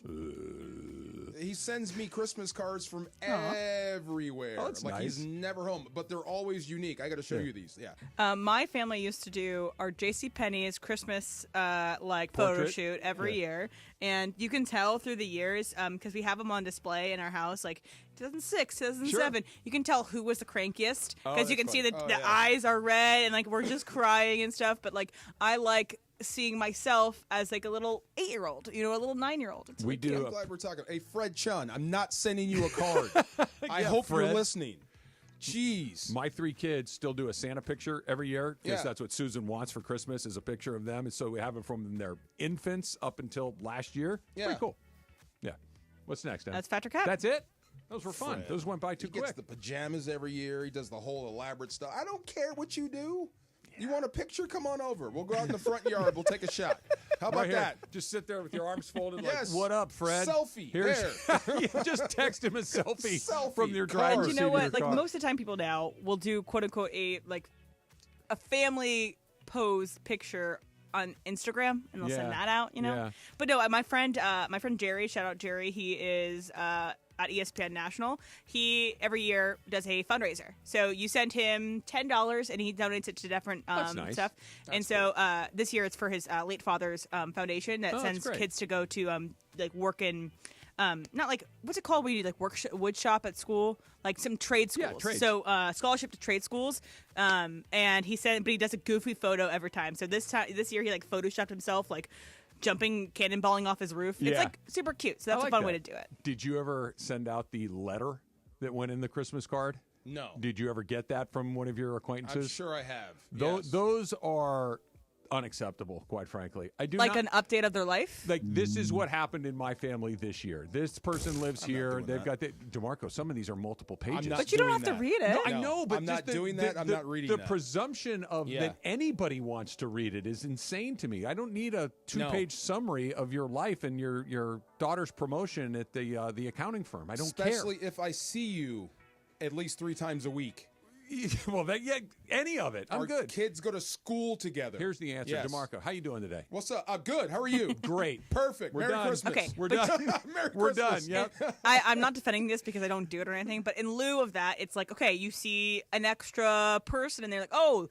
He sends me Christmas cards from everywhere. Oh, that's like nice. he's never home, but they're always unique. I got to show you these. Yeah. My family used to do our JCPenney's Christmas photo Portrait? shoot every year, and you can tell through the years because we have them on display in our house, like 2006, 2007. You can tell who was the crankiest because you can see the eyes are red and like we're just crying and stuff. But like I like seeing myself as like a little 8-year-old, a little 9-year-old. We do. I'm glad we're talking. Hey, Fred Chun, I'm not sending you a card. I Yeah, hope Fred. you're listening. Jeez. My 3 kids still do a Santa picture every year because Yeah. that's what Susan wants for Christmas is a picture of them. And so we have it from their infants up until last year. Yeah. Pretty cool. Yeah. What's next, Em? That's Factor Cap. That's it? Those were fun. Fred. Those went by too He gets quick. the pajamas every year. He does the whole elaborate stuff. I don't care what you do. You want a picture? Come on over. We'll go out in the front yard. We'll take a shot. How about Right here. that? Just sit there with your arms folded Yes. like, what up, Fred? Selfie. You just text him a selfie, Selfie. from your Card. driver's And you seat know of what? your Like car. most of the time, people now will do quote unquote a family pose picture on Instagram, and they'll send that out. Yeah. But no, my friend Jerry, shout out Jerry. He is at ESPN National. He every year does a fundraiser. So you send him $10, and he donates it to different That's nice. stuff. And so this year it's for his late father's foundation that Oh, that's sends great. kids to go to like work in. Not like what's it called when you like wood shop at school, like some trade schools. Yeah, trades. So scholarship to trade schools. And he does a goofy photo every time. So this year he like photoshopped himself like jumping, cannonballing off his roof. It's Yeah. like super cute. So that's I a like fun that. way to do it. Did you ever send out the letter that went in the Christmas card? No. Did you ever get that from one of your acquaintances? I'm sure I have. Those, those are unacceptable, quite frankly. I do Like not, an update of their life. like this is what happened in my family this year. This person lives here. They've got the DeMarco. Some of these are multiple pages. not But you don't doing have to that. read it. No, I know, but I'm just not doing that. I'm not reading the that. presumption of Yeah. that anybody wants to read it is insane to me. I don't need a 2-page summary of your life and your daughter's promotion at the accounting firm. I don't Especially if I see you at least 3 times a week. Well, any of it. I'm Our good. kids go to school together. Here's the answer, Yes. DeMarco. How you doing today? What's up? Good. How are you? Great. Perfect. We're Merry done. Christmas. Okay, We're but- done. Merry We're done. Christmas. Yep. I'm not defending this because I don't do it or anything, but in lieu of that, it's like, okay, you see an extra person and they're like, oh,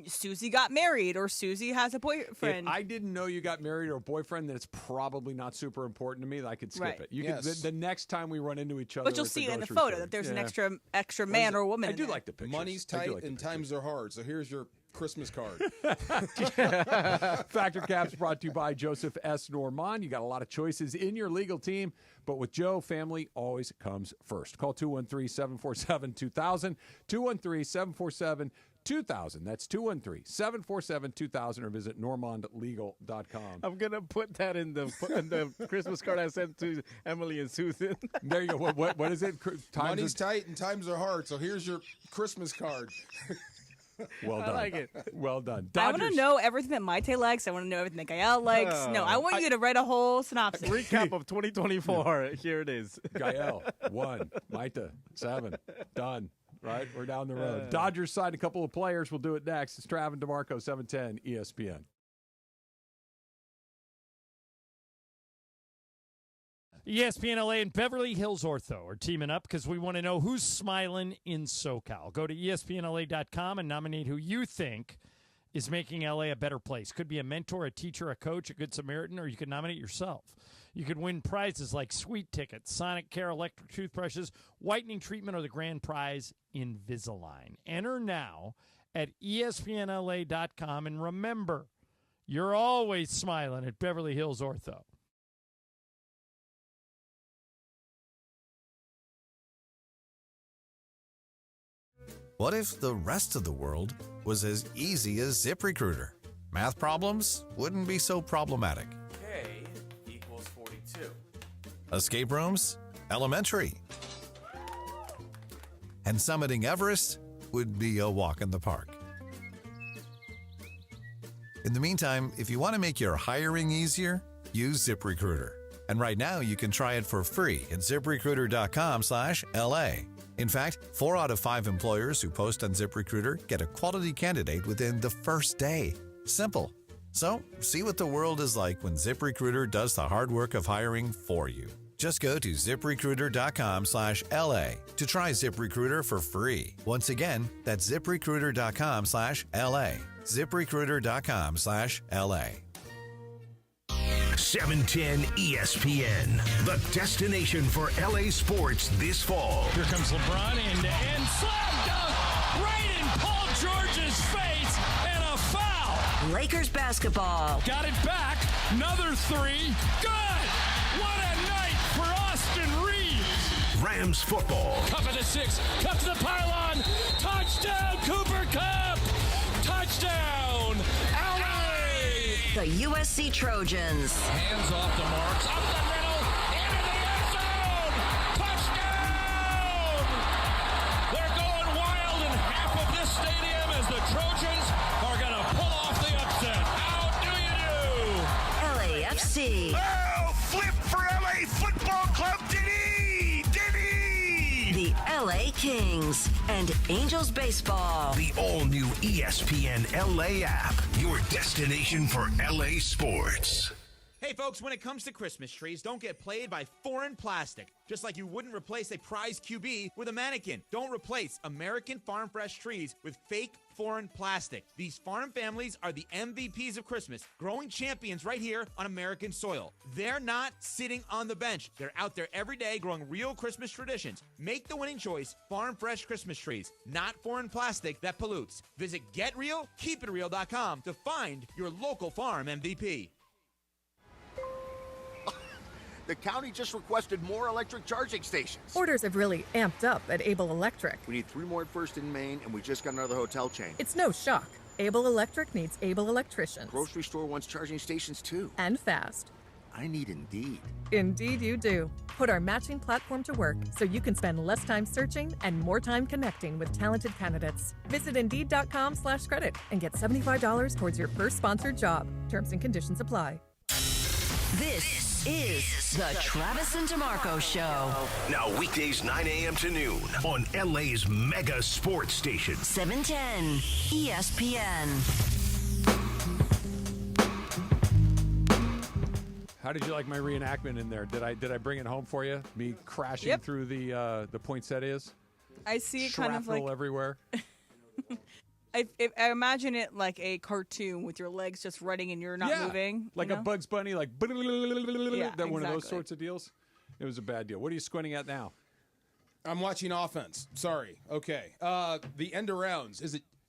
Susie got married or Susie has a boyfriend. If I didn't know you got married or a boyfriend, then it's probably not super important to me. That I could skip Right. it. You Yes. could, the next time we run into each other, But you'll at see the in the grocery photo store. that there's an Yeah. extra man or woman. I in do there. like the pictures. Money's I do tight like the and pictures. times are hard. So here's your Christmas card. Factor Caps brought to you by Joseph S. Normand. You got a lot of choices in your legal team, but with Joe, family always comes first. Call 213-747-2000, 213-747-2000. That's 213-747-2000 or visit normandlegal.com. I'm gonna put that in the Christmas card I sent to Emily and Susan. There you go. What is it? Money's tight and times are hard. So here's your Christmas card. Well done. I like it. Well done. I want to Dodgers- know everything that Maite likes. I want to know everything that Gael likes. No, I want you to write a whole synopsis. Recap of 2024. Here it is. Gael, 1. Maita, 7. Done. Right? We're down the road. Dodgers signed a couple of players. We'll do it next. It's Trav and DeMarco, 710 ESPN. ESPN LA and Beverly Hills Ortho are teaming up because we want to know who's smiling in SoCal. Go to ESPNLA.com and nominate who you think is making LA a better place. Could be a mentor, a teacher, a coach, a good Samaritan, or you could nominate yourself. You could win prizes like sweet tickets, Sonic Care electric toothbrushes, whitening treatment, or the grand prize, Invisalign. Enter now at ESPNLA.com, and remember, you're always smiling at Beverly Hills Ortho. What if the rest of the world was as easy as ZipRecruiter? Math problems wouldn't be so problematic. K equals 42. Escape rooms? Elementary. And summiting Everest would be a walk in the park. In the meantime, if you want to make your hiring easier, use ZipRecruiter. And right now, you can try it for free at ZipRecruiter.com/LA. In fact, 4 out of 5 employers who post on ZipRecruiter get a quality candidate within the first day. Simple. So, see what the world is like when ZipRecruiter does the hard work of hiring for you. Just go to ZipRecruiter.com/LA to try ZipRecruiter for free. Once again, that's ZipRecruiter.com/LA. ZipRecruiter.com/LA. 710 ESPN, the destination for LA sports this fall. Here comes LeBron and slam dunk right in Paul George's face and a foul. Lakers basketball. Got it back. Another three. Good. What a night for Austin Reeves. Rams football. Cup of the 6. Cup to the pylon. Touchdown, Cooper Cup. Touchdown, LA. The USC Trojans. Hands off the marks. Up the middle. Into the end zone. Touchdown. They're going wild in half of this stadium as the Trojans are going to pull off the upset. How do you do? LAFC. Oh, flip for LA Football Club. Did he? The LA Kings and Angels baseball. The all-new ESPN LA app, your destination for LA sports. Hey folks, when it comes to Christmas trees, don't get played by foreign plastic. Just like you wouldn't replace a prize QB with a mannequin. Don't replace American Farm Fresh trees with fake foreign plastic. These farm families are the MVPs of Christmas, growing champions right here on American soil. They're not sitting on the bench. They're out there every day growing real Christmas traditions. Make the winning choice, Farm Fresh Christmas trees, not foreign plastic that pollutes. Visit GetRealKeepItReal.com to find your local farm MVP. The county just requested more electric charging stations. Orders have really amped up at Able Electric. We need 3 more at First and Main, and we just got another hotel chain. It's no shock. Able Electric needs able electricians. Grocery store wants charging stations too. And fast. I need Indeed. Indeed you do. Put our matching platform to work so you can spend less time searching and more time connecting with talented candidates. Visit Indeed.com/credit and get $75 towards your first sponsored job. Terms and conditions apply. This is the Travis and DeMarco Show. Now weekdays 9 a.m. to noon on LA's mega sports station. 710 ESPN. How did you like my reenactment in there? Did I bring it home for you? Me crashing through the poinsettias? I see it Shrapnel kind of like everywhere. I imagine it like a cartoon with your legs just running and you're not moving. Like you a know? Bugs Bunny, like one of those exactly. sorts of deals. It was a bad deal. What are you squinting at now? I'm watching offense. Sorry. Okay. The end arounds.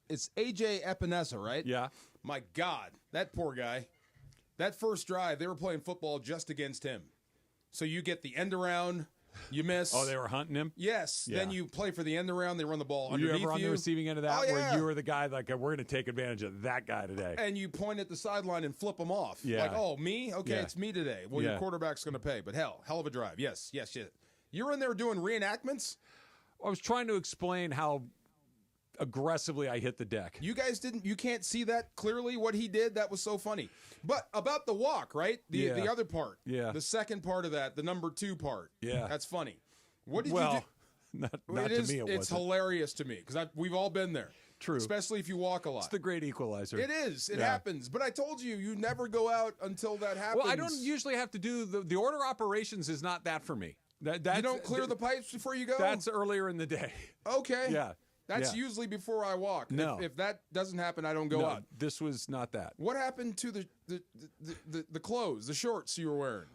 It's AJ Epinesa, right? Yeah. My God, that poor guy. That first drive, they were playing football just against him. So you get the end around, you miss. Oh, they were hunting him? Yes. Yeah. Then you play for the end around, they run the ball Were underneath you ever on the receiving end of that where you were the guy like, we're going to take advantage of that guy today? And you point at the sideline and flip them off. Yeah. Like, oh, me? Okay, Yeah. it's me today. Well, your quarterback's going to pay. But hell of a drive. Yes. You're in there doing reenactments? I was trying to explain how aggressively I hit the deck. You guys you can't see that clearly what he did? That was so funny. But about the walk, right? The other part. Yeah. The second part of that, the number 2 part. Yeah. That's funny. What did you do? Not to me, it wasn't. It's hilarious to me because we've all been there. True. Especially if you walk a lot. It's the great equalizer. It is. It happens. But I told you, you never go out until that happens. Well, I don't usually have to do the order operations is not that for me. You don't clear the pipes before you go? That's earlier in the day. Okay. Yeah. That's usually before I walk. No. If that doesn't happen, I don't go out. This was not that. What happened to the clothes, the shorts you were wearing?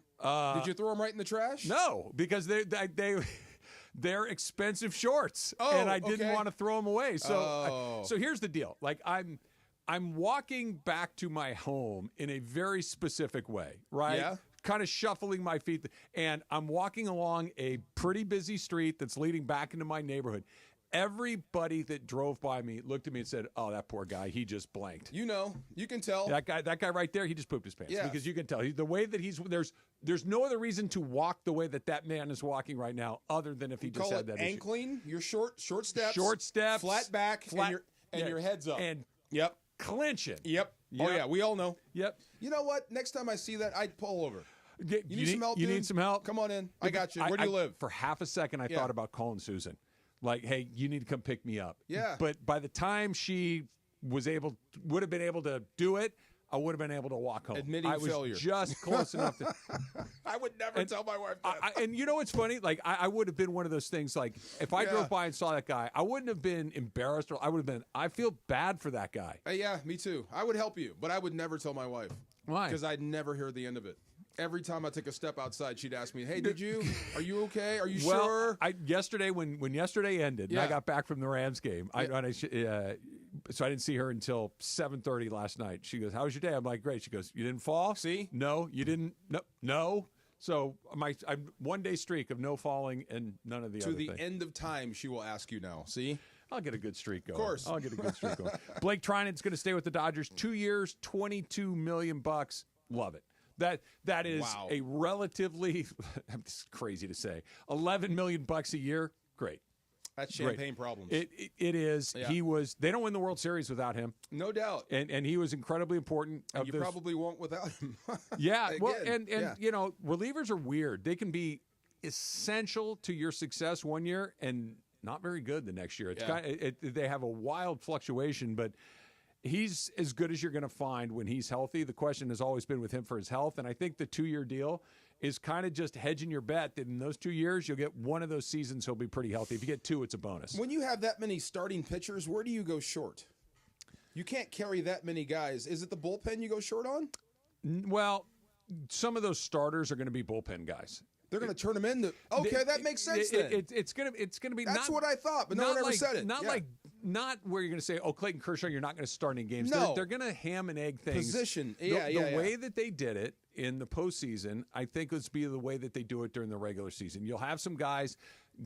Did you throw them right in the trash? No, because they're expensive shorts, and I didn't want to throw them away. So, so here's the deal: like I'm walking back to my home in a very specific way, right? Yeah. Kind of shuffling my feet, and I'm walking along a pretty busy street that's leading back into my neighborhood. Everybody that drove by me looked at me and said, "Oh, that poor guy, he just blanked." You know, you can tell. That guy right there, he just pooped his pants. Yeah. Because you can tell. The way that there's no other reason to walk the way that man is walking right now other than if he just had that issue. Ankling, your short steps. Short steps. Flat back, and your head's up. And yep. Clinching. Yep. Oh, yeah, we all know. Yep. You know what? Next time I see that, I'd pull over. You need some help, You dude? need some help? Come on in. I got you. Where do you live? For half a second, I thought about calling Susan. Like, hey, you need to come pick me up. Yeah. But by the time she would have been able to do it, I would have been able to walk home. Admitting failure. I was just close enough to. I would never tell my wife that. And you know what's funny? Like, I would have been one of those things. Like, if I drove by and saw that guy, I wouldn't have been embarrassed. Or I would have been. I feel bad for that guy. Yeah, me too. I would help you, but I would never tell my wife. Why? Because I'd never hear the end of it. Every time I took a step outside, she'd ask me, "Hey, are you okay? Are you sure?" Yesterday, when yesterday ended, and I got back from the Rams game, so I didn't see her until 7:30 last night. She goes, "How was your day?" I'm like, "Great." She goes, "You didn't fall?" See? No, you didn't. No. So I'm 1 day streak of no falling and none of the other things. To the end of time, she will ask you now. See? I'll get a good streak going. Of course. I'll get a good streak going. Blake Trinan's going to stay with the Dodgers 2 years, $22 million. Love it. That is a relatively, it's crazy to say, $11 million a year. Great. That's champagne problems. It is. Yeah. They don't win the World Series without him. No doubt. And he was incredibly important. And you probably won't without him. Yeah. Well, and you know, relievers are weird. They can be essential to your success one year and not very good the next year. It's they have a wild fluctuation, but he's as good as you're going to find when he's healthy. The question has always been with him for his health, and I think the 2-year deal is kind of just hedging your bet that in those 2 years you'll get one of those seasons he'll be pretty healthy. If you get two, it's a bonus. When you have that many starting pitchers, where do you go short? You can't carry that many guys. Is it the bullpen you go short on? Well, some of those starters are going to be bullpen guys. They're going to turn them into. Okay, that makes sense. It's going to be. That's what I thought, but no one ever said it. Not where you're going to say, "Oh, Clayton Kershaw, you're not going to start any games." No, they're going to ham and egg things. Position, the way that they did it in the postseason, I think it's be the way that they do it during the regular season. You'll have some guys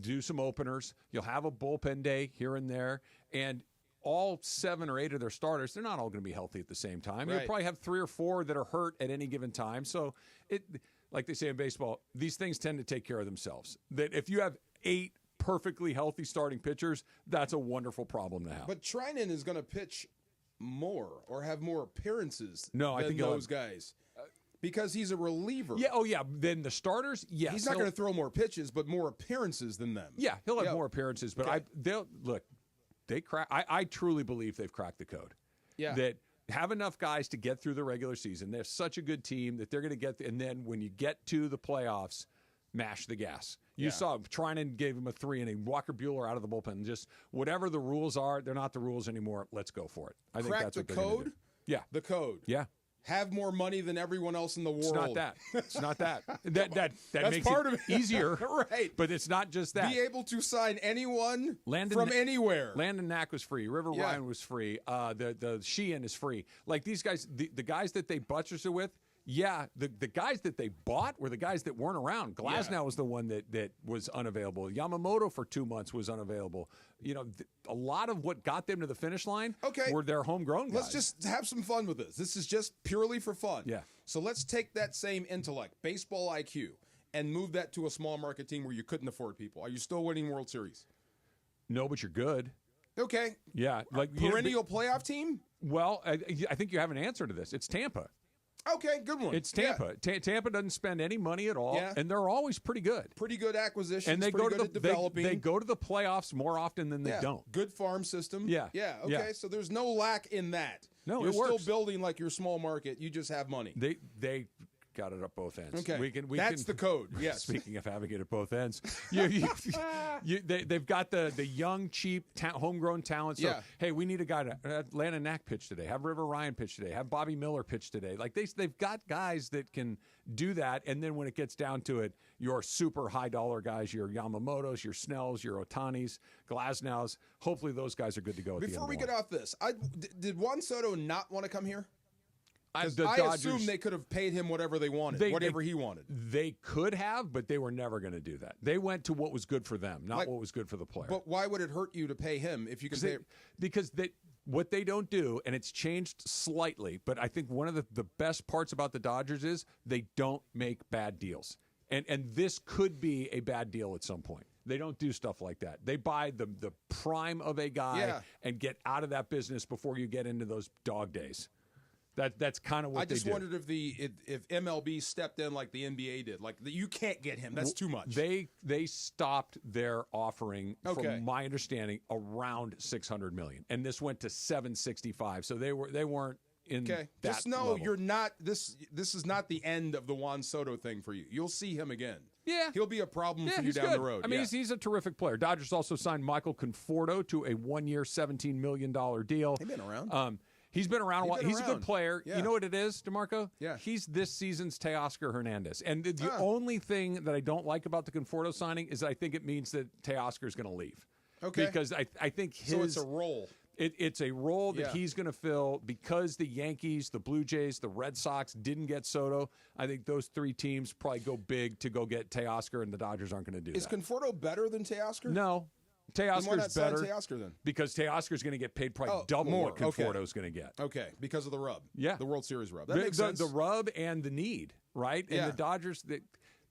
do some openers. You'll have a bullpen day here and there, and all 7 or 8 of their starters, they're not all going to be healthy at the same time. Right. You'll probably have 3 or 4 that are hurt at any given time. So like they say in baseball, these things tend to take care of themselves. That if you have 8 perfectly healthy starting pitchers, that's a wonderful problem to have. But Trinan is going to pitch more or have more appearances than I think those guys. Because he's a reliever. Yeah. Oh, yeah. Then the starters, yes. He's not going to throw more pitches, but more appearances than them. Yeah, he'll have more appearances. But they crack. I truly believe they've cracked the code. Yeah. That have enough guys to get through the regular season. They're such a good team that they're going to get. And then when you get to the playoffs, mash the gas. You saw Trinan gave him a 3 inning. Walker Buehler out of the bullpen. Just whatever the rules are, they're not the rules anymore. Let's go for it. I think that's what they're going to do. Yeah. The code. Yeah. Have more money than everyone else in the world. It's not that. It's not that. That That's makes part it of it. easier. Right. But it's not just that. Be able to sign anyone from anywhere. Landon Knack was free. River Ryan was free. The Sheehan is free. Like these guys, the guys that they buttress it with, the guys that they bought were the guys that weren't around. Glasnow was the one that was unavailable. Yamamoto for 2 months was unavailable. You know, a lot of what got them to the finish line were their homegrown guys. Let's just have some fun with this. This is just purely for fun. Yeah. So let's take that same intellect, baseball IQ, and move that to a small market team where you couldn't afford people. Are you still winning World Series? No, but you're good. Okay. Yeah. Like perennial playoff team? Well, I think you have an answer to this. It's Tampa. Okay, good one. It's Tampa. Yeah. Tampa doesn't spend any money at all, and they're always pretty good. Pretty good acquisitions. And they go to developing. They go to the playoffs more often than they don't. Good farm system. Yeah. Yeah. Okay. So there's no lack in that. No, you're it works. still building like your small market. You just have money. They got it at both ends. Okay, that's the code. Yes. Speaking of having it at both ends, they've got the young, cheap, homegrown talent. So, hey, we need a guy to Landon Knack pitch today. Have River Ryan pitch today. Have Bobby Miller pitch today. Like they've got guys that can do that. And then when it gets down to it, your super high dollar guys, your Yamamotos, your Snells, your Otanis, Glasnows. Hopefully those guys are good to go. At Before the end we get off this, did Juan Soto not want to come here? I Dodgers, assume they could have paid him whatever they wanted, whatever he wanted. They could have, but they were never going to do that. They went to what was good for them, not what was good for the player. But why would it hurt you to pay him if you can pay? Because what they don't do, and it's changed slightly, but I think one of the best parts about the Dodgers is they don't make bad deals. And this could be a bad deal at some point. They don't do stuff like that. They buy the prime of a guy and get out of that business before you get into those dog days. That's kind of what they do. I just wondered if MLB stepped in like the NBA did. Like you can't get him. That's too much. They stopped their offering, from my understanding, around $600 million, and this went to $765. So they weren't in. Okay, that just know level. you're not. This is not the end of the Juan Soto thing for you. You'll see him again. Yeah, he'll be a problem for you down the road. I mean, he's a terrific player. Dodgers also signed Michael Conforto to a 1-year, $17 million deal. He's been around. He's been around a while. He's a good player. Yeah. You know what it is, DeMarco? Yeah. He's this season's Teoscar Hernandez. And the only thing that I don't like about the Conforto signing is I think it means that Teoscar is going to leave. Okay. Because I think so it's a role. It's a role that he's going to fill because the Yankees, the Blue Jays, the Red Sox didn't get Soto. I think those three teams probably go big to go get Teoscar, and the Dodgers aren't going to do Is that. Is Conforto better than Teoscar? No. Teoscar's better. Teoscar then? Because Teoscar's going to get paid probably double what Conforto's going to get. Okay, because of the rub. Yeah. The World Series rub. That makes sense. The rub and the need, right? And the Dodgers,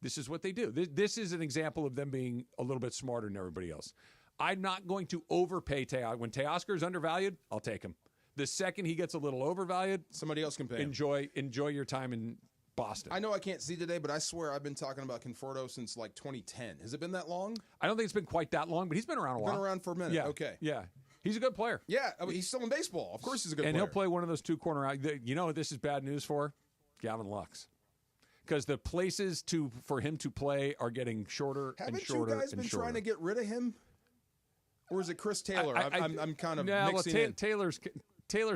this is what they do. This is an example of them being a little bit smarter than everybody else. I'm not going to overpay Teoscar. When Teoscar is undervalued, I'll take him. The second he gets a little overvalued, somebody else can pay him. Enjoy your time in Boston. I know I can't see today, but I swear I've been talking about Conforto since like 2010. Has it been that long? I don't think it's been quite that long, but he's been around a while. Been around for a minute. Yeah. Okay. Yeah. He's a good player. Yeah. I mean, he's still in baseball. Of course he's a good player. And he'll play one of those two corner out. You know what this is bad news for? Gavin Lux. Because the places for him to play are getting shorter and shorter. Haven't you guys been trying to get rid of him? Or is it Chris Taylor? I'm kind of mixing in. Taylor's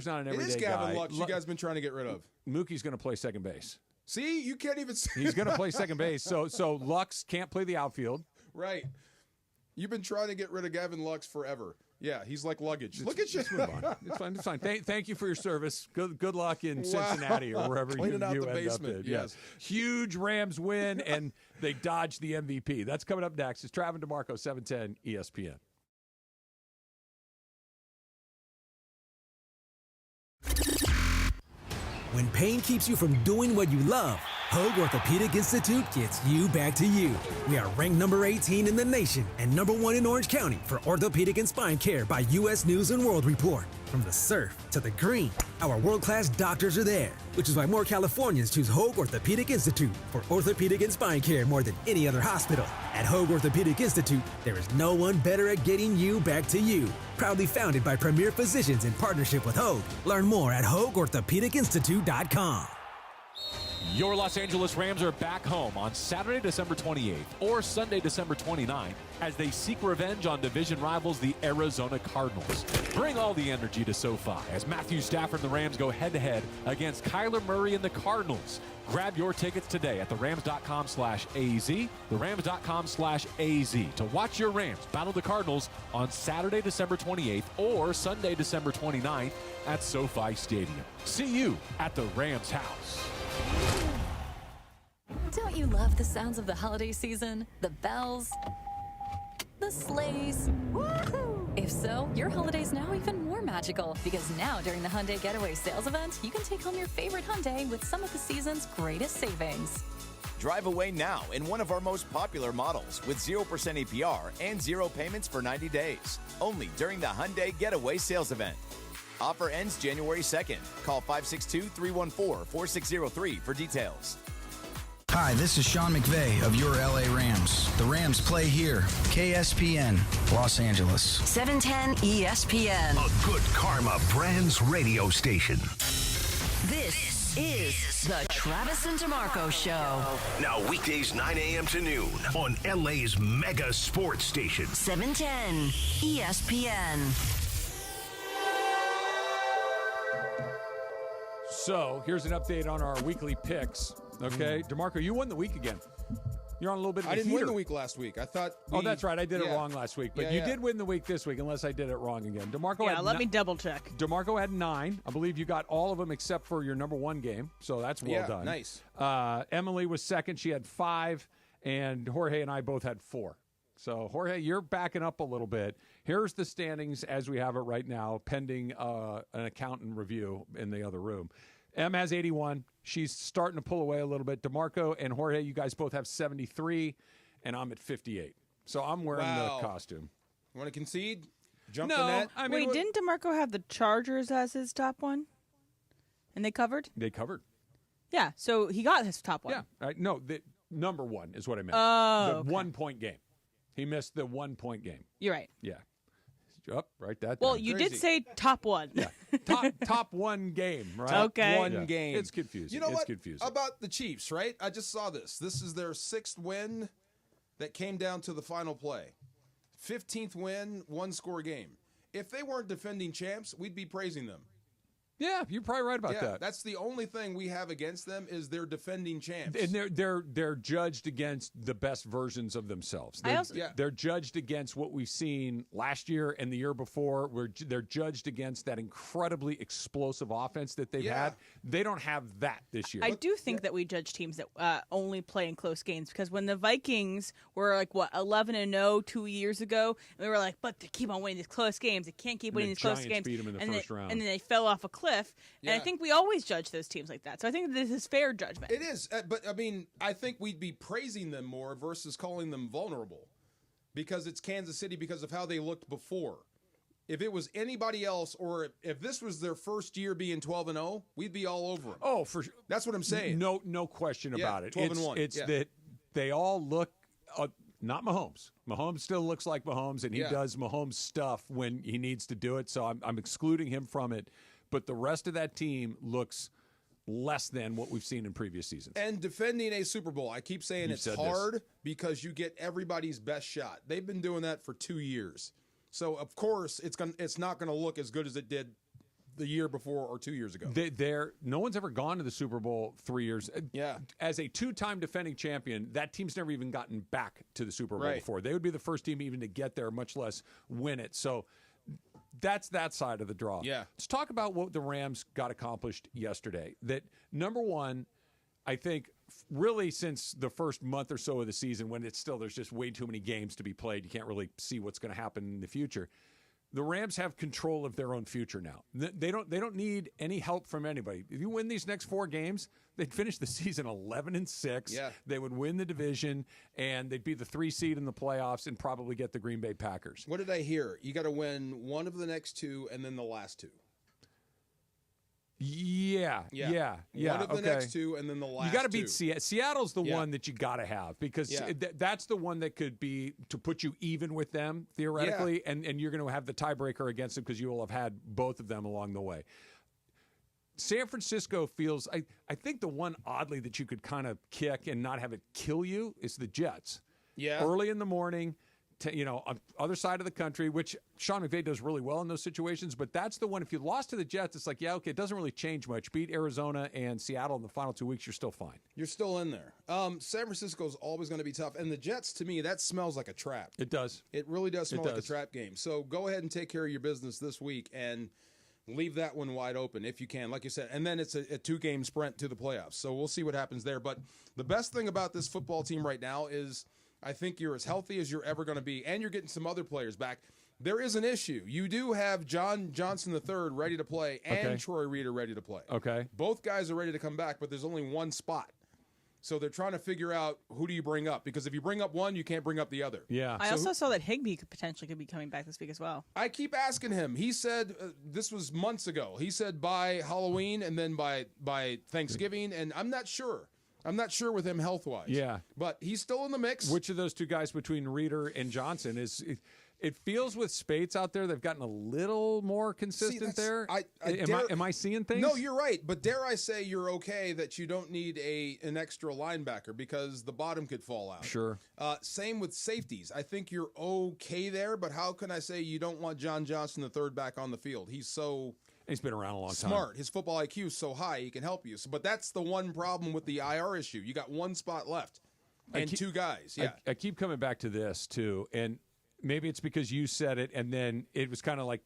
not an everyday guy. It is Gavin Lux. You guys been trying to get rid of. Mookie's going to play second base. See, you can't even say he's going to play second base. So Lux can't play the outfield. Right. You've been trying to get rid of Gavin Lux forever. Yeah, he's like luggage. Look at you. Let's move on. It's fine. Thank you for your service. Good luck in Cincinnati or wherever you end up in. Yes. Huge Rams win, and they dodge the MVP. That's coming up next. It's Travis DeMarco, 710 ESPN. When pain keeps you from doing what you love, Hoag Orthopedic Institute gets you back to you. We are ranked number 18 in the nation and number 1 in Orange County for orthopedic and spine care by U.S. News and World Report. From the surf to the green, our world-class doctors are there, which is why more Californians choose Hoag Orthopedic Institute for orthopedic and spine care more than any other hospital. At Hoag Orthopedic Institute, there is no one better at getting you back to you. Proudly founded by premier physicians in partnership with Hoag. Learn more at HoagOrthopedicInstitute.com. Your Los Angeles Rams are back home on Saturday, December 28th or Sunday, December 29th as they seek revenge on division rivals, the Arizona Cardinals. Bring all the energy to SoFi as Matthew Stafford and the Rams go head-to-head against Kyler Murray and the Cardinals. Grab your tickets today at therams.com/AZ, therams.com/AZ to watch your Rams battle the Cardinals on Saturday, December 28th or Sunday, December 29th at SoFi Stadium. See you at the Rams house. Don't you love the sounds of the holiday season? The bells, the sleighs. Woohoo! If so, your holiday's now even more magical because now during the Hyundai Getaway Sales Event, you can take home your favorite Hyundai with some of the season's greatest savings. Drive away now in one of our most popular models with 0% APR and 0 payments for 90 days. Only during the Hyundai Getaway Sales Event. Offer ends January 2nd. Call 562-314-4603 for details. Hi, this is Sean McVay of your LA Rams. The Rams play here. KSPN, Los Angeles. 710 ESPN. A good karma brands radio station. This is the Travis and DeMarco Show. Now weekdays 9 a.m. to noon on LA's mega sports station. 710 ESPN. So here's an update on our weekly picks. Okay, DeMarco, you won the week again. You're on a little bit of a I didn't heater. win the week last week. I thought. That's right. I did it wrong last week, but you did win the week this week, unless I did it wrong again. DeMarco. Yeah, let me double check. DeMarco had 9. I believe you got all of them except for your number 1 game, so that's well done. Nice. Emily was second. She had 5, and Jorge and I both had 4. So, Jorge, you're backing up a little bit. Here's the standings as we have it right now, pending an accountant review in the other room. Em has 81. She's starting to pull away a little bit. DeMarco and Jorge, you guys both have 73, and I'm at 58. So I'm wearing the costume. Want to concede? Jump No, the net? I mean, Wait, didn't DeMarco have the Chargers as his top one? And they covered? They covered. Yeah, so he got his top one. Yeah. No, the number 1 is what I meant. Oh, the 1-point game. He missed the 1-point game. You're right. Yeah. Write that down. Well, you did say top one. Yeah. top 1 game, right? Okay. One game. It's confusing. You know it's what? confusing. About the Chiefs, right? I just saw this. This is their 6th win that came down to the final play. 15th win, 1-score game. If they weren't defending champs, we'd be praising them. Yeah, you're probably right about that. That's the only thing we have against them is they're defending champs. And they're judged against the best versions of themselves. They're judged against what we've seen last year and the year before. They're judged against that incredibly explosive offense that they've had. They don't have that this year. I do think that we judge teams that only play in close games because when the Vikings were 11-0 2 years ago, and we were like, but they keep on winning these close games. They can't keep winning these close games. Beat them in the first round. And then they fell off a cliff. And I think we always judge those teams like that. So I think this is fair judgment. It is. But, I mean, I think we'd be praising them more versus calling them vulnerable because it's Kansas City because of how they looked before. If it was anybody else or if this was their first year being 12-0, we'd be all over them. Oh, for sure. That's what I'm saying. No question about it. 12-1. It's that they all look not Mahomes. Mahomes still looks like Mahomes, and he does Mahomes stuff when he needs to do it, so I'm excluding him from it. But the rest of that team looks less than what we've seen in previous seasons. And defending a Super Bowl, I keep saying it's hard because you get everybody's best shot. They've been doing that for 2 years. So, of course, it's not going to look as good as it did the year before or 2 years ago. No one's ever gone to the Super Bowl 3 years. Yeah. As a 2-time defending champion, that team's never even gotten back to the Super Bowl before. They would be the first team even to get there, much less win it. So that's that side of the draw. Yeah. Let's talk about what the Rams got accomplished yesterday. That, number one, I think really since the first month or so of the season when there's just way too many games to be played, you can't really see what's going to happen in the future. The Rams have control of their own future now. They don't need any help from anybody. If you win these next 4 games, they'd finish the season 11-6. Yeah. They would win the division, and they'd be the 3 seed in the playoffs and probably get the Green Bay Packers. What did I hear? You got to win one of the next 2 and then the last 2. Yeah. One of the next 2 and then the last 2. You got to beat Seattle. Seattle's the one that you got to have because that's the one that could be to put you even with them theoretically, and you're going to have the tiebreaker against them because you will have had both of them along the way. San Francisco feels, I think the one oddly that you could kind of kick and not have it kill you is the Jets. Yeah. Early in the morning, on other side of the country, which Sean McVay does really well in those situations, but that's the one, if you lost to the Jets, it's like, it doesn't really change much. Beat Arizona and Seattle in the final 2 weeks, you're still fine. You're still in there. San Francisco's always going to be tough, and the Jets, to me, that smells like a trap. It does. It really does smell like a trap game. So go ahead and take care of your business this week and leave that one wide open if you can, like you said. And then it's a 2-game sprint to the playoffs. So we'll see what happens there. But the best thing about this football team right now is I think you're as healthy as you're ever going to be, and you're getting some other players back. There is an issue. You do have John Johnson III ready to play and Troy Reeder ready to play. Okay. Both guys are ready to come back, but there's only one spot. So they're trying to figure out who do you bring up, because if you bring up one, you can't bring up the other. Yeah. I also saw that Higbee could be coming back this week as well. I keep asking him. He said this was months ago. He said by Halloween and then by Thanksgiving, and I'm not sure. I'm not sure with him health-wise. Yeah. But he's still in the mix. Which of those 2 guys between Reeder and Johnson is It feels with Spates out there, they've gotten a little more consistent there. Am I seeing things? No, you're right. But dare I say you're okay that you don't need an extra linebacker because the bottom could fall out. Sure. Same with safeties. I think you're okay there, but how can I say you don't want John Johnson, the third back on the field? He's been around a long time. Smart. His football IQ is so high, he can help you. But that's the one problem with the IR issue. You got one spot left and two guys. Yeah. I keep coming back to this, too, and maybe it's because you said it, and then it was kind of like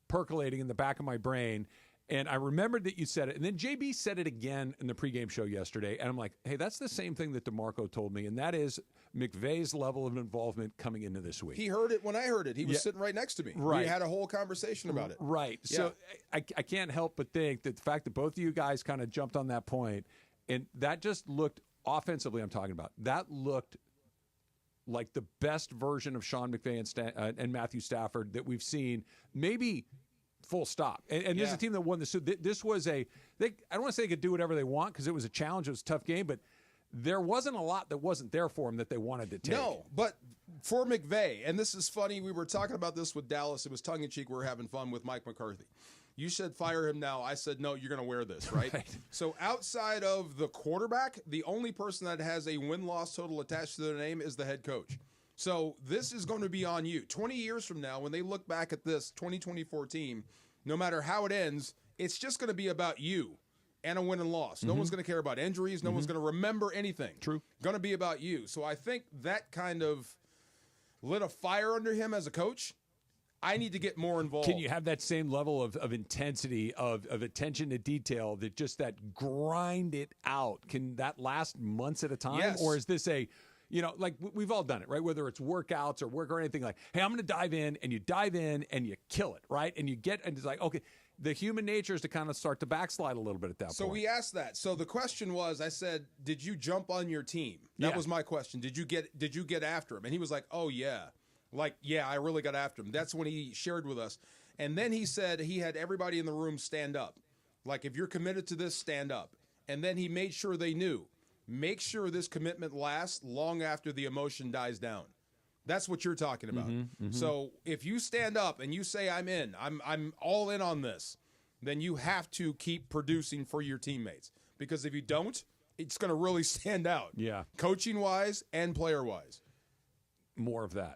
percolating in the back of my brain. And I remembered that you said it. And then JB said it again in the pregame show yesterday. And I'm like, hey, that's the same thing that DeMarco told me. And that is McVay's level of involvement coming into this week. He heard it when I heard it. He was sitting right next to me. Right. We had a whole conversation about it. Right. Yeah. So I can't help but think that the fact that both of you guys kind of jumped on that point, and that just looked offensively, I'm talking about, that looked like the best version of Sean McVay and Matthew Stafford that we've seen, maybe full stop. And this is a team that won this. So this was I don't want to say they could do whatever they want because it was a challenge. It was a tough game, but there wasn't a lot that wasn't there for them that they wanted to take. No, but for McVay, and this is funny, we were talking about this with Dallas. It was tongue-in-cheek. We were having fun with Mike McCarthy. You said fire him now. I said, no, you're going to wear this, right? So outside of the quarterback, the only person that has a win-loss total attached to their name is the head coach. So this is going to be on you. 20 years from now, when they look back at this 2024 team, no matter how it ends, it's just going to be about you and a win and loss. No one's going to care about injuries. No one's going to remember anything. True. Going to be about you. So I think that kind of lit a fire under him as a coach. I need to get more involved. Can you have that same level of intensity, of attention to detail, that just that grind it out? Can that last months at a time? Yes. Or is this like we've all done it, right? Whether it's workouts or work or anything, like, hey, I'm going to dive in, and you dive in and you kill it, right? And it's like, okay, the human nature is to kind of start to backslide a little bit at that point. So we asked that. So the question was, I said, did you jump on your team? That was my question. Did you get after him? And he was like, oh, yeah. Like, yeah, I really got after him. That's when he shared with us. And then he said he had everybody in the room stand up. Like, if you're committed to this, stand up. And then he made sure they knew. Make sure this commitment lasts long after the emotion dies down. That's what you're talking about. So if you stand up and you say, I'm in, I'm all in on this, then you have to keep producing for your teammates. Because if you don't, it's going to really stand out. Yeah. Coaching-wise and player-wise. More of that.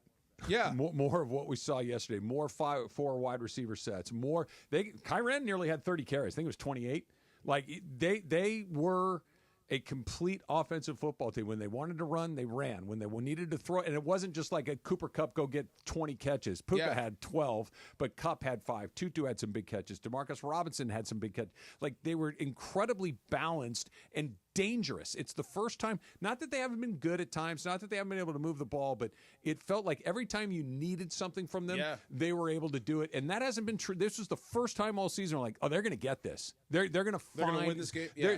Yeah. More of what we saw yesterday. More 4 wide receiver sets. More. Kyren nearly had 30 carries. I think it was 28. Like, they were a complete offensive football team. When they wanted to run, they ran. When they needed to throw, and it wasn't just like a Cooper Kupp go get 20 catches. Puka had 12, but Kupp had 5. Tutu had some big catches. Demarcus Robinson had some big catches. Like, they were incredibly balanced and dangerous. It's the first time, not that they haven't been good at times, not that they haven't been able to move the ball, but it felt like every time you needed something from them, they were able to do it. And that hasn't been true. This was the first time all season we're like, oh, they're going to get this. They're going to win this game. Yeah.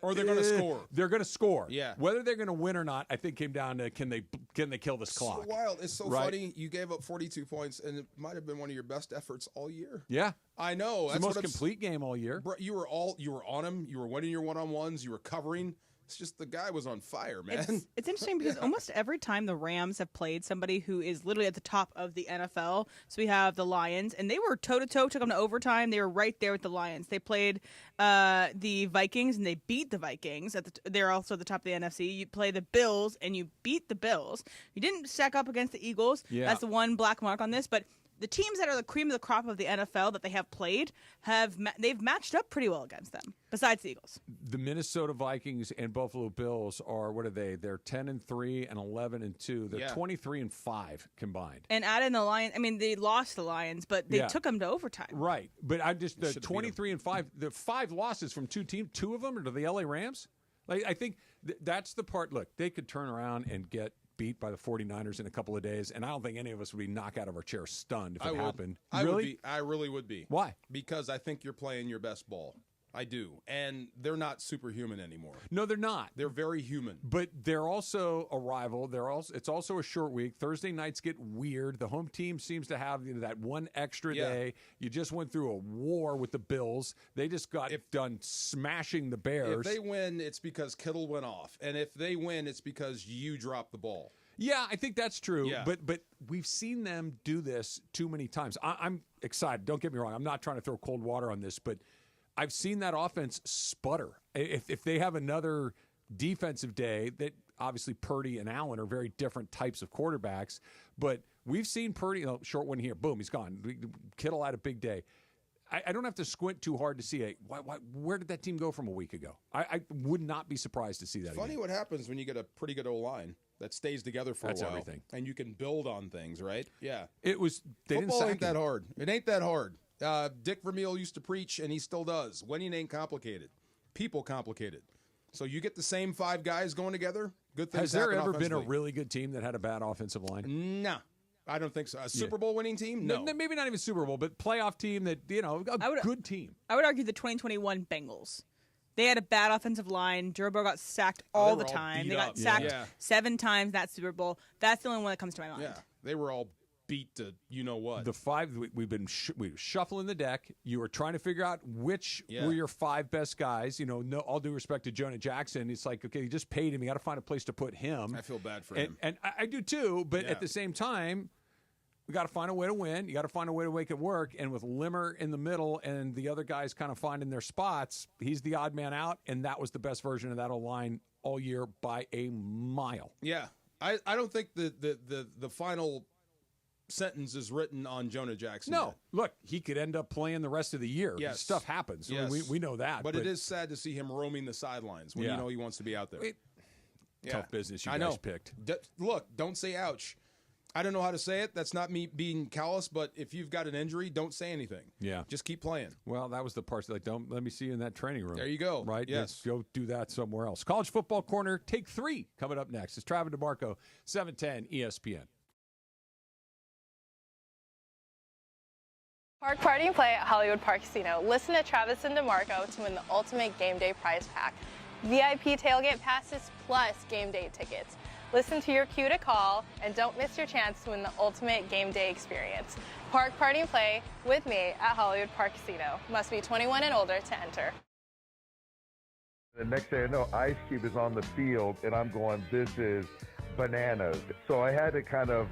Or they're going to score. They're going to score. Yeah. Whether they're going to win or not, I think came down to can they kill this clock. So wild. It's so funny. You gave up 42 points, and it might have been one of your best efforts all year. Yeah. I know. It's the most complete game all year. Bro, you were on him. You were winning your one-on-ones. You were covering. It's just the guy was on fire, man. It's interesting because almost every time the Rams have played somebody who is literally at the top of the NFL, so we have the Lions, and they were toe-to-toe, took them to overtime. They were right there with the Lions. They played the Vikings, and they beat the Vikings. They're also at the top of the NFC. You play the Bills, and you beat the Bills. You didn't stack up against the Eagles. Yeah. That's the one black mark on this, but the teams that are the cream of the crop of the NFL that they have played, they've matched up pretty well against them, besides the Eagles. The Minnesota Vikings and Buffalo Bills are, what are they? They're 10-3 and 11-2. They're 23-5 combined. And add in the Lions. I mean, they lost the Lions, but they took them to overtime. Right. But I just, the 23-5, the 5 losses from 2 teams, 2 of them are to the LA Rams. Like, I think that's the part. Look, they could turn around and get beat by the 49ers in a couple of days, and I don't think any of us would be knocked out of our chairs stunned if it happened. I really would be. Why? Because I think you're playing your best ball. I do. And they're not superhuman anymore. No, they're not. They're very human. But they're also a rival. It's also a short week. Thursday nights get weird. The home team seems to have that one extra day. You just went through a war with the Bills. They just got done smashing the Bears. If they win, it's because Kittle went off. And if they win, it's because you dropped the ball. Yeah, I think that's true. Yeah. But we've seen them do this too many times. I'm excited. Don't get me wrong. I'm not trying to throw cold water on this, but I've seen that offense sputter. If they have another defensive day, that obviously Purdy and Allen are very different types of quarterbacks, but we've seen Purdy, short one here, boom, he's gone. Kittle had a big day. I don't have to squint too hard to see where did that team go from a week ago? I would not be surprised to see that. Funny again. what happens when you get a pretty good O-line that stays together for That's a while. everything. And you can build on things, right? Yeah. They Football didn't ain't that hard. It ain't that hard. Dick Vermeil used to preach, and he still does. Winning ain't complicated. People complicated. So you get the same 5 guys going together, good things Has there happen ever been a offensively. really good team that had a bad offensive line? No. I don't think so. A Super Bowl winning team? No. Maybe not even Super Bowl, but playoff team that, a good team. I would argue the 2021 Bengals. They had a bad offensive line. Joe Burrow got sacked all the time. They got sacked 7 times that Super Bowl. That's the only one that comes to my mind. Yeah, they were all beat to you-know-what. The 5, we've been shuffling the deck. You were trying to figure out which were your 5 best guys. No, all due respect to Jonah Jackson. It's like, okay, you just paid him. You got to find a place to put him. I feel bad for him. And I do too, but at the same time, we got to find a way to win. You got to find a way to make it work. And with Limmer in the middle and the other guys kind of finding their spots, he's the odd man out. And that was the best version of that O-line all year by a mile. Yeah. I don't think the final sentence is written on Jonah Jackson. No. Look, he could end up playing the rest of the year. Yes. Stuff happens. Yes. We know that. But it is sad to see him roaming the sidelines when you know he wants to be out there. Tough business you I guys know. picked. Look, don't say ouch. I don't know how to say it. That's not me being callous, but if you've got an injury, don't say anything. Yeah. Just keep playing. Well, that was the part like, don't let me see you in that training room. There you go. Right? Yes. Let's go do that somewhere else. College Football Corner, take 3 coming up next. It's Travis DeMarco, 710 ESPN. Park Party and Play at Hollywood Park Casino. Listen to Travis and DeMarco to win the ultimate game day prize pack. VIP tailgate passes plus game day tickets. Listen to your cue to call and don't miss your chance to win the ultimate game day experience. Park Party and Play with me at Hollywood Park Casino. Must be 21 and older to enter. The next thing I know, Ice Cube is on the field, and I'm going, this is bananas. So I had to kind of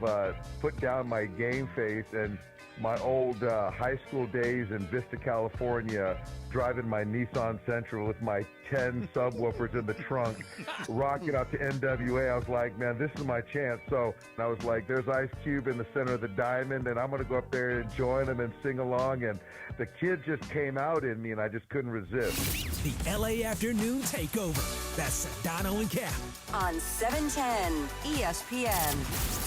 put down my game face and my old high school days in Vista, California, driving my Nissan Sentra with my 10 subwoofers in the trunk, rocking out to NWA. I was like, man, this is my chance. So I was like, there's Ice Cube in the center of the diamond, and I'm going to go up there and join him and sing along. And the kid just came out in me, and I just couldn't resist. The LA Afternoon Takeover. That's Sedano and Cap. On 710 ESPN.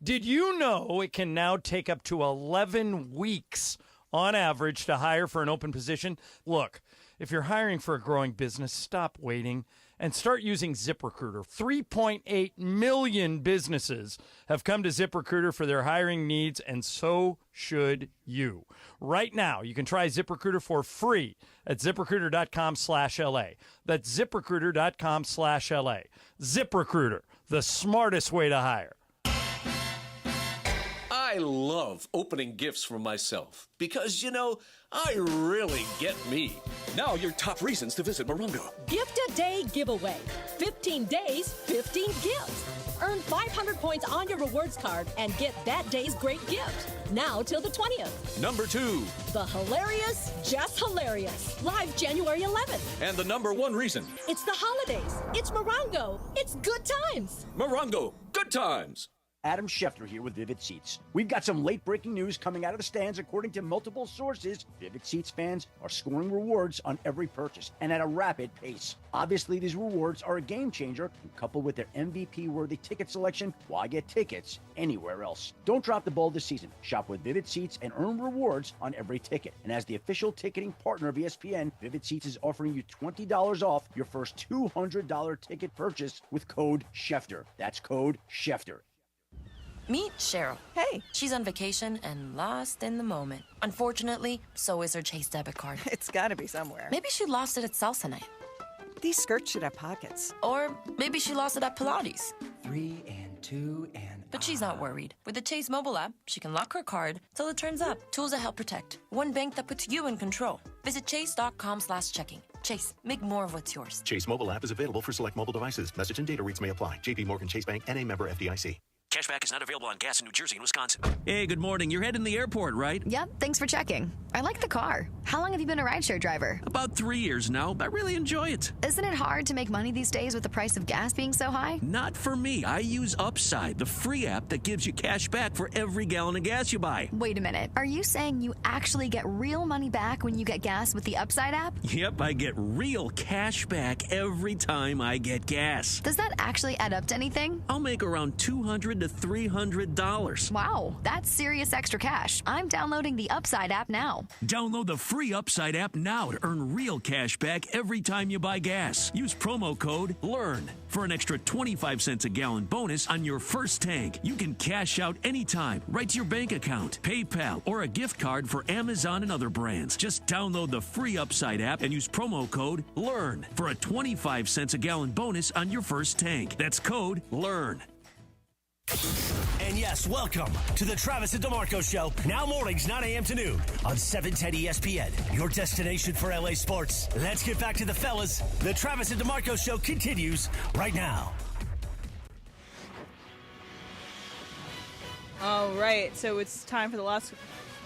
Did you know it can now take up to 11 weeks on average to hire for an open position? Look, if you're hiring for a growing business, stop waiting and start using ZipRecruiter. 3.8 million businesses have come to ZipRecruiter for their hiring needs, and so should you. Right now, you can try ZipRecruiter for free at ZipRecruiter.com/LA. That's ZipRecruiter.com/LA. ZipRecruiter, the smartest way to hire. I love opening gifts for myself because, I really get me. Now your top reasons to visit Morongo. Gift a Day giveaway. 15 days, 15 gifts. Earn 500 points on your rewards card and get that day's great gift. Now till the 20th. Number 2. The Hilarious, Just Hilarious. Live January 11th. And the number 1 reason. It's the holidays. It's Morongo. It's good times. Morongo, good times. Adam Schefter here with Vivid Seats. We've got some late-breaking news coming out of the stands. According to multiple sources, Vivid Seats fans are scoring rewards on every purchase and at a rapid pace. Obviously, these rewards are a game changer, and coupled with their MVP-worthy ticket selection, why get tickets anywhere else? Don't drop the ball this season. Shop with Vivid Seats and earn rewards on every ticket. And as the official ticketing partner of ESPN, Vivid Seats is offering you $20 off your first $200 ticket purchase with code Schefter. That's code Schefter. Meet Cheryl. Hey. She's on vacation and lost in the moment. Unfortunately, so is her Chase debit card. It's gotta be somewhere. Maybe she lost it at salsa night. These skirts should have pockets. Or maybe she lost it at Pilates. 3 and 2 and... But she's not worried. With the Chase mobile app, she can lock her card till it turns up. Tools that help protect. One bank that puts you in control. Visit chase.com/checking. Chase, make more of what's yours. Chase mobile app is available for select mobile devices. Message and data rates may apply. JP Morgan Chase Bank, N.A. member FDIC. Cashback is not available on gas in New Jersey and Wisconsin. Hey, good morning. You're heading to the airport, right? Yep, thanks for checking. I like the car. How long have you been a rideshare driver? About 3 years now. I really enjoy it. Isn't it hard to make money these days with the price of gas being so high? Not for me. I use Upside, the free app that gives you cash back for every gallon of gas you buy. Wait a minute. Are you saying you actually get real money back when you get gas with the Upside app? Yep, I get real cash back every time I get gas. Does that actually add up to anything? I'll make around $200 to $300. Wow, that's serious extra cash. I'm downloading the Upside app now. Download the free Upside app now to earn real cash back every time you buy gas. Use promo code LEARN for an extra 25 cents a gallon bonus on your first tank. You can cash out anytime, right to your bank account, PayPal, or a gift card for Amazon and other brands. Just download the free Upside app and use promo code LEARN for a 25 cents a gallon bonus on your first tank. That's code LEARN. And yes, welcome to the Travis and DeMarco Show. Now mornings, 9 a.m. to noon on 710 ESPN, your destination for LA sports. Let's get back to the fellas. The Travis and DeMarco Show continues right now. All right, so it's time for the last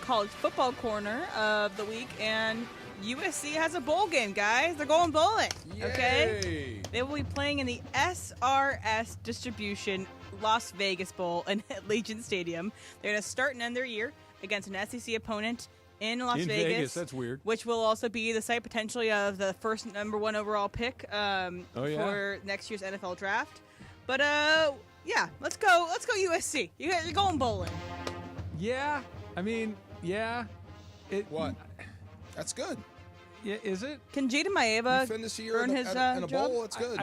college football corner of the week, and USC has a bowl game, guys. They're going bowling. Okay? Yay. They will be playing in the SRS Distribution Las Vegas Bowl in Allegiant Stadium. They're going to start and end their year against an SEC opponent in Las Vegas. That's weird. Which will also be the site potentially of the first #1 overall pick for next year's NFL draft. But yeah, let's go USC. You're going bowling. Yeah, I mean, yeah. What? That's good. Yeah, is it? Can Jaden Maeva finish the year earn his in a job? bowl? It's good.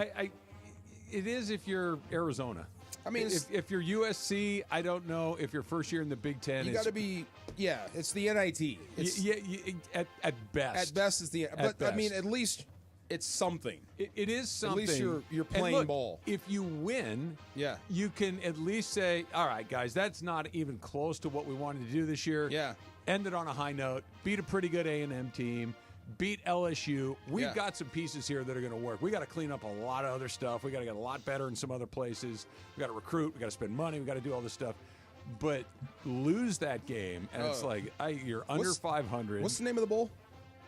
It is if you're Arizona. I mean, if you're USC, I don't know if your first year in the Big Ten. You got to be, it's the NIT. It's, at best. At best is the. But I mean, at least it's something. It is something. At least you're playing look, ball. If you win, you can at least say, all right, guys, that's not even close to what we wanted to do this year. Yeah. End it on a high note. Beat a pretty good A&M team. Beat LSU. We've got some pieces here that are going to work. We got to clean up a lot of other stuff. We got to get a lot better in some other places. We got to recruit. We got to spend money. We got to do all this stuff. But lose that game, and it's like you're under 500. What's the name of the bowl?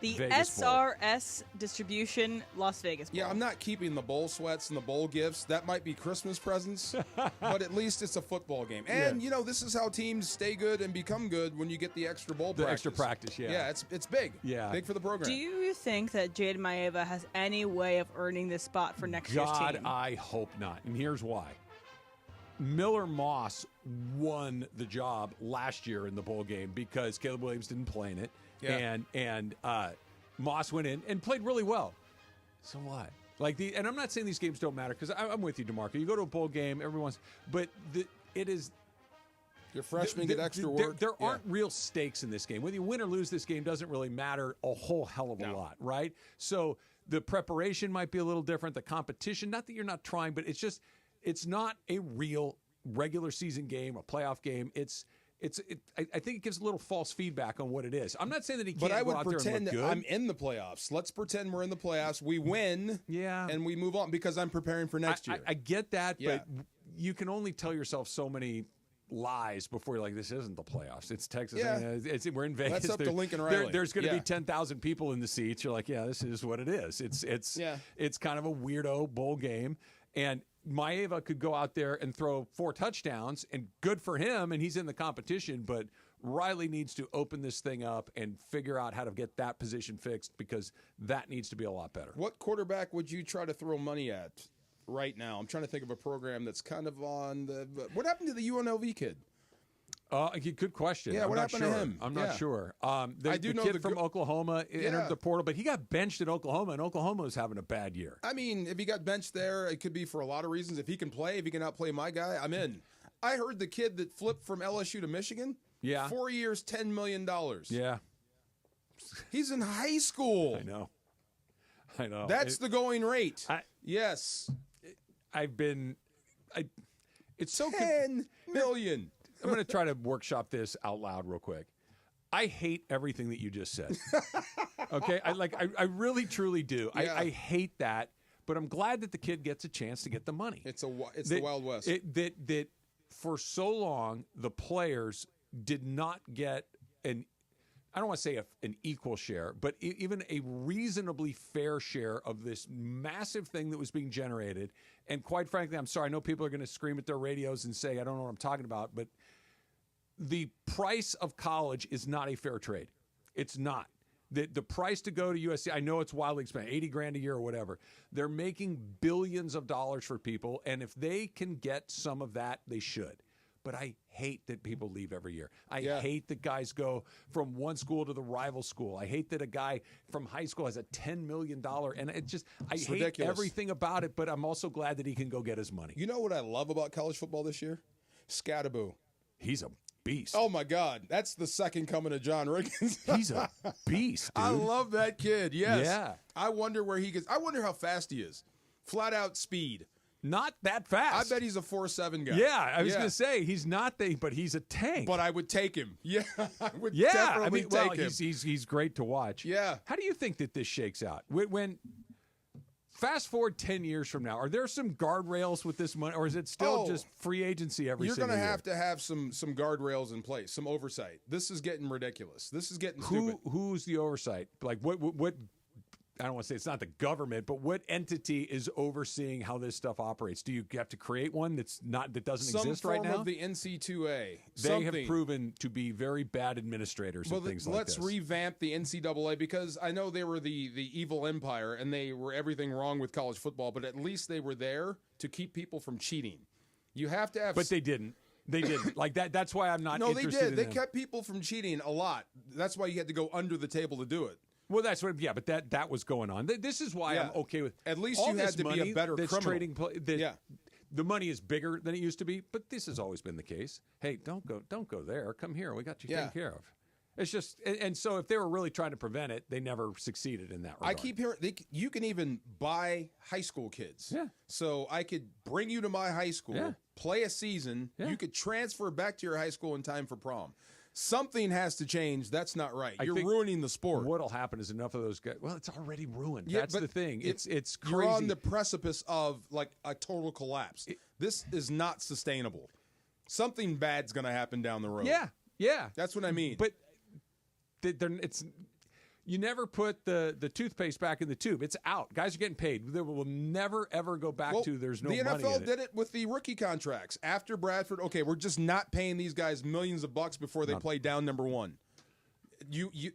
The Vegas SRS Distribution Las Vegas Bowl. Yeah, I'm not keeping the bowl sweats and the bowl gifts. That might be Christmas presents, but at least it's a football game. And, this is how teams stay good and become good when you get the extra bowl practice. The extra practice, Yeah, it's big. Yeah. Big for the program. Do you think that Jaden Maeva has any way of earning this spot for next year's team? God, I hope not. And here's why. Miller Moss won the job last year in the bowl game because Caleb Williams didn't play in it. Yeah. And Moss went in and played really well. So what? And I'm not saying these games don't matter because I'm with you, DeMarco. You go to a bowl game, but it is. Your freshmen get extra work. There aren't real stakes in this game. Whether you win or lose this game doesn't really matter a whole hell of a lot, right? So the preparation might be a little different. The competition, not that you're not trying, but it's not a real regular season game, a playoff game. I think it gives a little false feedback on what it is. I'm not saying that he can't go out there and look good. I'm in the playoffs. Let's pretend we're in the playoffs. We win, and we move on because I'm preparing for next year. I get that, but you can only tell yourself so many lies before you're like, this isn't the playoffs. It's Texas. Yeah. We're in Vegas. That's up to Lincoln Riley. There's going to be 10,000 people in the seats. You're like, this is what it is. It's kind of a weirdo bowl game, and Maeva could go out there and throw 4 touchdowns, and good for him, and he's in the competition, but Riley needs to open this thing up and figure out how to get that position fixed because that needs to be a lot better. What quarterback would you try to throw money at right now? I'm trying to think of a program that's kind of on the – what happened to the UNLV kid? Good question. Yeah, what happened to him? I'm not sure. I do know kid from Oklahoma entered the portal, but he got benched at Oklahoma, and Oklahoma is having a bad year. I mean, if he got benched there, it could be for a lot of reasons. If he can play, if he can outplay my guy, I'm in. I heard the kid that flipped from LSU to Michigan. 4 years, $10 million. Yeah. He's in high school. I know. That's the going rate. Yes. It's so $10 million. I'm going to try to workshop this out loud real quick. I hate everything that you just said. Okay, I really truly do. Yeah. I hate that, but I'm glad that the kid gets a chance to get the money. It's the Wild West. That for so long the players did not get I don't want to say an equal share, but even a reasonably fair share of this massive thing that was being generated. And quite frankly, I'm sorry, I know people are going to scream at their radios and say, I don't know what I'm talking about, but the price of college is not a fair trade. It's not. The price to go to USC, I know it's wildly expensive, $80,000 a year or whatever. They're making billions of dollars for people, and if they can get some of that, they should. But I hate that people leave every year. I hate that guys go from one school to the rival school. I hate that a guy from high school has a $10 million, and it's hate ridiculous. Everything about it, but I'm also glad that he can go get his money. You know what I love about college football this year? Scatterboo. He's a beast. Oh, my God. That's the second coming of John Riggins. He's a beast, dude. I love that kid, yes. Yeah. I wonder where he gets. I wonder how fast he is. Flat out speed. Not that fast. I bet he's a 4.7 guy. Yeah, I was going to say he's not but he's a tank. But I would take him. Yeah, I would definitely take him. He's great to watch. Yeah. How do you think that this shakes out? When fast forward 10 years from now, are there some guardrails with this money, or is it still just free agency every single year? You're going to have some guardrails in place, some oversight. This is getting ridiculous. This is getting stupid. Who's the oversight? Like what I don't want to say it's not the government, but what entity is overseeing how this stuff operates? Do you have to create one that doesn't exist right now? Some form of the NC2A. They have proven to be very bad administrators of things like this. Let's revamp the NCAA, because I know they were the evil empire and they were everything wrong with college football, but at least they were there to keep people from cheating. You have to have. But they didn't. They didn't. Like that. That's why I'm not. No, they interested did. They kept people from cheating a lot. That's why you had to go under the table to do it. Well, that's what. Yeah, but that was going on. This is why I'm okay with. At least you had to be a better criminal. The money is bigger than it used to be, but this has always been the case. Hey, don't go there. Come here. We got you taken care of. It's just, and so if they were really trying to prevent it, they never succeeded in that regard. I keep hearing you can even buy high school kids. Yeah. So I could bring you to my high school, play a season. Yeah. You could transfer back to your high school in time for prom. Something has to change. That's not right. You're ruining the sport. What'll happen is enough of those guys. Well, it's already ruined. Yeah, that's the thing. It's crazy. You're on the precipice of like a total collapse. This is not sustainable. Something bad's going to happen down the road. Yeah. That's what I mean. But you never put the toothpaste back in the tube. It's out. Guys are getting paid. They will never, ever go back to there's no money in it. The NFL did it with the rookie contracts. After Bradford, okay, we're just not paying these guys millions of bucks before they play down number one.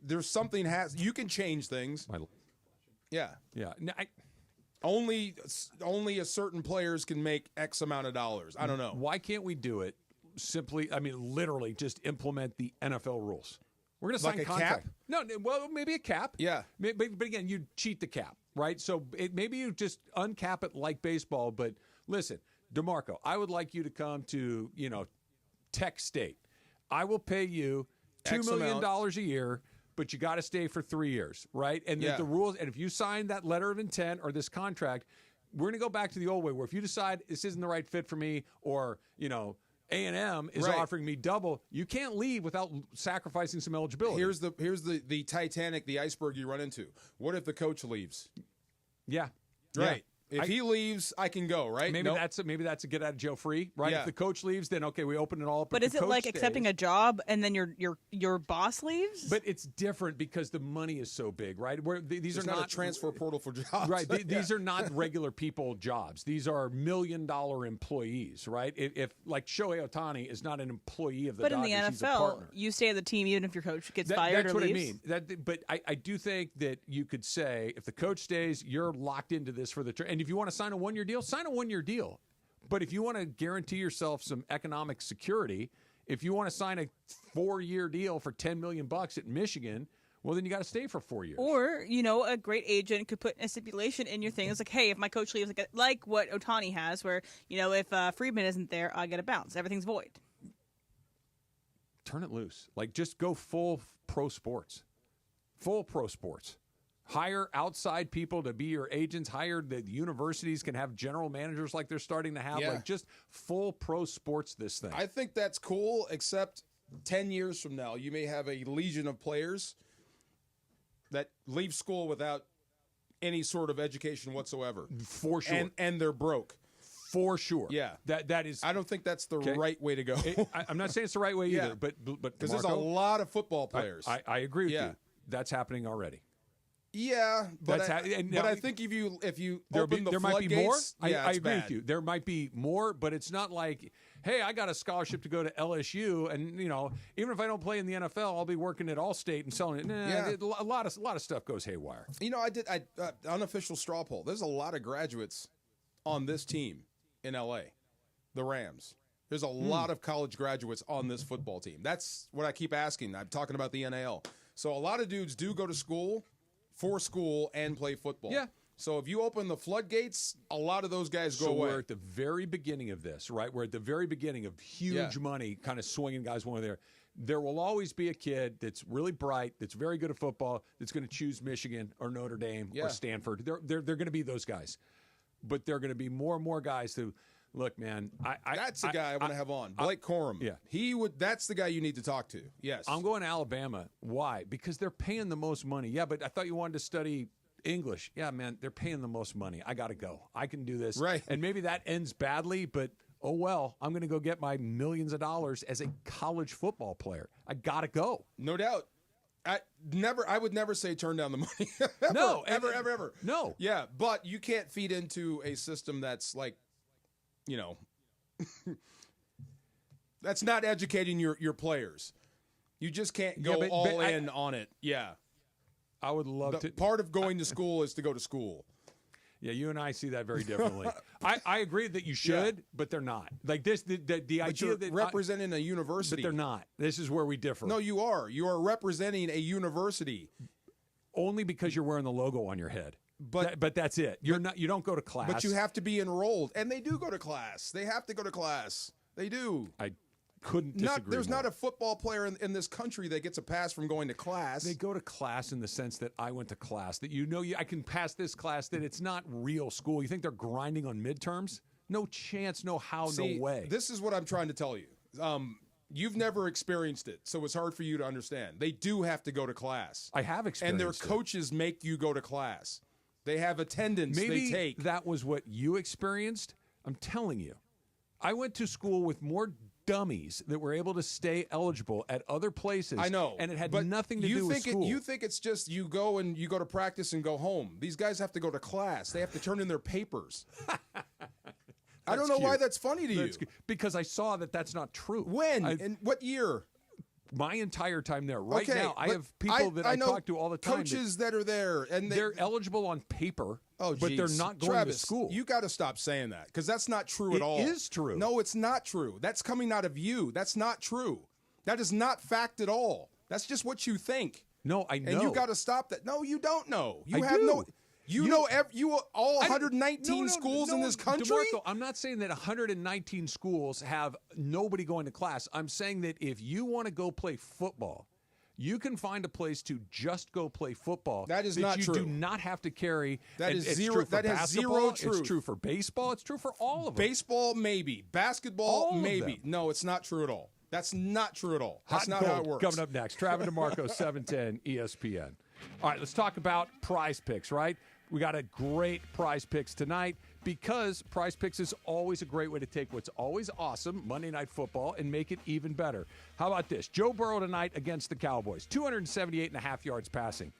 There's something you can change things. Yeah. No, only a certain players can make X amount of dollars. I don't know. Why can't we do it simply, literally just implement the NFL rules? We're going to sign a contract. cap? No, well, maybe a cap. Yeah. But again, you cheat the cap, right? So maybe you just uncap it like baseball. But listen, DeMarco, I would like you to come to, Tech State. I will pay you $2 million a year, but you got to stay for 3 years, right? And the rules, and if you sign that letter of intent or this contract, we're going to go back to the old way where if you decide this isn't the right fit for me or, A&M is offering me double, you can't leave without sacrificing some eligibility. Here's the Titanic, the iceberg you run into. What if the coach leaves? Yeah. Right. If he leaves, I can go, right? Maybe that's a get out of jail free, right? Yeah. If the coach leaves, then okay, we open it all up. But is it like accepting a job and then your boss leaves? But it's different because the money is so big, right? Where these are not a transfer portal for jobs, right? These are not regular people jobs. These are $1 million employees, right? If like Shohei Ohtani is not an employee of the Dodgers, in the he's a NFL, partner. you stay on the team even if your coach gets fired or leaves. That's what I mean. But I do think that you could say if the coach stays, you're locked into this for the and if you want to sign a 1-year deal, sign a 1-year deal. But if you want to guarantee yourself some economic security, if you want to sign a 4-year deal for $10 million at Michigan, well, then you got to stay for 4 years. Or, a great agent could put a stipulation in your thing. It's like, hey, if my coach leaves, like what Ohtani has, where, if Friedman isn't there, I get a bounce. Everything's void. Turn it loose. Like, just go full pro sports. Full pro sports. Hire outside people to be your agents. Hire the universities can have general managers like they're starting to have. Yeah. Like just full pro sports this thing. I think that's cool, except 10 years from now, you may have a legion of players that leave school without any sort of education whatsoever. For sure. And they're broke. For sure. Yeah. That is. I don't think that's the right way to go. I'm not saying it's the right way either, but because there's a lot of football players. I agree with you. That's happening already. Yeah, but I think if you open the there might be more. floodgates, I agree bad. with you. There might be more, but it's not like, hey, I got a scholarship to go to LSU, and even if I don't play in the NFL, I'll be working at Allstate and selling it. A lot of stuff goes haywire. I did unofficial straw poll. There's a lot of graduates on this team in LA, the Rams. There's a lot of college graduates on this football team. That's what I keep asking. I'm talking about the NAL. So a lot of dudes do go to school. For school and play football. Yeah. So if you open the floodgates, a lot of those guys go away. We're at the very beginning of this, right? We're at the very beginning of huge money kind of swinging guys one there. There will always be a kid that's really bright, that's very good at football, that's going to choose Michigan or Notre Dame or Stanford. They're going to be those guys. But there are going to be more and more guys who, look, man, that's the guy I want to have on. Blake Corum. Yeah. That's the guy you need to talk to. Yes. I'm going to Alabama. Why? Because they're paying the most money. Yeah, but I thought you wanted to study English. Yeah, man, they're paying the most money. I got to go. I can do this. Right. And maybe that ends badly, but oh well, I'm going to go get my millions of dollars as a college football player. I got to go. No doubt. I would never say turn down the money. ever. No. Yeah, but you can't feed into a system that's like, that's not educating your players. You just can't go all in on it. Yeah. I would love to. Part of going to school is to go to school. Yeah, you and I see that very differently. I agree that you should, but they're not. Like this, the idea that representing a university. But they're not. This is where we differ. No, you are. You are representing a university. Only because you're wearing the logo on your head. But that's it. You don't go to class. But you have to be enrolled, and they do go to class. They have to go to class. They do. I couldn't disagree. There's not a football player in this country that gets a pass from going to class. They go to class in the sense that I went to class. That I can pass this class. That it's not real school. You think they're grinding on midterms? No chance. No how. See, no way. This is what I'm trying to tell you. You've never experienced it, so it's hard for you to understand. They do have to go to class. I have experienced and their coaches make you go to class. They have attendance Maybe they take. That was what you experienced. I'm telling you. I went to school with more dummies that were able to stay eligible at other places. I know. And it had nothing to do with school. You think it's just you go to practice and go home. These guys have to go to class. They have to turn in their papers. I don't know why that's funny to you. Because I saw that that's not true. When? In what year? My entire time there. Right now, I have people that I talk to all the time. Coaches that are there, and they're eligible on paper, but they're not going Travis, to school. You got to stop saying that because that's not true at all. It is true. No, it's not true. That's coming out of you. That's not true. That is not fact at all. That's just what you think. No, I know. And you got to stop that. No, you don't know. You I have do. no. You know all 119 schools in this country? DeMarco, I'm not saying that 119 schools have nobody going to class. I'm saying that if you want to go play football, you can find a place to just go play football. That is not true. You do not have to carry. That is it's zero. True for that has basketball, zero truth. It's true for baseball. It's true for all of them. Baseball, maybe. Basketball, All of maybe. them. No, it's not true at all. That's not true at all. That's Hot not and how cold it works. Coming up next, Travis DeMarco, 710 ESPN. All right, let's talk about Prize Picks, right? We got a great Prize Picks tonight because Prize Picks is always a great way to take what's always awesome, Monday Night Football, and make it even better. How about this? Joe Burrow tonight against the Cowboys, 278.5 yards passing.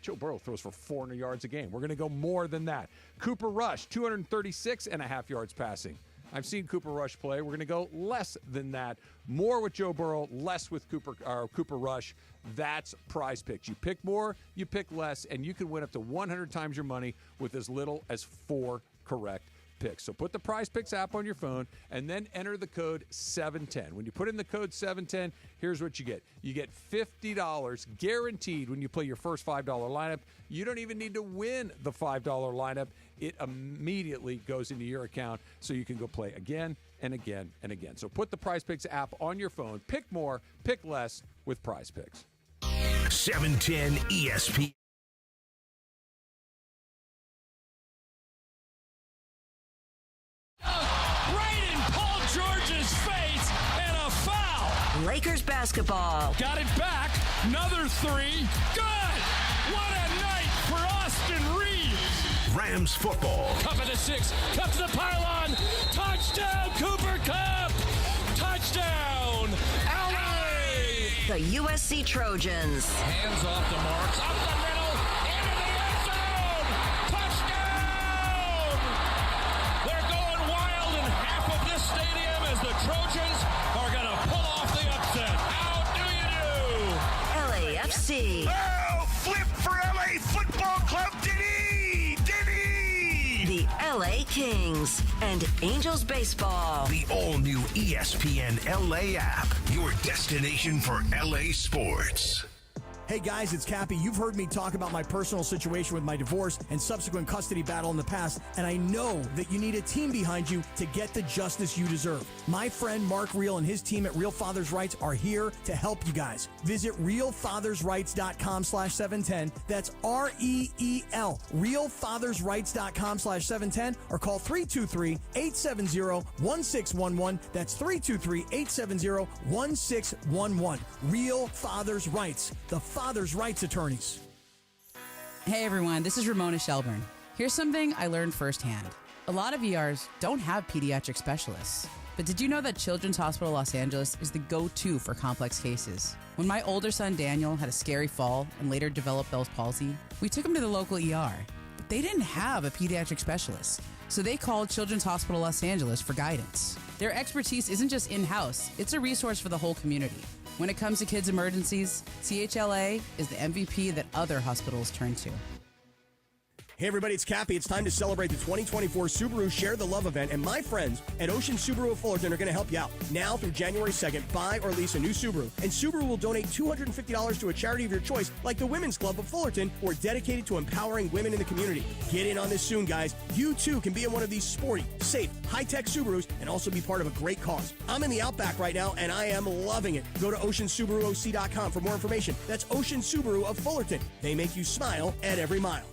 Joe Burrow throws for 400 yards a game. We're going to go more than that. Cooper Rush, 236.5 yards passing. I've seen Cooper Rush play. We're going to go less than that. More with Joe Burrow, less with Cooper Rush. That's Prize Picks. You pick more, you pick less, and you can win up to 100 times your money with as little as 4 correct picks. So put the Prize Picks app on your phone and then enter the code 710. When you put in the code 710, here's what you get. You get $50 guaranteed when you play your first $5 lineup. You don't even need to win the $5 lineup. It immediately goes into your account so you can go play again and again and again. So put the Prize Picks app on your phone. Pick more, pick less with Prize Picks. 710 ESPN. Right in Paul George's face and a foul. Lakers basketball. Got it back. Another three. Good. What a night for Austin Reeves. Rams football. Cup of the 6. Cup to the pylon. Touchdown, Cooper Cup. Touchdown, LA. The USC Trojans. Hands off the marks. Up the middle. Into the end zone. Touchdown. They're going wild in half of this stadium as the Trojans are going to pull off the upset. How do you do? LAFC. Oh, flip for LA Football Club. The LA Kings and Angels baseball. The all-new ESPN LA app, your destination for LA sports. Hey guys, it's Cappy. You've heard me talk about my personal situation with my divorce and subsequent custody battle in the past, and I know that you need a team behind you to get the justice you deserve. My friend Mark Reel and his team at Real Fathers Rights are here to help you guys. Visit realfathersrights.com/710. That's REEL, realfathersrights.com/710, or call 323-870-1611. That's 323-870-1611. Real Fathers Rights, the Father's Rights Attorneys. Hey everyone, this is Ramona Shelburne. Here's something I learned firsthand. A lot of ERs don't have pediatric specialists. But did you know that Children's Hospital Los Angeles is the go-to for complex cases? When my older son Daniel had a scary fall and later developed Bell's palsy, we took him to the local ER. But they didn't have a pediatric specialist, so they called Children's Hospital Los Angeles for guidance. Their expertise isn't just in-house, it's a resource for the whole community. When it comes to kids' emergencies, CHLA is the MVP that other hospitals turn to. Hey everybody, it's Cappy. It's time to celebrate the 2024 Subaru Share the Love event, and my friends at Ocean Subaru of Fullerton are going to help you out. Now through January 2nd, buy or lease a new Subaru, and Subaru will donate $250 to a charity of your choice, like the Women's Club of Fullerton, who are dedicated to empowering women in the community. Get in on this soon, guys. You too can be in one of these sporty, safe, high-tech Subarus and also be part of a great cause. I'm in the Outback right now, and I am loving it. Go to OceanSubaruOC.com for more information. That's Ocean Subaru of Fullerton. They make you smile at every mile.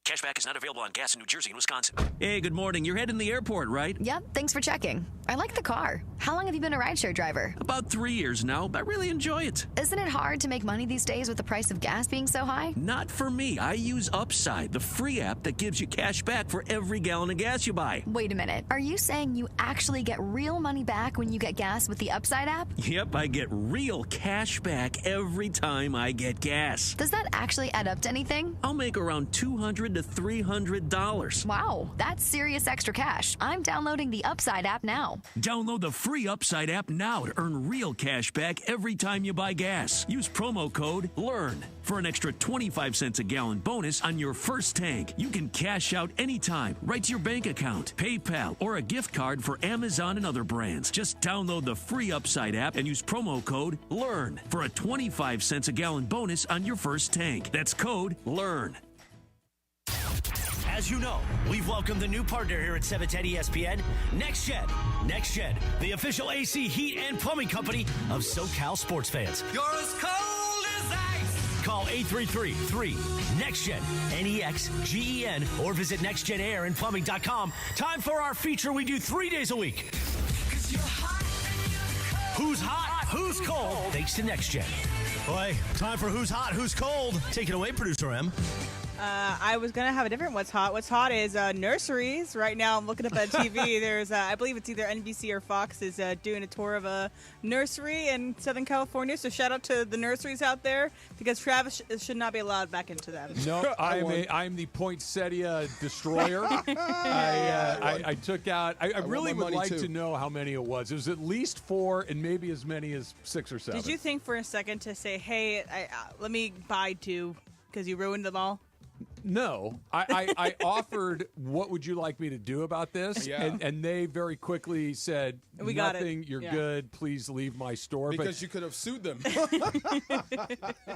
Cashback is not available on gas in New Jersey and Wisconsin. Hey, good morning. You're heading to the airport, right? Yep, thanks for checking. I like the car. How long have you been a rideshare driver? About 3 years now. I really enjoy it. Isn't it hard to make money these days with the price of gas being so high? Not for me. I use Upside, the free app that gives you cash back for every gallon of gas you buy. Wait a minute. Are you saying you actually get real money back when you get gas with the Upside app? Yep, I get real cash back every time I get gas. Does that actually add up to anything? I'll make around $200 to $300. Wow, that's serious extra cash. I'm downloading the Upside app now. Download the free Upside app now to earn real cash back every time you buy gas. Use promo code LEARN for an extra 25 cents a gallon bonus on your first tank. You can cash out anytime, right to your bank account, PayPal, or a gift card for Amazon and other brands. Just download the free Upside app and use promo code LEARN for a 25 cents a gallon bonus on your first tank. That's code LEARN. As you know, we've welcomed the new partner here at 710 ESPN, Next Gen. Next Gen, the official AC, heat, and plumbing company of SoCal sports fans. You're as cold as ice. Call 833-3-NEXT-GEN, NEXGEN, or visit nextgenairandplumbing.com. Time for our feature we do 3 days a week. Who's hot? Who's cold? Thanks to Next Gen. Boy, time for Who's Hot? Who's Cold? Take it away, Producer M. I was going to have a different What's Hot. What's Hot is nurseries. Right now, I'm looking up at TV. There's, I believe it's either NBC or Fox is doing a tour of a nursery in Southern California. So shout out to the nurseries out there, because Travis should not be allowed back into them. No, I'm the poinsettia destroyer. I took out. I really would like to know how many it was. It was at least 4, and maybe as many as 6 or 7. Did you think for a second to say, "Hey, let me buy 2 because you ruined them all"? No, I offered, what would you like me to do about this? Yeah. And they very quickly said, we got nothing, it. You're Yeah. good, please leave my store. Because you could have sued them.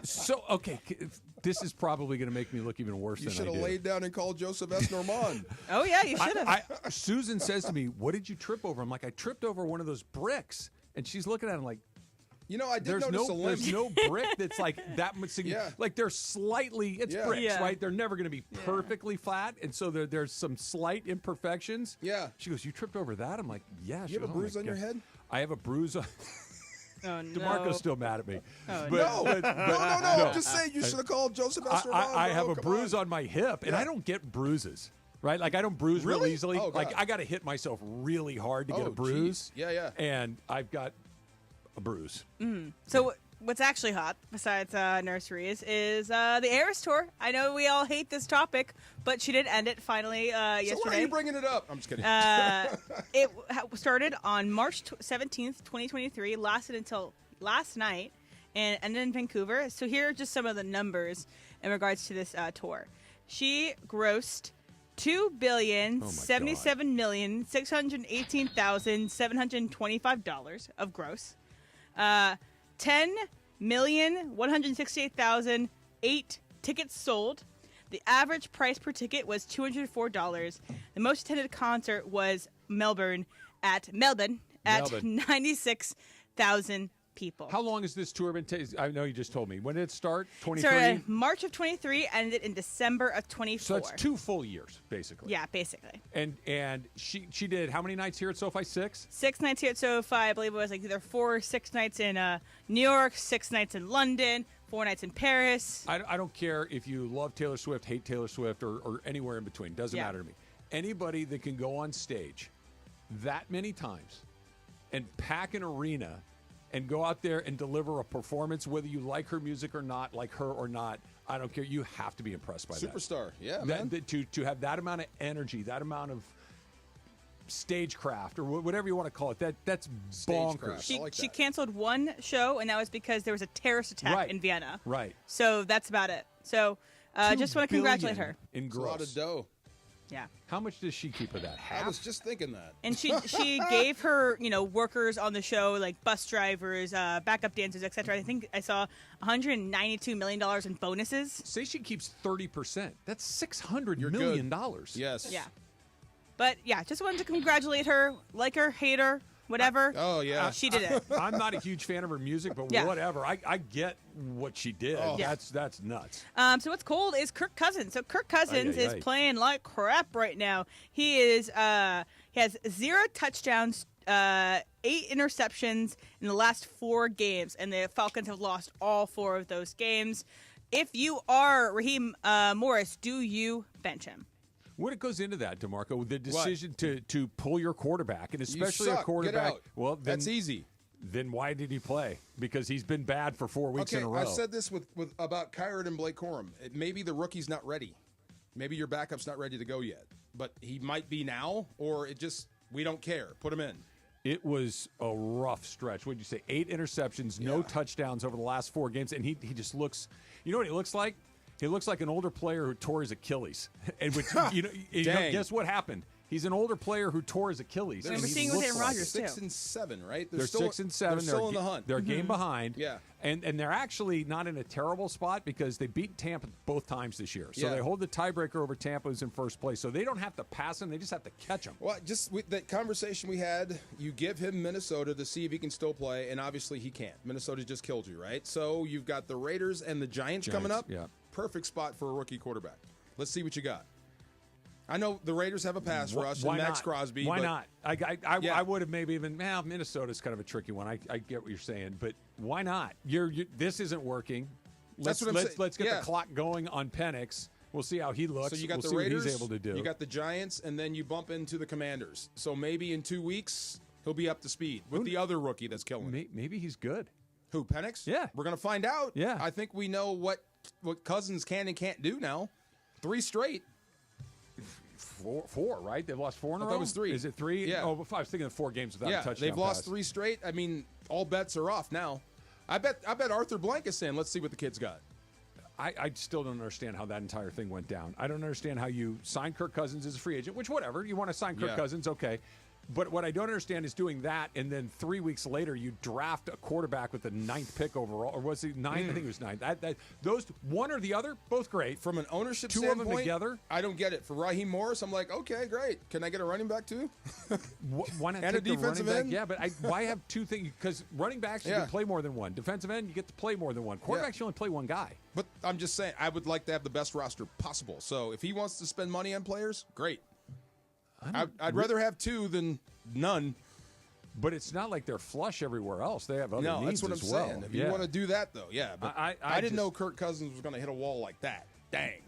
So, okay, this is probably going to make me look even worse You than I should have do. laid down and called Joseph S. Normand. Oh, yeah, you should have. Susan says to me, what did you trip over? I'm like, I tripped over one of those bricks. And she's looking at him like, You know, I did there's notice a limb. There's no brick that's like that much. Yeah. Like they're slightly, it's Yeah. bricks, Yeah. right? They're never going to be perfectly flat, and so there's some slight imperfections. Yeah. She goes, "You tripped over that?" I'm like, "Yeah." She You have goes, a bruise "Oh my on your God." head? I have a bruise on. Oh, no. DeMarco's still mad at me. Oh, No. but- No. I'm just saying you should have called Joseph Esteban. I have bro. a Come bruise on. on my hip, and Yeah. I don't get bruises. Right? Like, I don't bruise real Really? easily. Oh, God. Like, I got to hit myself really hard to get a Oh, bruise. geez. Yeah. And I've got a bruise. So what's actually hot besides nurseries is the Eras Tour. I know we all hate this topic, but she did end it finally yesterday. So why are you bringing it up? I'm just kidding. It started on March 17th, 2023, lasted until last night, and ended in Vancouver. So here are just some of the numbers in regards to this tour. She grossed $2,077,618,725 of gross. 10,168,008 tickets sold. The average price per ticket was $204. The most attended concert was Melbourne at 96,000 people. How long has this tour been taking? I know you just told me. When did it start? 23? Started March of 23, ended in December of 24. So that's 2 full years, basically. Yeah, basically. And she did how many nights here at SoFi? 6? 6 nights here at SoFi. I believe it was like either 4 or 6 nights in New York, 6 nights in London, 4 nights in Paris. I don't care if you love Taylor Swift, hate Taylor Swift, or anywhere in between. Doesn't matter to me. Anybody that can go on stage that many times and pack an arena and go out there and deliver a performance, whether you like her music or not, like her or not, I don't care. You have to be impressed by that. Superstar, yeah, man. To have that amount of energy, that amount of stagecraft, or whatever you want to call it, that's bonkers. She canceled one show, and that was because there was a terrorist attack in Vienna. Right. So that's about it. So just want to congratulate her. In It's a lot of dough. Yeah. How much does she keep of that? Half? I was just thinking that. And she gave her, workers on the show, like bus drivers, backup dancers, etc. I think I saw $192 million in bonuses. Say she keeps 30%. That's $600 million. Yes. Yeah. But, yeah, just wanted to congratulate her. Like her, hate her, whatever. Oh, yeah. She did it. I'm not a huge fan of her music, but Yeah. whatever. I get what she did. Oh. Yeah. That's nuts. So what's cool is Kirk Cousins. So Kirk Cousins Ay, ay, is ay. playing like crap right now. He is he has 0 touchdowns, 8 interceptions in the last 4 games, and the Falcons have lost all 4 of those games. If you are Raheem Morris, do you bench him? What goes into that, DeMarco? The decision to pull your quarterback, and especially suck. a Get quarterback. out. Well, then, That's easy. Then why did he play? Because he's been bad for 4 weeks in a row. I said this with about Kyron and Blake Corum. Maybe the rookie's not ready. Maybe your backup's not ready to go yet. But he might be now, or we don't care. Put him in. It was a rough stretch. What did you say? 8 interceptions, no touchdowns over the last 4 games, and he just looks. You know what he looks like? He looks like an older player who tore his Achilles. And which, guess what happened? He's an older player who tore his Achilles. We're seeing with Aaron Rodgers, 6 and 7, right? They're 6 and 7. They're still in the hunt. They're a game behind. Yeah. And they're actually not in a terrible spot because they beat Tampa both times this year. So Yeah. they hold the tiebreaker over Tampa, who's in first place. So they don't have to pass him. They just have to catch him. Well, just with that conversation we had, you give him Minnesota to see if he can still play, and obviously he can't. Minnesota just killed you, right? So you've got the Raiders and the Giants coming up. Yeah. Perfect spot for a rookie quarterback. Let's see what you got. I know the Raiders have a pass rush Why and Max not? Crosby. Why but not? I would have maybe even. Minnesota's kind of a tricky one. I get what you're saying, but why not? This isn't working. That's what I'm saying. Let's get Yeah. the clock going on Penix. We'll see how he looks. So you got we'll the see Raiders, what he's able to do. You got the Giants, and then you bump into the Commanders. So maybe in 2 weeks he'll be up to speed with the other rookie that's killing it. Maybe he's good. Who, Penix? Yeah. We're going to find out. Yeah. I think we know what Cousins can and can't do now. 3 straight. Four, right? They've lost 4 in a row? That was 3. Is it 3? Yeah. Oh, I was thinking of 4 games without a touchdown they've lost pass. 3 straight. I mean, all bets are off now. I bet Arthur Blank is saying, let's see what the kid's got. I still don't understand how that entire thing went down. I don't understand how you sign Kirk Cousins as a free agent, which whatever. You want to sign Kirk Cousins, okay. But what I don't understand is doing that, and then 3 weeks later you draft a quarterback with the 9th pick overall, or was it 9th? I think it was 9th. Those one or the other, both great. From an ownership 2 standpoint, of them together. I don't get it. For Raheem Morris, I'm like, okay, great. Can I get a running back too? Why not And a take the defensive running back? end? Yeah, but why have 2 things? Because running backs, you can play more than one. Defensive end, you get to play more than one. Quarterbacks, you only play one guy. But I'm just saying, I would like to have the best roster possible. So if he wants to spend money on players, great. I'd rather have 2 than none. But it's not like they're flush everywhere else. They have other needs that's what I'm as well. saying. If you want to do that, though, yeah. But I didn't know Kirk Cousins was going to hit a wall like that. Dang.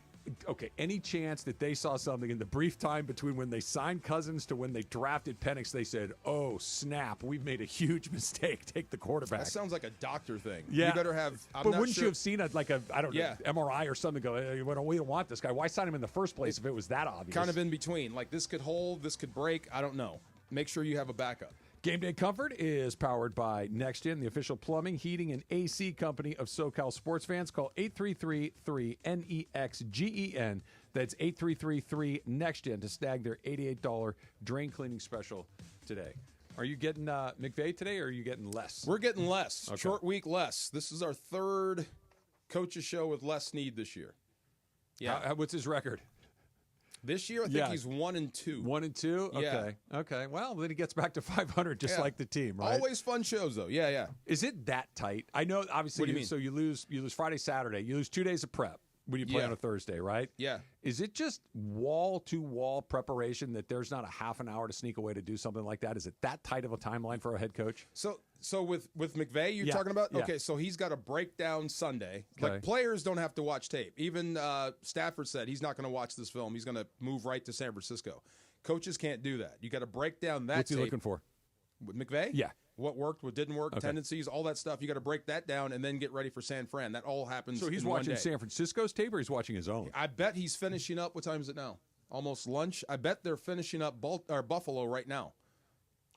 Okay, any chance that they saw something in the brief time between when they signed Cousins to when they drafted Penix, they said, oh, snap, we've made a huge mistake. Take the quarterback. That sounds like a doctor thing. Yeah. You better have – But wouldn't you have seen I don't know, MRI or something go, hey, we don't want this guy. Why sign him in the first place if it was that obvious? Kind of in between. Like, this could hold, this could break. I don't know. Make sure you have a backup. Game Day Comfort is powered by NextGen, the official plumbing, heating, and AC company of SoCal sports fans. Call 833-3-NEXGEN. That's 833-3-NEXTGen to snag their $88 drain cleaning special today. Are you getting McVay today, or are you getting Les? We're getting Les. Okay. Short week Les. This is our third coaches show with Les Snead this year. Yeah. What's his record? This year, I think he's 1-2. 1-2? Okay. Yeah. Okay. Well, then he gets back to 500, just like the team, right? Always fun shows, though. Yeah. Is it that tight? I know, obviously. What do you mean? So you lose Friday, Saturday. You lose 2 days of prep when you play on a Thursday, right? Yeah. Is it just wall-to-wall preparation that there's not a half an hour to sneak away to do something like that? Is it that tight of a timeline for a head coach? So with McVay, you're talking about? Yeah. Okay, so he's got a breakdown Sunday. Okay. Like, players don't have to watch tape. Even Stafford said he's not going to watch this film. He's going to move right to San Francisco. Coaches can't do that. You got to break down that What's he tape. looking for? With McVay? Yeah. What worked, what didn't work, Okay. tendencies, all that stuff. You got to break that down and then get ready for San Fran. That all happens So he's in one watching day. San Francisco's tape, or he's watching his own? I bet he's finishing up. What time is it now? Almost lunch. I bet they're finishing up Buffalo right now.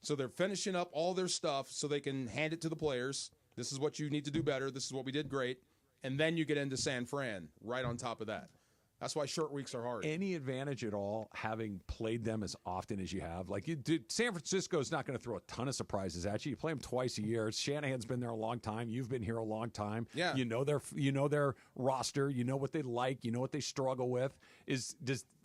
So they're finishing up all their stuff so they can hand it to the players. This is what you need to do better. This is what we did great. And then you get into San Fran right on top of that. That's why short weeks are hard. Any advantage at all having played them as often as you have? Like, San Francisco's not going to throw a ton of surprises at you. You play them twice a year. Shanahan's been there a long time. You've been here a long time. Yeah. You know their roster. You know what they like. You know what they struggle with.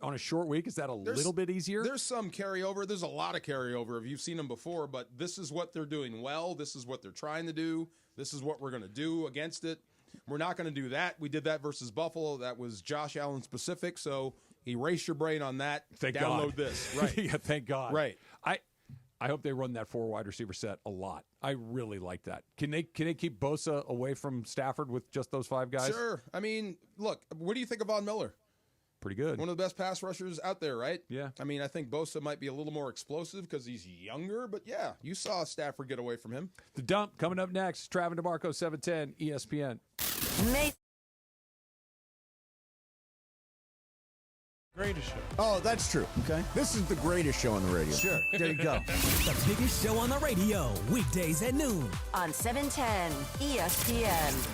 On a short week, is that a little bit easier? There's some carryover. There's a lot of carryover if you've seen them before, but this is what they're doing well. This is what they're trying to do. This is what we're going to do against it. We're not going to do that. We did that versus Buffalo. That was Josh Allen specific, so erase your brain on that. Thank Download God. this. Right. Yeah, thank God. Right. I hope they run that 4 wide receiver set a lot. I really like that. Can they keep Bosa away from Stafford with just those 5 guys? Sure. I mean, look, what do you think of Von Miller? Pretty good. One of the best pass rushers out there, right? Yeah. I mean, I think Bosa might be a little more explosive because he's younger, but yeah, you saw Stafford get away from him. The Dump coming up next. Travis DeMarco, 710 ESPN. Greatest show. Oh, that's true. Okay. This is the greatest show on the radio. Sure. There you go. The biggest show on the radio, weekdays at noon. On 710 ESPN.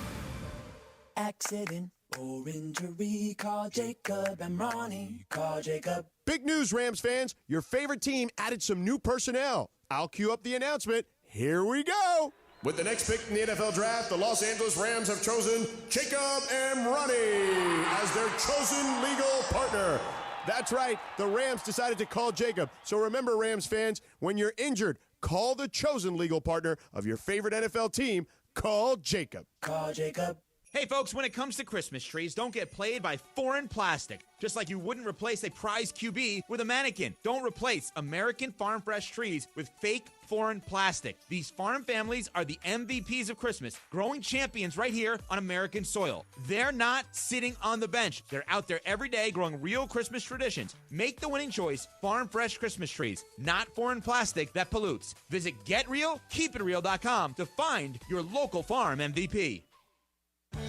Accident or injury, call Jacob and Ronnie. Call Jacob. Big news, Rams fans. Your favorite team added some new personnel. I'll cue up the announcement. Here we go. With the next pick in the NFL draft, the Los Angeles Rams have chosen Jacob and Ronnie as their chosen legal partner. That's right. The Rams decided to call Jacob. So remember, Rams fans, when you're injured, call the chosen legal partner of your favorite NFL team. Call Jacob. Call Jacob. Hey folks, when it comes to Christmas trees, don't get played by foreign plastic. Just like you wouldn't replace a prize QB with a mannequin. Don't replace American Farm Fresh trees with fake foreign plastic. These farm families are the MVPs of Christmas, growing champions right here on American soil. They're not sitting on the bench. They're out there every day growing real Christmas traditions. Make the winning choice, Farm Fresh Christmas trees, not foreign plastic that pollutes. Visit GetRealKeepItReal.com to find your local farm MVP.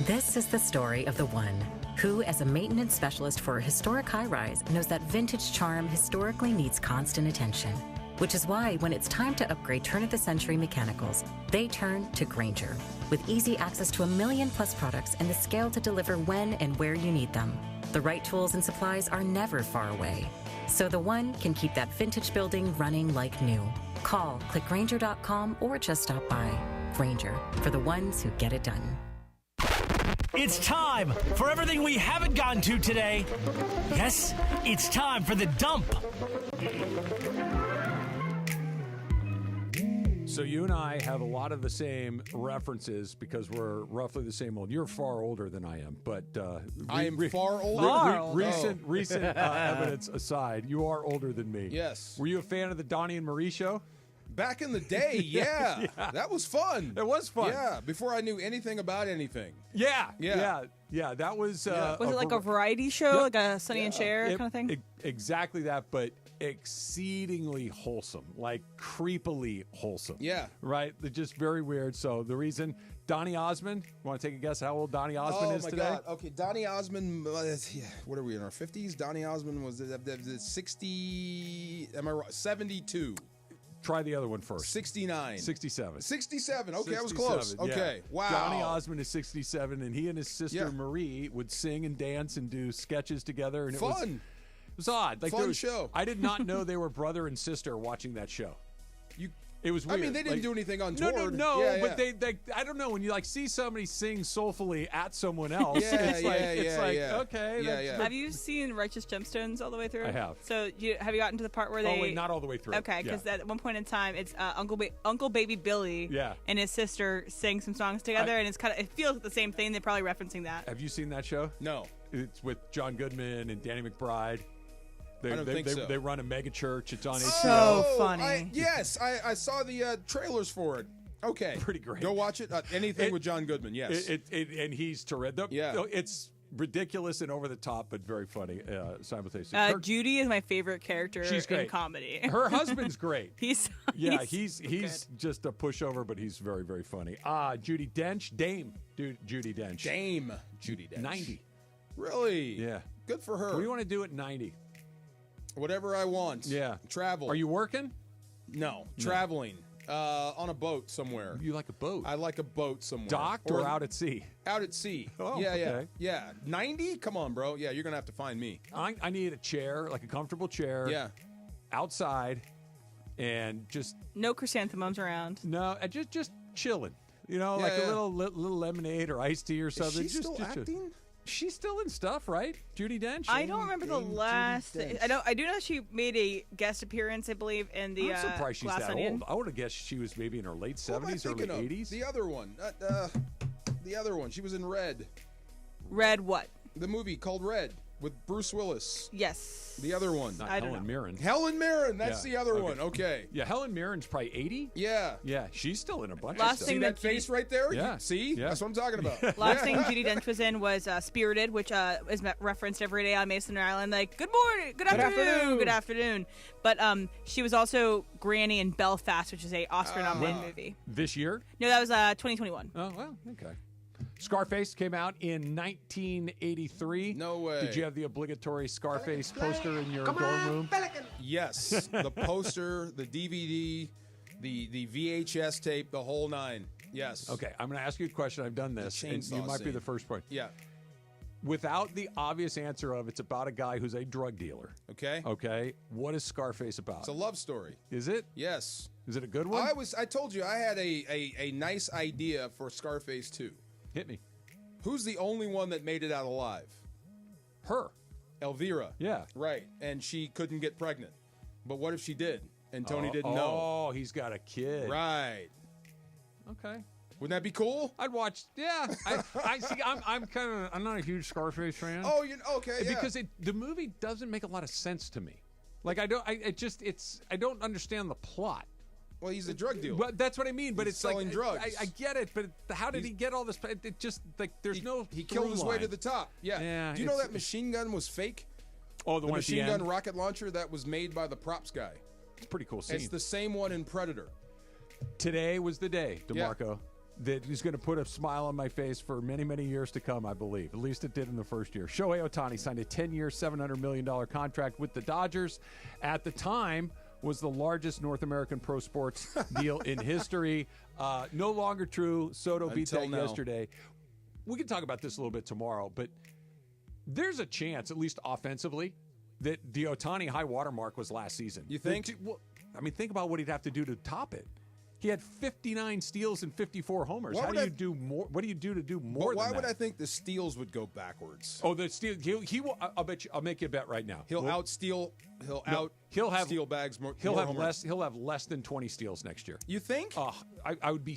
This is the story of the one who, as a maintenance specialist for a historic high-rise, knows that vintage charm historically needs constant attention. Which is why when it's time to upgrade turn-of-the-century mechanicals, they turn to Grainger. With easy access to 1 million-plus products and the scale to deliver when and where you need them. The right tools and supplies are never far away. So the one can keep that vintage building running like new. Call, click Grainger.com, or just stop by. Grainger, for the ones who get it done. It's time for everything we haven't gotten to today. Yes, it's time for the dump. So you and I have a lot of the same references because we're roughly the same old. You're far older than I am, but I am far older. Recent evidence aside, you are older than me. Yes. Were you a fan of the Donnie and Marie show? Back in the day, yeah. That was fun. It was fun. Yeah, before I knew anything about anything. Yeah. That was. Was it like a variety show, like a Sonny and Cher kind of thing? Exactly that, but exceedingly wholesome, like creepily wholesome. Yeah. Right? They're just very weird. So the reason Donny Osmond, you want to take a guess how old Donny Osmond is today? Oh, my God. Okay, Donny Osmond, what are we, in our 50s? Donny Osmond was 60, am I right? 72. Try the other one first. 69. 67. 67. Okay, 67, I was close. yeah. Okay, wow. Donny Osmond is 67, and he and his sister Marie would sing and dance and do sketches together. And Fun. It was odd. Like Fun show. I did not know they were brother and sister watching that show. It was weird. I mean, they didn't do anything untoward. No, yeah, but they I don't know, when you like see somebody sing soulfully at someone else, it's like okay. Yeah. Have you seen Righteous Gemstones all the way through? I have. So have you gotten to the part where they? Oh wait, not all the way through. Okay, because at one point in time, it's Uncle Baby Billy and his sister sing some songs together, and it feels like the same thing. They're probably referencing that. Have you seen that show? No. It's with John Goodman and Danny McBride. I don't think so. They run a mega church. It's on HBO. So funny. I saw the trailers for it. Okay. Pretty great. Go watch it. Anything with John Goodman, yes. And he's terrific. Yeah. It's ridiculous and over the top, but very funny simultaneously. Judy is my favorite character in comedy. Her husband's great. he's just a pushover, but he's very, very funny. Judi Dench, Dame Judi Dench. 90. Really? Yeah. Good for her. What do you want to do at 90? Whatever I want. Yeah. Travel. Are you working? No. Traveling. On a boat somewhere. You like a boat? I like a boat somewhere. Docked or out at sea? Out at sea. Oh, yeah, okay. Yeah. 90? Come on, bro. Yeah, you're going to have to find me. I need a chair, like a comfortable chair. Yeah. Outside, and just... No chrysanthemums around. No, just chilling. You know, like a little lemonade or iced tea or something. Is she still acting? She's still in stuff, right? Judi Dench? I don't remember the last thing. I do know she made a guest appearance, I believe, in the I'm surprised she's Glass that Onion. old. I would have guessed she was maybe in her late 70s, early 80s. The other one. The other one. She was in Red. Red what? The movie called Red with Bruce Willis. Yes. The other one. Not Helen Mirren. Helen Mirren. That's the other one. Okay. Yeah, Helen Mirren's probably 80. Yeah. Yeah, she's still in a bunch Last of stuff. thing See that face right there? Yeah. See? Yeah. That's what I'm talking about. Last thing Judi Dench was in was Spirited, which is referenced every day on Mason Island. Like, good morning, good afternoon, good afternoon. But she was also Granny in Belfast, which is a Oscar-nominated movie. This year? No, that was 2021. Oh, well, okay. Scarface came out in 1983. No way. Did you have the obligatory Scarface poster in your dorm room? Yes. The poster, the DVD, the VHS tape, the whole nine. Yes. Okay, I'm going to ask you a question. I've done this, and you might be the first point. Yeah. Without the obvious answer of it's about a guy who's a drug dealer. Okay. Okay. What is Scarface about? It's a love story. Is it? Yes. Is it a good one? I told you I had a nice idea for Scarface 2. Hit me. Who's the only one that made it out alive? Her. Elvira. Yeah. Right. And she couldn't get pregnant. But what if she did? And Tony didn't know. Oh, he's got a kid. Right. Okay. Wouldn't that be cool? I'd watch. Yeah. I see. I'm not a huge Scarface fan. Oh, okay. Yeah. Because the movie doesn't make a lot of sense to me. Like I don't understand the plot. Well, he's a drug dealer. Well, that's what I mean. But he's it's selling like drugs. I get it, but how did he get all this? It just like there's no. He killed his way to the top. Yeah. Yeah. Do you know that machine gun was fake? Oh, the one machine at the gun end? rocket launcher that was made by the props guy. It's a pretty cool scene. It's the same one in Predator. Today was the day, DeMarco, that he's going to put a smile on my face for many, many years to come, I believe. At least it did in the first year. Shohei Ohtani signed a 10-year, $700 million contract with the Dodgers. At the time, was the largest North American pro sports deal in history. No longer true. Soto beat that yesterday. We can talk about this a little bit tomorrow, but there's a chance, at least offensively, that the Ohtani high water mark was last season. You think? Well, I mean, think about what he'd have to do to top it. He had 59 steals and 54 homers. How do you do more? What do you do to do more than that? Why would I think the steals would go backwards? Oh, the steal. He will. I'll bet you. I'll make you a bet right now. He'll outsteal. He'll have steal bags more. He'll have homers. less. He'll have less than 20 steals next year. You think? I would be.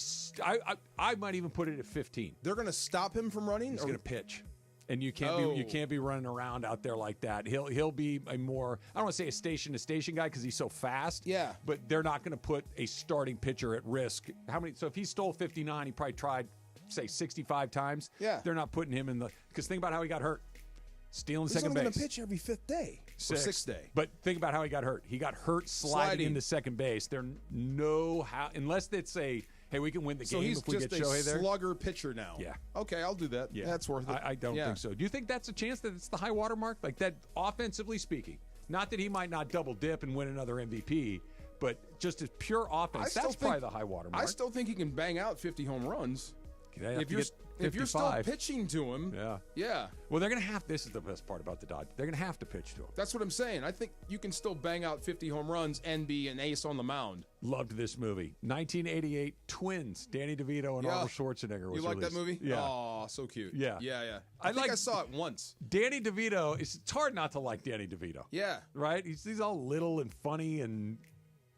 I might even put it at 15. They're going to stop him from running. He's going to pitch. And you can't be running around out there like that. He'll be a more, I don't want to say a station-to-station guy because he's so fast. Yeah. But they're not going to put a starting pitcher at risk. So if he stole 59, he probably tried, say, 65 times. Yeah. They're not putting him in the, because think about how he got hurt. Stealing He's second only base. going to pitch every fifth day. Or sixth day. But think about how he got hurt. He got hurt sliding into second base. There no how, unless it's a, hey, we can win the game if we get Shohei there. So he's just a slugger pitcher now. Yeah. Okay, I'll do that. Yeah. That's worth it. I don't think so. Do you think that's a chance that it's the high water mark? Like that, offensively speaking? Not that he might not double dip and win another MVP, but just as pure offense, that's probably the high water mark. I still think he can bang out 50 home runs. If you're still pitching to him, yeah. Well, they're going to have. This is the best part about the Dodgers. They're going to have to pitch to him. That's what I'm saying. I think you can still bang out 50 home runs and be an ace on the mound. Loved this movie. 1988 Twins. Danny DeVito and Arnold Schwarzenegger. Was you like released. that movie? Yeah. Oh, so cute. Yeah. I think I saw it once. Danny DeVito. It's hard not to like Danny DeVito. Yeah. Right. He's all little and funny and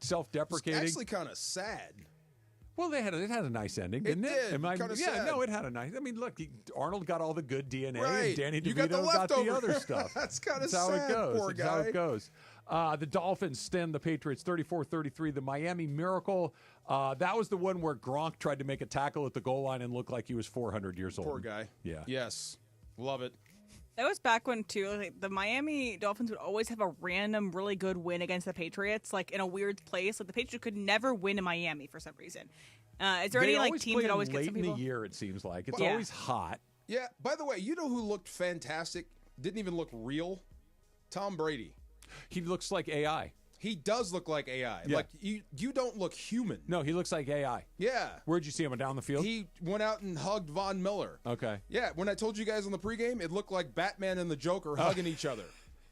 self-deprecating. It's actually kind of sad. Well, it had a nice ending, didn't it? Did. Sad. No, it had a nice. I mean, look, Arnold got all the good DNA, right. and Danny You DeVito got the other stuff. That's kind of sad. How it goes. Poor guy. That's how it goes. The Dolphins stem the Patriots 34-33. The Miami Miracle. That was the one where Gronk tried to make a tackle at the goal line and looked like he was 400 years old. Poor guy. Yeah. Yes. Love it. That was back when, too, like, the Miami Dolphins would always have a random, really good win against the Patriots, like, in a weird place. Like, the Patriots could never win in Miami for some reason. Is there any, like, team that always gets some people? Late in the year, it seems like. It's always hot. Yeah. By the way, you know who looked fantastic? Didn't even look real? Tom Brady. He looks like AI. He does look like AI. Yeah. Like, you don't look human. No, he looks like AI. Yeah. Where'd you see him? Down the field? He went out and hugged Von Miller. Okay. Yeah, when I told you guys on the pregame, it looked like Batman and the Joker hugging each other.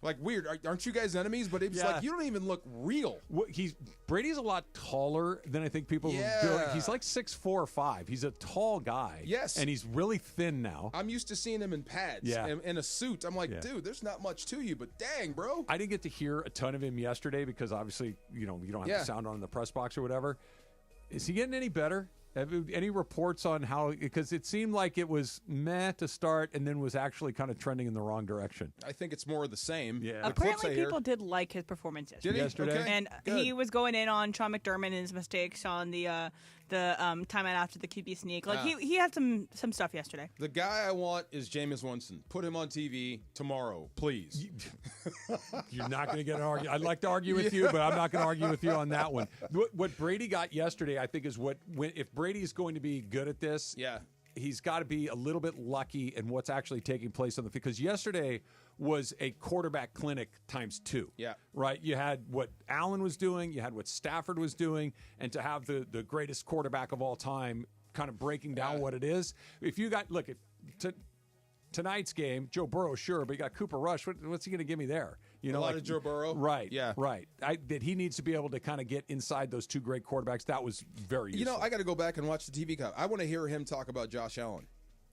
Like, weird. Aren't you guys enemies? But it's like, you don't even look real. Brady's a lot taller than I think people do. He's like 6'4" or 5. He's a tall guy. Yes. And he's really thin now. I'm used to seeing him in pads and in a suit. I'm like, dude, there's not much to you, but dang, bro. I didn't get to hear a ton of him yesterday because obviously, you don't have the sound on in the press box or whatever. Is he getting any better? Any reports on how, because it seemed like it was meh to start and then was actually kind of trending in the wrong direction. I think it's more of the same. Yeah. Apparently people did like his performance yesterday. Okay. And he was going in on Sean McDermott and his mistakes on the timeout after the QB sneak. Like he had some stuff yesterday. The guy I want is Jameis Winston. Put him on TV tomorrow, please. You're not going to get an argument. I'd like to argue with you, but I'm not going to argue with you on that one. What Brady got yesterday, I think, is if Brady's going to be good at this, he's got to be a little bit lucky in what's actually taking place on the field. Because yesterday was a quarterback clinic times 2. Yeah. Right? You had what Allen was doing, you had what Stafford was doing, and to have the greatest quarterback of all time kind of breaking down what it is. If you got, tonight's game, Joe Burrow, sure, but you got Cooper Rush. What's he going to give me there? A lot of Joe Burrow? Right. Yeah. Right. That he needs to be able to kind of get inside those two great quarterbacks. That was very useful. I got to go back and watch the TV cut. I want to hear him talk about Josh Allen.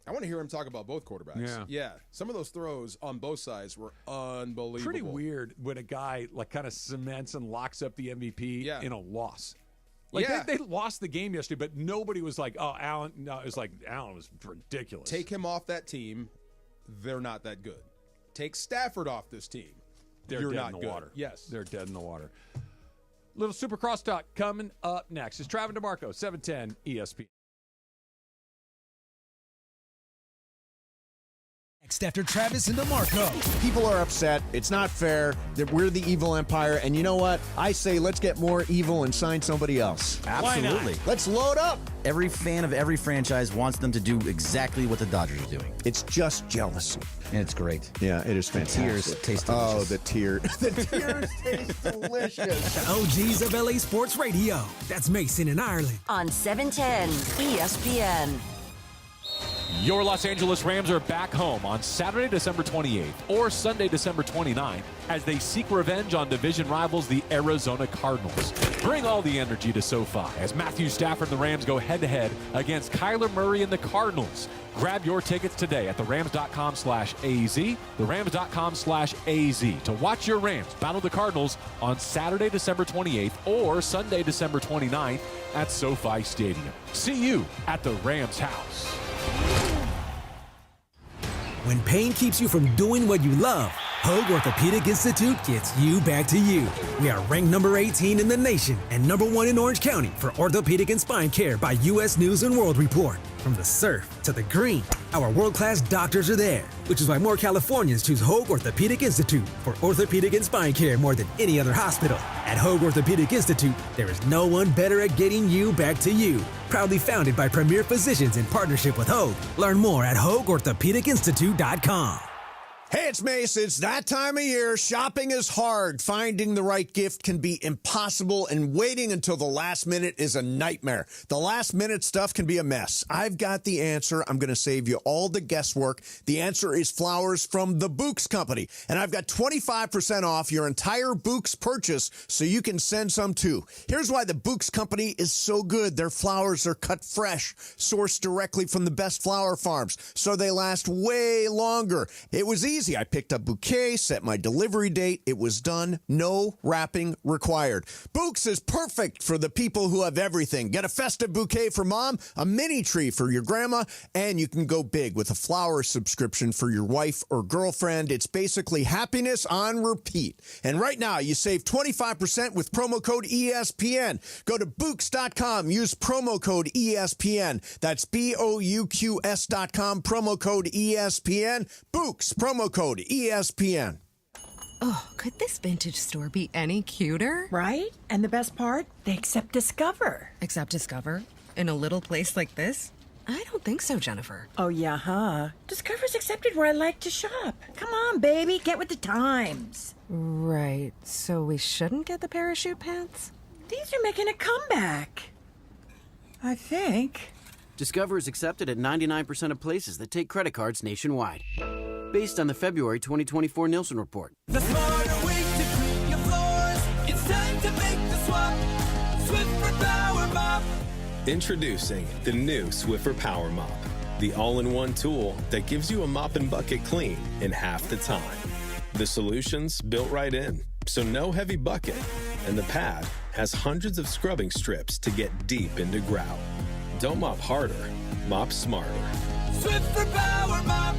I want to hear him talk about both quarterbacks. Yeah. Some of those throws on both sides were unbelievable. Pretty weird when a guy kind of cements and locks up the MVP in a loss. They lost the game yesterday, but nobody was like, oh, Allen. No, it was like, Allen was ridiculous. Take him off that team. They're not that good. Take Stafford off this team. You're dead in the water. Yes. They're dead in the water. Little Supercross talk coming up next. It's Travis DeMarco, 710 ESPN. Next after Travis and DeMarco. People are upset. It's not fair that we're the evil empire. And you know what? I say let's get more evil and sign somebody else. Absolutely. Let's load up. Every fan of every franchise wants them to do exactly what the Dodgers are doing. It's just jealousy. And it's great. Yeah, it is fantastic. The tears taste delicious. Oh, the tears. The tears taste delicious. The OGs of LA Sports Radio. That's Mason in Ireland. On 710 ESPN. Your Los Angeles Rams are back home on Saturday, December 28th or Sunday, December 29th as they seek revenge on division rivals, the Arizona Cardinals. Bring all the energy to SoFi as Matthew Stafford and the Rams go head-to-head against Kyler Murray and the Cardinals. Grab your tickets today at therams.com/AZ, therams.com/AZ to watch your Rams battle the Cardinals on Saturday, December 28th or Sunday, December 29th at SoFi Stadium. See you at the Rams house. When pain keeps you from doing what you love, Hoag Orthopedic Institute gets you back to you. We are ranked number 18 in the nation and number 1 in Orange County for orthopedic and spine care by U.S. News and World Report. From the surf to the green, our world-class doctors are there, which is why more Californians choose Hoag Orthopedic Institute for orthopedic and spine care more than any other hospital. At Hoag Orthopedic Institute, there is no one better at getting you back to you. Proudly founded by premier physicians in partnership with Hoag. Learn more at HoagOrthopedicInstitute.com. Hey, it's Mace. It's that time of year. Shopping is hard. Finding the right gift can be impossible, and waiting until the last minute is a nightmare. The last minute stuff can be a mess. I've got the answer. I'm going to save you all the guesswork. The answer is flowers from the Books Company, and I've got 25% off your entire Books purchase so you can send some too. Here's why the Books Company is so good. Their flowers are cut fresh, sourced directly from the best flower farms, so they last way longer. It was easy. I picked up bouquet, set my delivery date. It was done. No wrapping required. Books is perfect for the people who have everything. Get a festive bouquet for mom, a mini tree for your grandma, and you can go big with a flower subscription for your wife or girlfriend. It's basically happiness on repeat. And right now, you save 25% with promo code ESPN. Go to Books.com. Use promo code ESPN. That's BOUQS.com. Promo code ESPN. Books. Promo code ESPN. Oh, could this vintage store be any cuter? Right? And the best part? They accept Discover. Accept Discover? In a little place like this? I don't think so, Jennifer. Oh, yeah, huh? Discover's accepted where I like to shop. Come on, baby, get with the times. Right, so we shouldn't get the parachute pants? These are making a comeback. I think. Discover is accepted at 99% of places that take credit cards nationwide. Based on the February 2024 Nielsen report. The smarter way to clean your floors. It's time to make the swap. Swiffer Power Mop. Introducing the new Swiffer Power Mop, the all-in-one tool that gives you a mop and bucket clean in half the time. The solution's built right in, so no heavy bucket, and the pad has hundreds of scrubbing strips to get deep into grout. Don't mop harder, mop smarter. Swiffer Power Mop.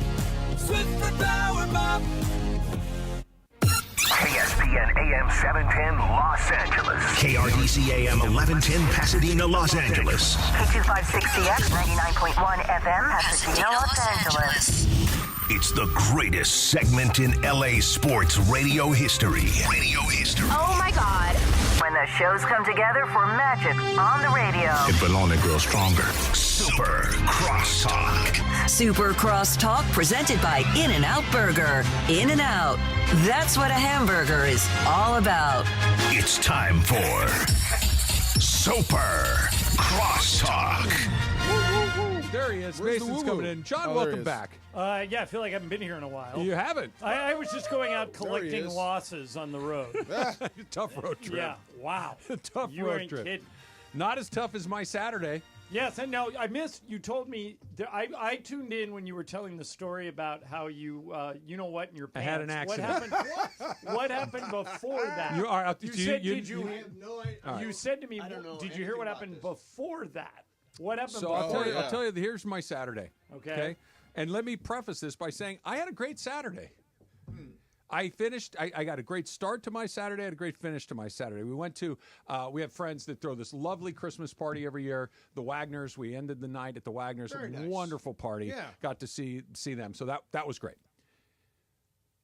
Swiffer Power Mop. ESPN AM 710 Los Angeles. KRDC AM 1110 Pasadena, Los Angeles. K256CX 99.1 FM Pasadena, Los Angeles. It's the greatest segment in LA sports radio history. Oh my God. When the shows come together for magic on the radio. It will only grow stronger. Super Crosstalk. Super Crosstalk presented by In-N-Out Burger. In-N-Out. That's what a hamburger is all about. It's time for Super Crosstalk. There he is. Where's Mason's the coming in. John, welcome back. Yeah, I feel like I haven't been here in a while. You haven't? I was just going out There he collecting is. losses on the road. Tough road trip. Yeah, wow. Tough You road ain't trip. kidding. Not as tough as my Saturday. Yes, and now I missed. You told me I tuned in when you were telling the story about how you you know what in your I pants. had an accident. What happened? What happened before that? You are. You said, did you? I have no idea. You said to me, I don't know did you hear what anything happened about before that? What happened? So before I'll tell you. that? I'll tell you. Here's my Saturday. Okay. And let me preface this by saying I had a great Saturday. I finished. I got a great start to my Saturday. I had a great finish to my Saturday. We went to. We have friends that throw this lovely Christmas party every year. The Wagners. We ended the night at the Wagners. Very nice. Wonderful party. Yeah. Got to see them. So that was great.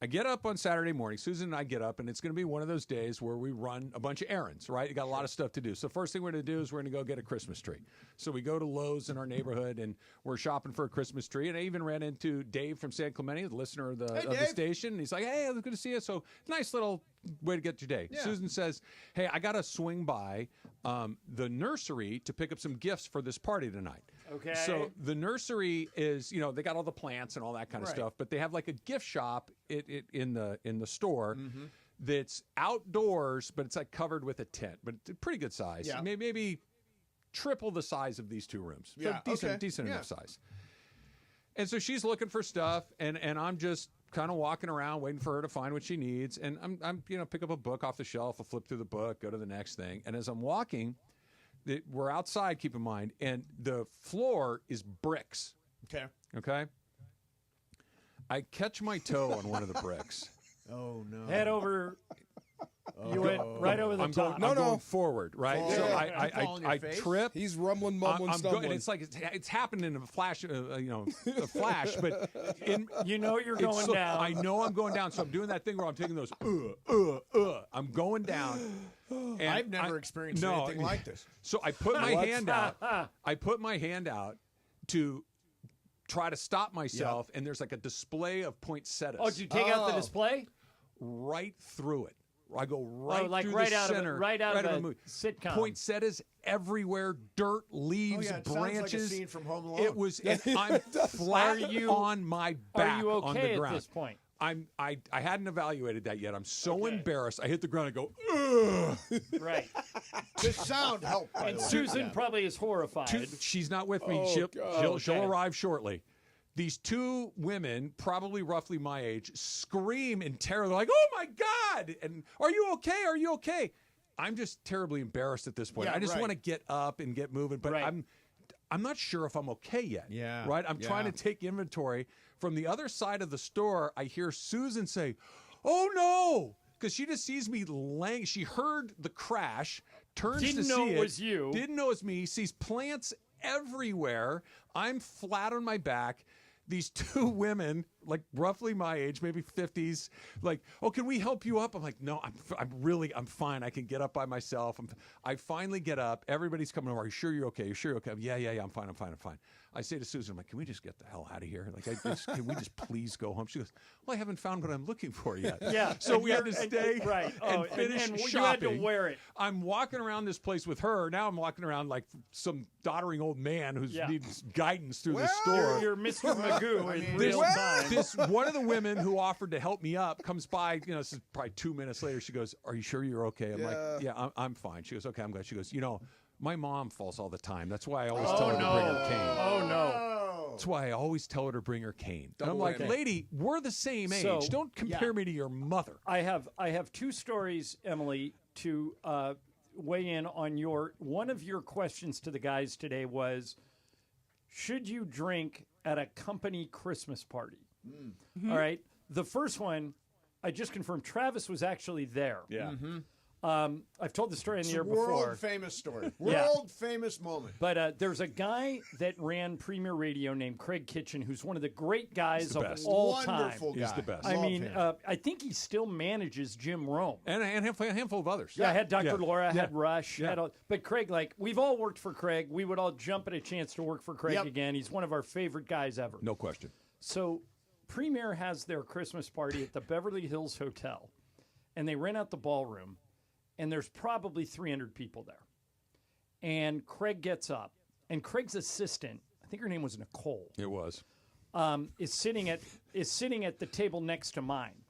I get up on Saturday morning. Susan and I get up, and it's going to be one of those days where we run a bunch of errands, right? You got a lot of stuff to do. So first thing we're going to do is we're going to go get a Christmas tree. So we go to Lowe's in our neighborhood, and we're shopping for a Christmas tree. And I even ran into Dave from San Clemente, the listener of the station. And he's like, hey, it's good to see you. So nice little way to get your day. Yeah. Susan says, hey, I got to swing by the nursery to pick up some gifts for this party tonight. Okay. So the nursery is, they got all the plants and all that kind of Right. stuff, but they have like a gift shop in the store that's outdoors, but it's like covered with a tent, but it's a pretty good size. Yeah. Maybe triple the size of these two rooms. So Yeah, decent yeah. enough size. And so she's looking for stuff, and I'm just kind of walking around waiting for her to find what she needs. And I'm pick up a book off the shelf, I'll flip through the book, go to the next thing. And as I'm walking, we're outside, keep in mind, and the floor is bricks. Okay. Okay. I catch my toe on one of the bricks. Oh no! Head over. You went right over the I'm top. Going, I'm going forward, right? Oh, so yeah. I trip. He's rumbling, mumbling, I'm stumbling. going, it's like it's happening in a flash, a flash. But you're going down. I know I'm going down. So I'm doing that thing where I'm taking those. I'm going down. And I've never experienced anything like this. So I put my hand out. I put my hand out to try to stop myself, and there's like a display of poinsettias. Oh, did you take out the display? Right through it. I go right like through right the out center, of it, right out of a a movie. sitcom. Poinsettias everywhere, dirt, leaves, it branches. sounds like a scene from Home Alone. It was. And I'm flat on my back Are you on okay the ground. at this point? I hadn't evaluated that yet. I'm so embarrassed. I hit the ground. I go, ugh. Right. The sound helped. And Susan probably is horrified. She's not with me. Oh, She'll arrive shortly. These two women, probably roughly my age, scream in terror. They're like, "Oh my God!" And "Are you okay? Are you okay?" I'm just terribly embarrassed at this point. Yeah, I just right. want to get up and get moving, but Right. I'm not sure if I'm okay yet. Yeah, Right? I'm yeah. trying to take inventory. From the other side of the store, I hear Susan say, "Oh no!" Because she just sees me laying. She heard the crash, turns Didn't to know see it was you. Didn't know it was me. Sees plants everywhere. I'm flat on my back. These two women, like roughly my age, maybe 50s, like, "Oh, can we help you up?" I'm like, "No, I'm fine. I can get up by myself." I finally get up. Everybody's coming over. "Are you sure you're okay? You sure you're okay?" Yeah. I'm fine. I say to Susan, I'm like, "Can we just get the hell out of here? Like, can we just please go home?" She goes, "Well, I haven't found what I'm looking for yet." Yeah. So we had to stay right. and finish and shopping. you had to wear it. I'm walking around this place with her. Now I'm walking around like some doddering old man who needs guidance through the store. You're Mr. Magoo in real time. This one of the women who offered to help me up comes by. This is probably 2 minutes later. She goes, "Are you sure you're okay?" I'm like, "Yeah, I'm fine." She goes, "Okay, I'm glad." She goes, "My mom falls all the time. That's why I always tell her to bring her cane." Oh no. That's why I always tell her to bring her cane. And I'm Double like, whammy. "Lady, we're the same age. So, Don't compare me to your mother." I have two stories, Emily, to weigh in on one of your questions to the guys today was, should you drink at a company Christmas party? Mm-hmm. All right. The first one, I just confirmed Travis was actually there. Yeah. Mm-hmm. I've told the story in the It's year a before. world famous story. Yeah. World famous moment. But there's a guy that ran Premier Radio named Craig Kitchen, who's one of the great guys of best. all Wonderful time. guy. He's the best. I Love mean, him. I think he still manages Jim Rome. And a handful of others. Yeah, I had Dr. Yeah. Laura, I Yeah. had Rush, Yeah. but Craig, we've all worked for Craig. We would all jump at a chance to work for Craig Yep. again. He's one of our favorite guys ever. No question. So, Premier has their Christmas party at the Beverly Hills Hotel, and they rent out the ballroom, and there's probably 300 people there. And Craig gets up, and Craig's assistant, I think her name was Nicole, It was. is sitting at the table next to mine.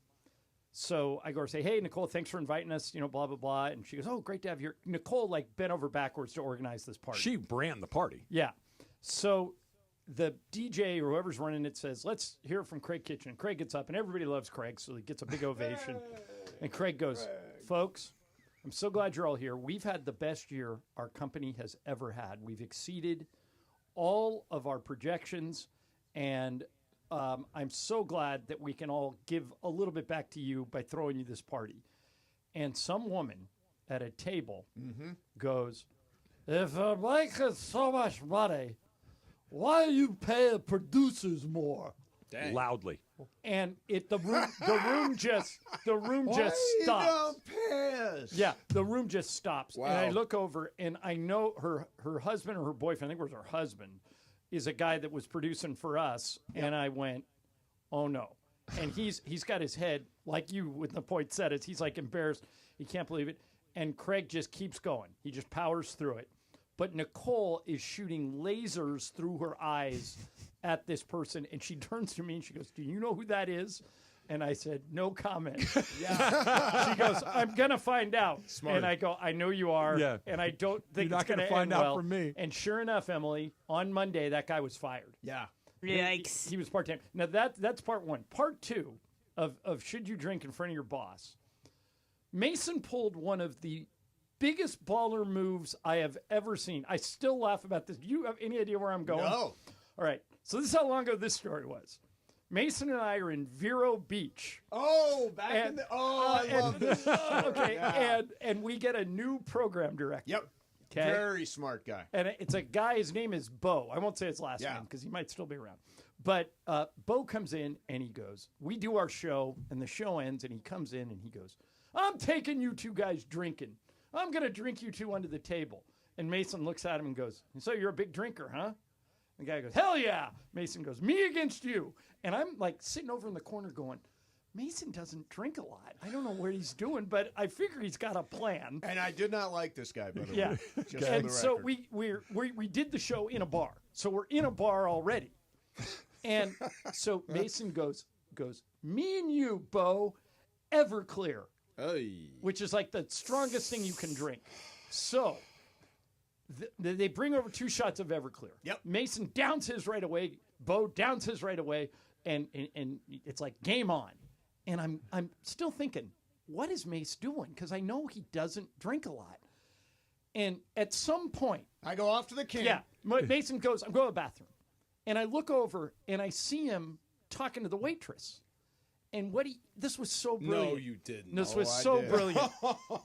So I go and say, "Hey, Nicole, thanks for inviting us, blah, blah, blah." And she goes, "Oh, great to have you." Nicole, bent over backwards to organize this party. She ran the party. Yeah. So the DJ or whoever's running it says, "Let's hear it from Craig Kitchen." Craig gets up, and everybody loves Craig, so he gets a big ovation. And Craig goes, "Folks, I'm so glad you're all here. We've had the best year our company has ever had. We've exceeded all of our projections, and I'm so glad that we can all give a little bit back to you by throwing you this party." And some woman at a table goes, "If you're making so much money, why you pay the producers more?" Loudly. And the room just stops. Don't pay us? Yeah, the room just stops. Wow. And I look over, and I know her husband or her boyfriend, I think it was her husband, is a guy that was producing for us. Yep. And I went, "Oh no." And he's got his head, like you with the poinsettias, he's embarrassed. He can't believe it. And Craig just keeps going. He just powers through it. But Nicole is shooting lasers through her eyes at this person. And she turns to me and she goes, "Do you know who that is?" And I said, "No comment." Yeah. She goes, "I'm going to find out." Smart. And I go, "I know you are." Yeah. And I don't think You're it's not going to find end out well. from me. And sure enough, Emily, on Monday, that guy was fired. Yeah. Yikes. He was part-time. Now, that's part one. Part two of should you drink in front of your boss. Mason pulled one of the biggest baller moves I have ever seen. I still laugh about this. Do you have any idea where I'm going? No. All right. So this is how long ago this story was. Mason and I are in Vero Beach. Oh, I love this. Okay, Yeah. and we get a new program director. Yep. Okay? Very smart guy. And it's a guy, his name is Bo. I won't say his last name because he might still be around. But Bo comes in and he goes, we do our show and the show ends and he comes in and he goes, I'm taking you two guys drinking. I'm going to drink you two under the table. And Mason looks at him and goes, so you're a big drinker, huh? The guy goes, hell yeah. Mason goes, me against you. And I'm like sitting over in the corner going, Mason doesn't drink a lot. I don't know what he's doing, but I figure he's got a plan. And I did not like this guy, by the Yeah. way. Just for And the so record. we did the show in a bar. So we're in a bar already. And so Mason goes, me and you, Bo, Everclear. Hey. Which is like the strongest thing you can drink. So they bring over 2 shots of Everclear. Yep. Mason downs his right away. Bo downs his right away. And it's like game on. And I'm still thinking, what is Mace doing? Because I know he doesn't drink a lot. And at some point, I go off to the can. Yeah. Mason goes, I'm going to the bathroom. And I look over and I see him talking to the waitress. And this was so brilliant. No, you didn't. This was so brilliant.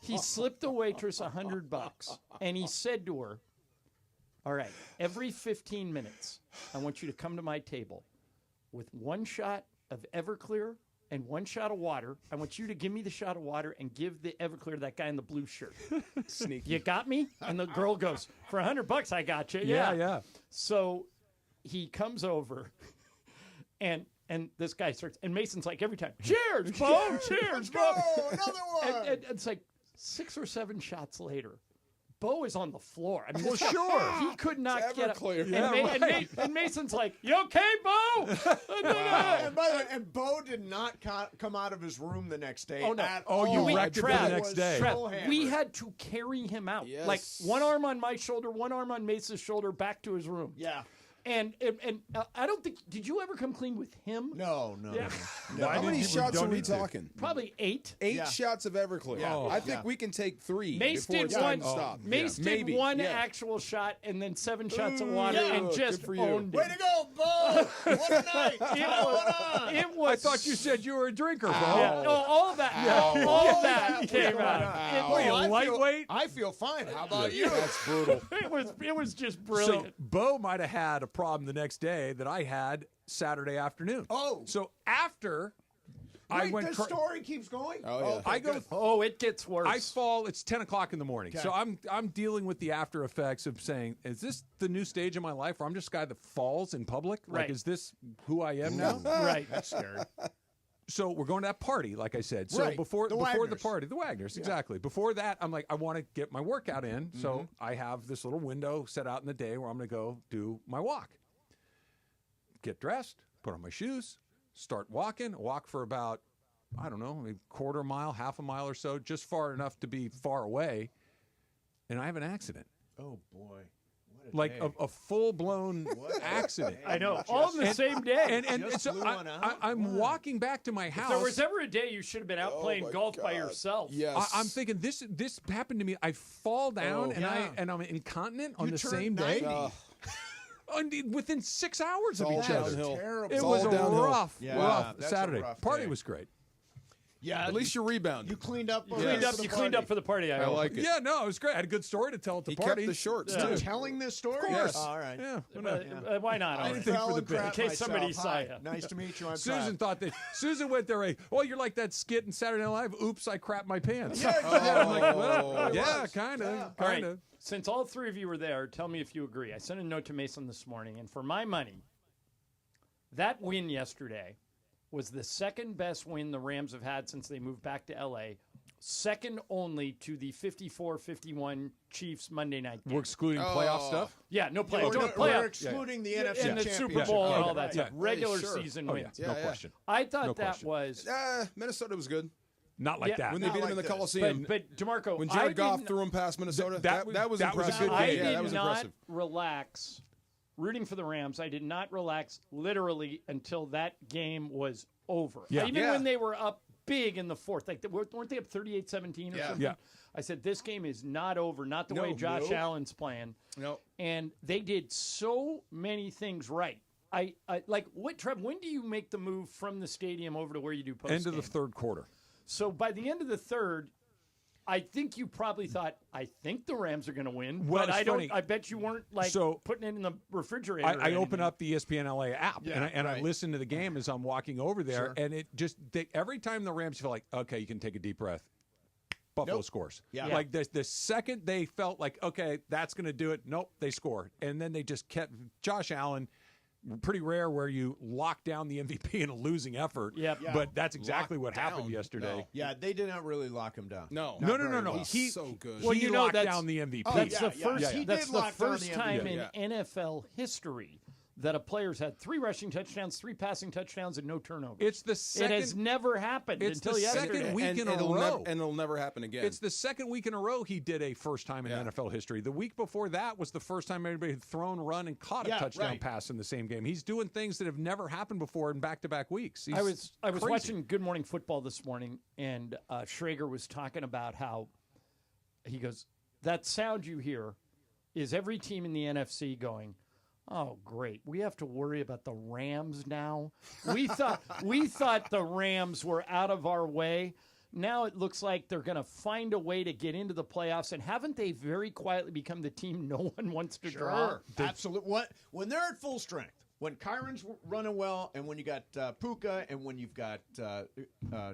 He slipped the waitress $100 and he said to her, all right, every 15 minutes, I want you to come to my table with 1 shot of Everclear and 1 shot of water. I want you to give me the shot of water and give the Everclear to that guy in the blue shirt. Sneaky. You got me? And the girl goes, for $100, I got you. Yeah. So he comes over and this guy starts, and Mason's like every time, cheers, Bo, cheers, Bo. Another one. And it's like 6 or 7 shots later. Bo is on the floor. I mean, Well, sure. He could not get up. Everclear. And Mason's like, you okay, Bo? And by the way, Bo did not come out of his room the next day. Oh, no. At Oh, all. you wrecked it for the Trav, next day. So Trev, hammered. we had to carry him out. Yes. Like 1 arm on my shoulder, 1 arm on Mace's shoulder, back to his room. Yeah. And I don't think, did you ever come clean with him? No. Yeah. How many shots are we talking? Probably 8. 8 shots of Everclear. Yeah. I think we can take 3 Mace before did it's time one. to stop. Mace did Maybe. one Yeah. actual shot and then 7 shots of water yeah. and Good just for you. owned Way it. to go, Bo! What a night! It was. I thought you said you were a drinker, Bo. Yeah, no, all of that. All of that came out. What are you, lightweight? I feel fine. How about you? That's brutal. It was just So brilliant. Bo might have had a problem the next day that I had Saturday afternoon. Oh. So after I Wait, went the story keeps going? Oh, yeah. Okay, I go good. Oh, it gets worse. I fall. It's 10 o'clock in the morning, Okay. so I'm dealing with the after effects of saying, "Is this the new stage of my life where I'm just a guy that falls in public? Right. Like, is this who I am now?" Right. That's scary. So we're going to that party, like I said. So Right. before The the Wagners. party, the Wagners, exactly. Before that, I'm like, I want to get my workout in, so I have this little window set out in the day where I'm going to go do my walk. Get dressed, put on my shoes, start walking. Walk for about, I don't know, maybe quarter mile, half a mile or so, just far enough to be far away, and I have an accident. Oh, boy. What a Like day. a full-blown What a accident. day. I know. All in the same day. And Just so blew one out? I'm walking back to my house. If there was ever a day you should have been out playing my golf by God. yourself. Yes. I'm thinking this happened to me. I fall down and I'm incontinent on You the turned same day. 90. Within 6 hours of all each other. downhill. Terrible. It It's was all a downhill. rough Yeah, that's a Saturday. rough Party day. was great. Yeah, At least you rebounded. you cleaned up. You cleaned up for the party. I like it. Yeah, no, it was great. I had a good story to tell at the He party. kept the shorts, You're too. telling this story? Of course. All right. Yeah. Why not? I Anything fell for the and bit. crapped In case somebody myself. saw Hi. you. Nice to meet you. I'm Susan Trav. thought that Susan went there. Oh, you're like that skit in Saturday Night Live. Oops, I crapped my pants. Yeah, exactly. I'm like, well, It yeah, was. kind of, All right. kind of. Since all 3 of you were there, tell me if you agree. I sent a note to Mason this morning, and for my money, that win yesterday was the second best win the Rams have had since they moved back to L.A., second only to the 54-51 Chiefs Monday night game. We're excluding playoff stuff. Yeah, no playoffs. We're, No playoffs. excluding the And NFC the championship. Super Bowl and all that Right. stuff. Regular sure. season Oh, wins. yeah. No Yeah, yeah. question. I thought No that question. was... Minnesota was good. Not like Yeah, that. When they Not beat like him in the this. Coliseum. But DeMarco, When I Jared Goff didn't- threw him past Minnesota, that that was was a impressive. good I game. Yeah, did that was not impressive. relax rooting for the Rams. I did not relax literally until that game was over. Yeah. Even Yeah. when they were up big in the fourth. Like, weren't they up 38-17 or something? Yeah. I said, this game is not over, not the No, way Josh no. Allen's playing. No. And they did so many things right I like what, Trev, when do you make the move from the stadium over to where you do post End of the third quarter. So by the end of the third, I think you probably thought, I think the Rams are going to win, Well, but it's funny. I bet you weren't putting it in the refrigerator. I open up the ESPN LA app and right. I listen to the game as I'm walking over there, and it just every time the Rams feel like, okay, you can take a deep breath. Buffalo scores. Yeah. Like the second they felt like, okay, that's going to do it. Nope, they score, and then they just kept Josh Allen. Pretty rare where you lock down the MVP in a losing effort. Yep. Yeah. But that's exactly Locked what happened down. yesterday. No. Yeah, they did not really lock him down. No. No. He's so good. Well, He you know, locked that's- down the MVP. That's yeah, the first. yeah. He That's did the lock down first the time MVP. in NFL history that a player's had 3 rushing touchdowns, 3 passing touchdowns, and no turnovers. It's the second. It has never happened It's until the yesterday. second week in a it'll row. and it'll never happen again. It's the second week in a row he did a first time in NFL history. The week before that was the first time anybody had thrown, run, and caught a touchdown pass in the same game. He's doing things that have never happened before in back-to-back weeks. I was crazy. watching Good Morning Football this morning, and Schrager was talking about how he goes, that sound you hear is every team in the NFC going, oh, great. We have to worry about the Rams now. We thought the Rams were out of our way. Now it looks like they're going to find a way to get into the playoffs. And haven't they very quietly become the team no one wants to draw? Absolutely. When they're at full strength, when Kyron's running well, and when you got Puka, and when you've got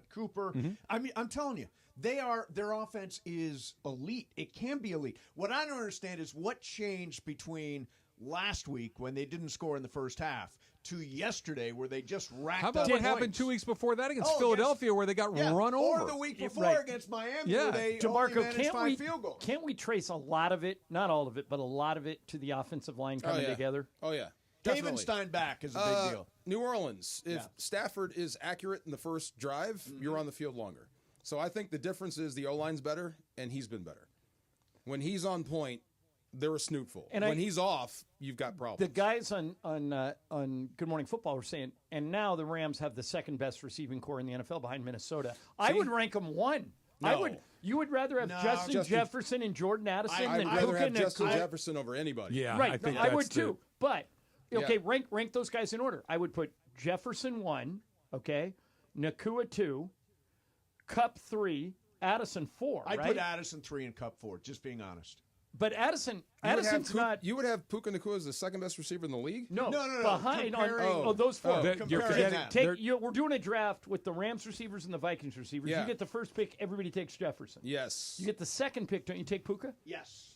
Cooper, I mean, I'm telling you, their offense is elite. It can be elite. What I don't understand is what changed between last week when they didn't score in the first half to yesterday where they just racked How about up what points. happened 2 weeks before that against Philadelphia where they got run over? Or the week before against Miami where they only managed 5 field goals. Can't we trace a lot of it, not all of it, but a lot of it to the offensive line coming together? Oh, yeah. Havenstein back is a big deal. New Orleans, if Stafford is accurate in the first drive, you're on the field longer. So I think the difference is the O-line's better, and he's been better. When he's on point, they're a snootful. And when he's off, you've got problems. The guys on Good Morning Football were saying, and now the Rams have the second best receiving core in the NFL behind Minnesota. I would rank them 1. No. You would rather have Justin Jefferson and Jordan Addison I'd than rather Puka have and Justin Nakua. Jefferson over anybody. Yeah, Right, I think I would too. But okay, Yeah. rank those guys in order. I would put Jefferson 1, okay, Nakua 2, Cup 3, Addison 4. I'd right? put Addison 3 and Cup 4, just being honest. But Addison's not. You would have Puka Nakua as the second best receiver in the league? No. No. Behind Comparing- those 4. You're forgetting- We're doing a draft with the Rams receivers and the Vikings receivers. Yeah. You get the first pick. Everybody takes Jefferson. Yes. You get the second pick. Don't you take Puka? Yes.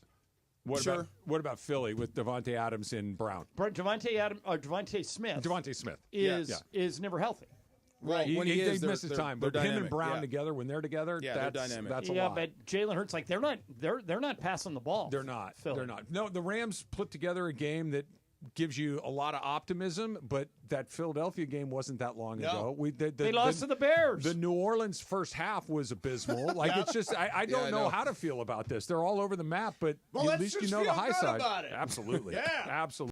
What about Philly with Devontae Adams and Brown? Devontae Smith. Devontae Smith is never healthy. Well, he when he is, misses time, they're but him and dynamic. Brown Yeah. together, when they're together, they're that's dynamic. that's a Yeah, lot. but Jalen Hurts, like they're not passing the ball. They're not. Philly. They're not. No, the Rams put together a game that gives you a lot of optimism, but that Philadelphia game wasn't that long ago. They lost to the Bears. The New Orleans first half was abysmal. Like it's just I don't know how to feel about this. They're all over the map, but Well, at let's least you just know the feel high good side. about it. Absolutely. Yeah. Absolutely.